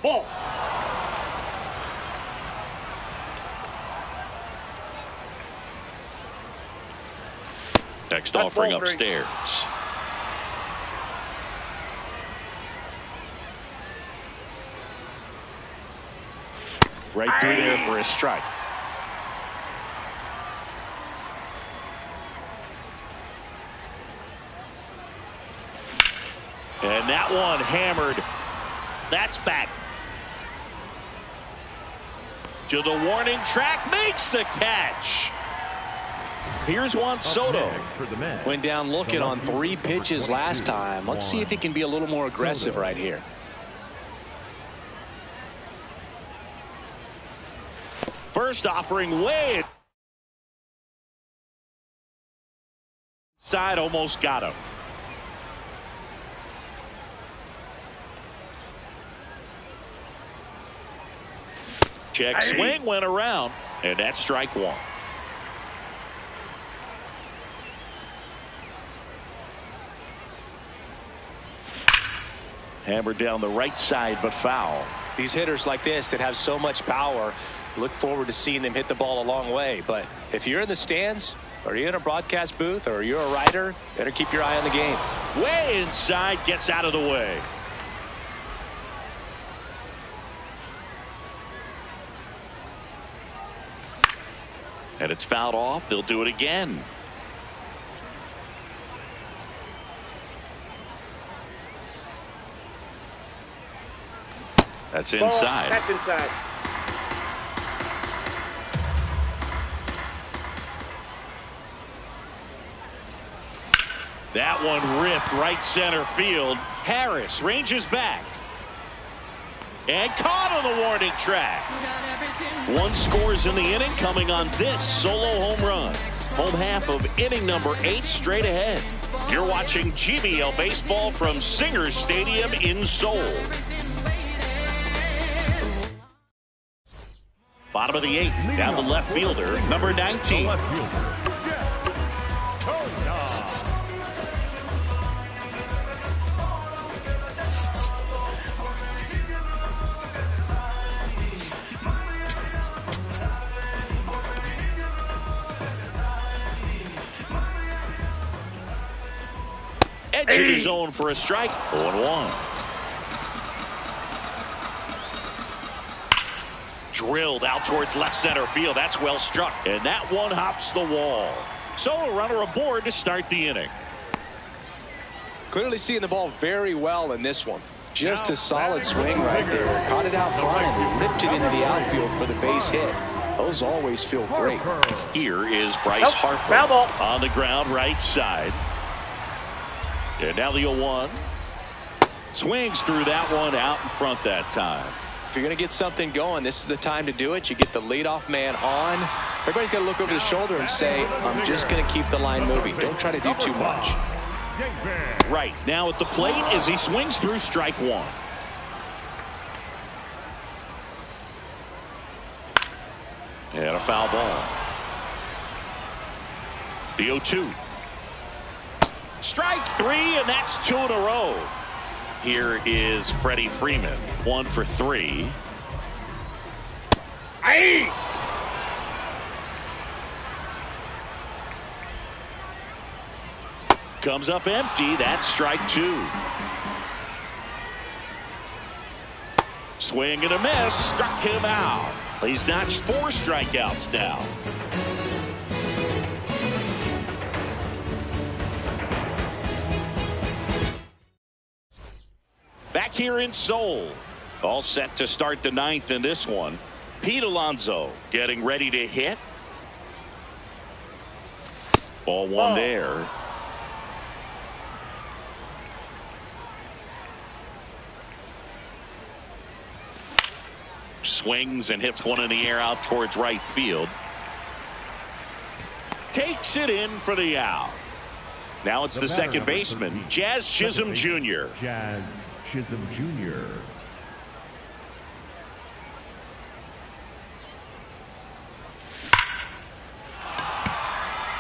Ball. Next offering upstairs. Right through there for a strike. And that one hammered. That's back. To the warning track, makes the catch. Here's Juan Soto. Went down looking on 3 pitches last time. Let's see if he can be a little more aggressive right here. First offering way side, almost got him. Check swing went around, and that's strike one. Hammered down the right side, but foul. These hitters like this that have so much power, look forward to seeing them hit the ball a long way. But if you're in the stands, or you're in a broadcast booth, or you're a writer, better keep your eye on the game. Way inside, gets out of the way. And it's fouled off. They'll do it again. That's inside. That's inside. That one ripped right center field. Harris ranges back. And caught on the warning track. One scores in the inning, coming on this solo home run. Home half of inning number 8 straight ahead. You're watching GBL Baseball from Singer Stadium in Seoul. Bottom of the 8th, down the left fielder, number 19. Edge of the zone for a strike. 0-1. Drilled out towards left center field. That's well struck. And that one hops the wall. So a runner aboard to start the inning. Clearly seeing the ball very well in this one. Just a solid swing right there. Caught it out front and ripped it into the outfield for the base hit. Those always feel great. Here is Bryce Harper on the ground right side. And now the 0-1. Swings through that one out in front that time. If you're going to get something going, this is the time to do it. You get the leadoff man on. Everybody's got to look over the shoulder and say, I'm just going to keep the line moving. Don't try to do too much. Right. Now at the plate as he swings through strike one. And a foul ball. The 0-2. Strike 3, and that's 2 in a row. Here is Freddie Freeman, 1 for 3. Aye. Comes up empty. That's strike 2. Swing and a miss. Struck him out. He's notched 4 strikeouts now. Back here in Seoul. All set to start the ninth in this one. Pete Alonso getting ready to hit. Ball one there. Swings and hits one in the air out towards right field. Takes it in for the out. Now it's the second baseman, Jazz Chisholm Jr. Jazz Chisholm Jr.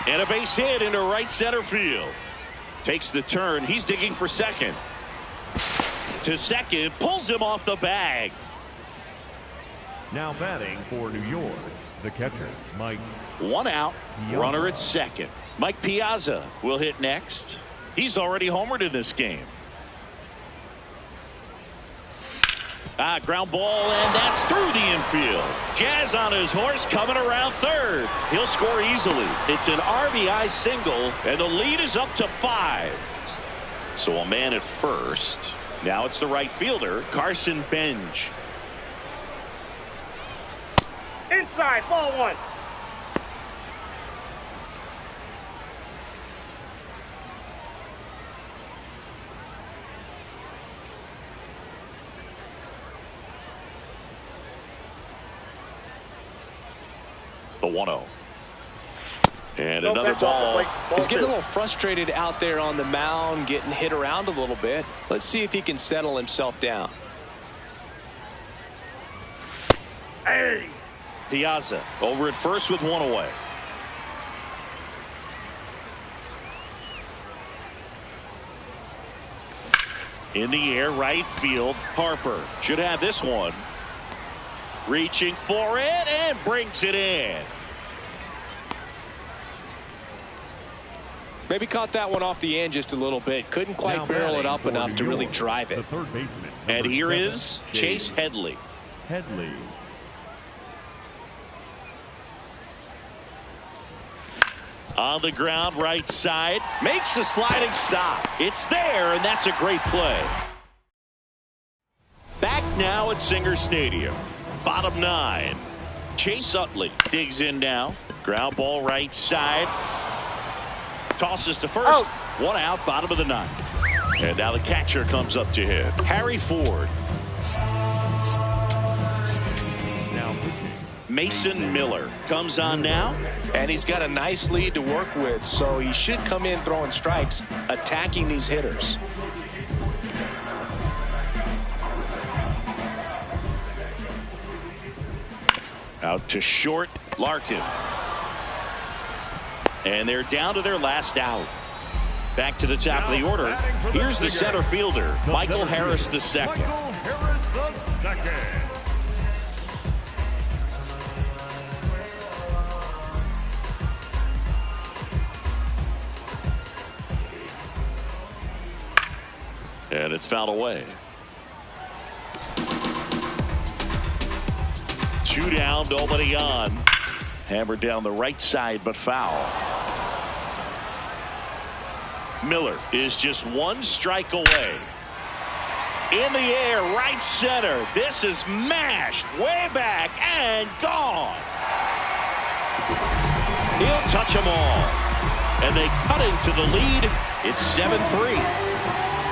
And a base hit into right center field. Takes the turn. He's digging for second. To second, pulls him off the bag. Now batting for New York, the catcher, Mike. One out, Piazza. runner at second. Mike Piazza will hit next. He's already homered in this game. Ground ball, and that's through the infield. Jazz on his horse coming around third. He'll score easily. It's an RBI single, and the lead is up to 5. So a man at first. Now it's the right fielder, Carson Benj. Inside, ball one. The 1-0. And another ball. He's getting a little frustrated out there on the mound, getting hit around a little bit. Let's see if he can settle himself down. Hey. Piazza over at first with one away. In the air, right field. Harper should have this one. Reaching for it and brings it in. Maybe caught that one off the end just a little bit. Couldn't quite barrel it up enough to really drive it. The third baseman, And here 7, is Chase Headley. Headley. On the ground, right side. Makes a sliding stop. It's there, and that's a great play. Back now at Singer Stadium. Bottom 9. Chase Utley digs in now. Ground ball right side. Tosses to first. One out, bottom of the 9th. And now the catcher comes up to hit. Harry Ford. Now pitching. Mason Miller comes on now. And he's got a nice lead to work with, so he should come in throwing strikes, attacking these hitters. Out to short, Larkin. And they're down to their last out. Back to the top of the order. Here's the center fielder, Michael Harris II. Michael Harris II. And it's fouled away. 2 down, nobody on. Hammered down the right side, but foul. Miller is just 1 strike away. In the air, right center. This is mashed way back and gone. He'll touch them all. And they cut into the lead. It's 7-3.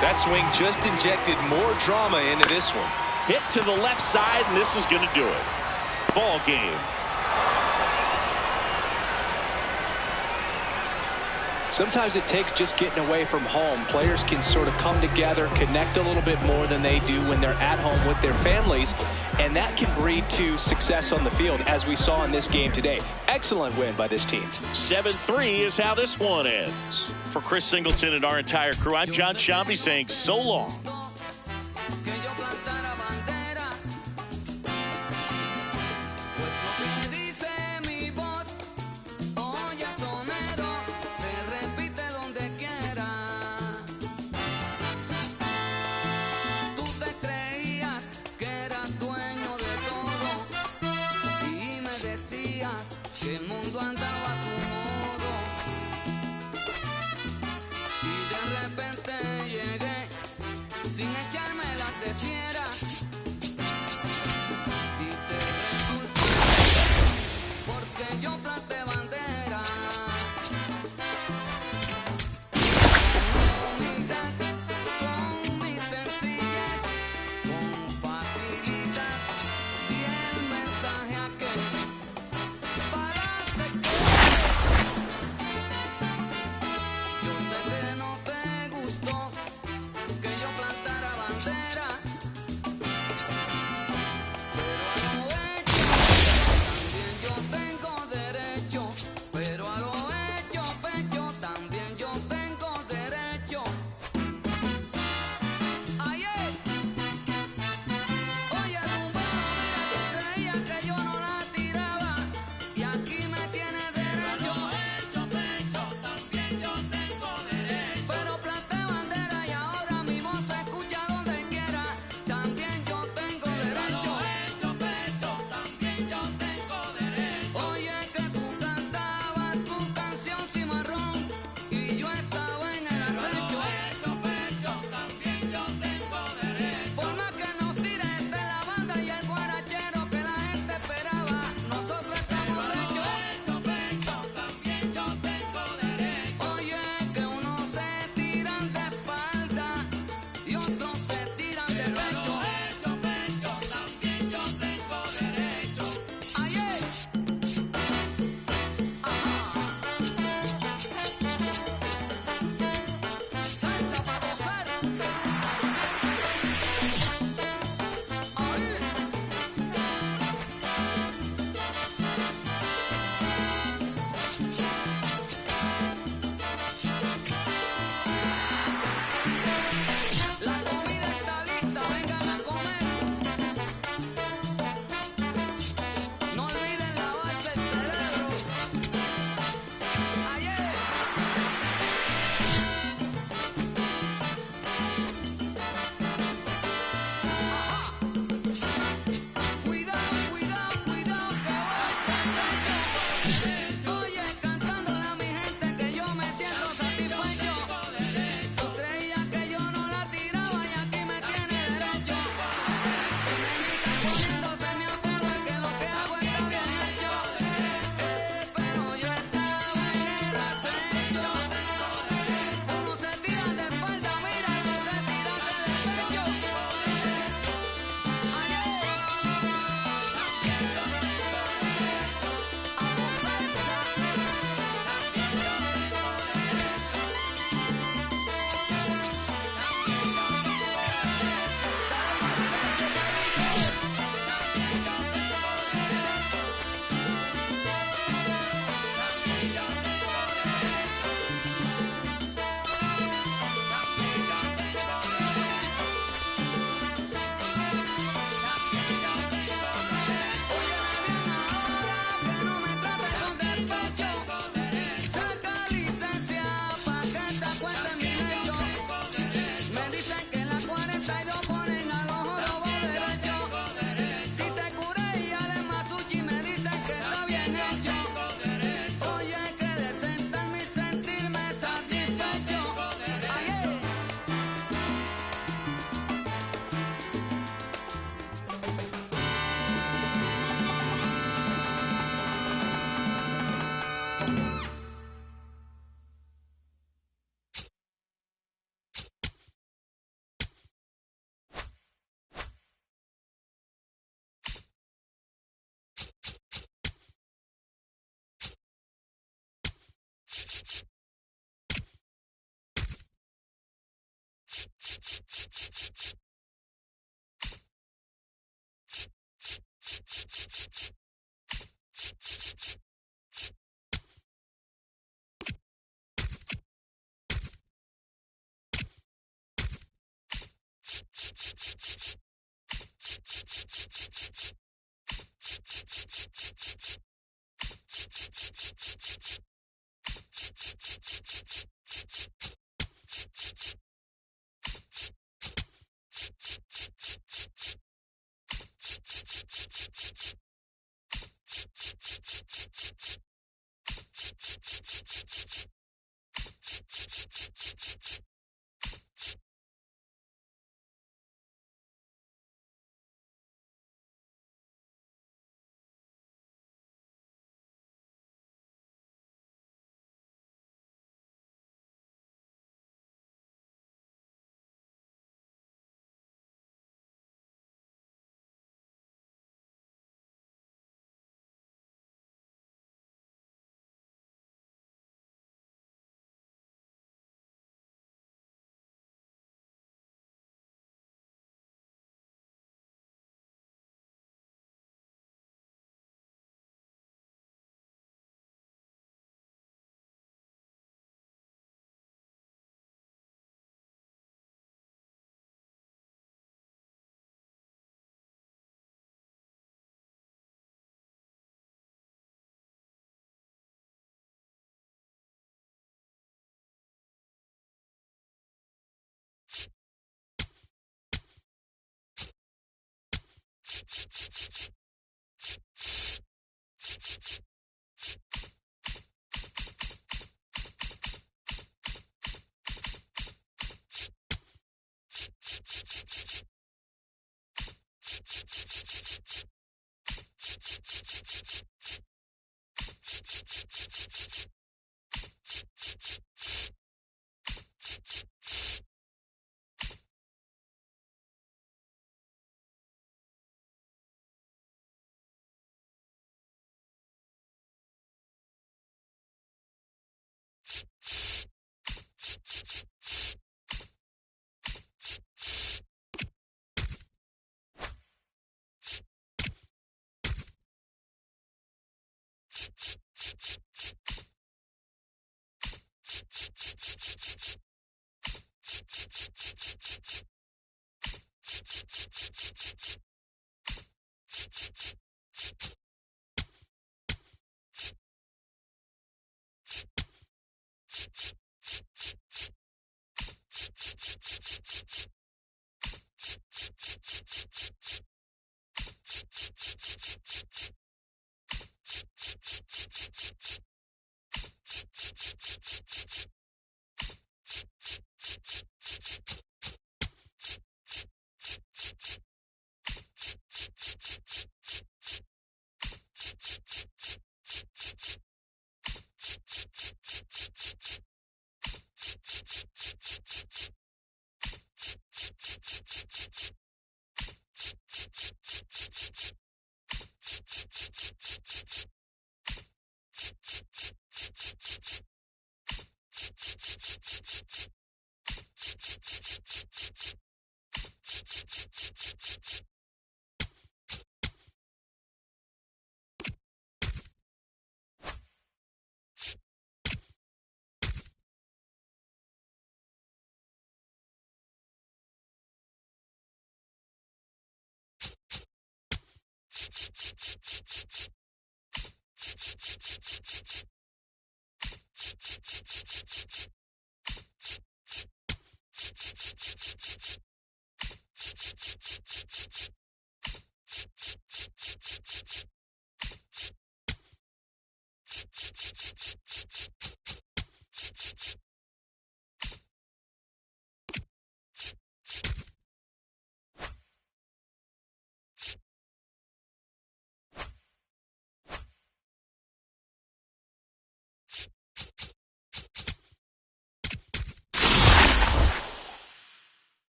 That swing just injected more drama into this one. Hit to the left side, and this is going to do it. Ball game. Sometimes it takes just getting away from home. Players can sort of come together, connect a little bit more than they do when they're at home with their families, and that can breed to success on the field, as we saw in this game today. Excellent win by this team. 7-3 is how this one ends. For Chris Singleton and our entire crew, I'm John Shambi saying so long. Que el mundo andaba a tu modo y de repente llegué sin echarme las de quisiera y te resulta porque yo planté bandera. Con humildad, con mi sencillez, con facilidad y el mensaje aquel para que yo sé que no te gustó que yo plantara bandera, pero a lo hecho también yo tengo derecho, pero a lo hecho pecho también yo tengo derecho. Ayer, oye, rumba, mira, tú creías que yo no la tiraba y a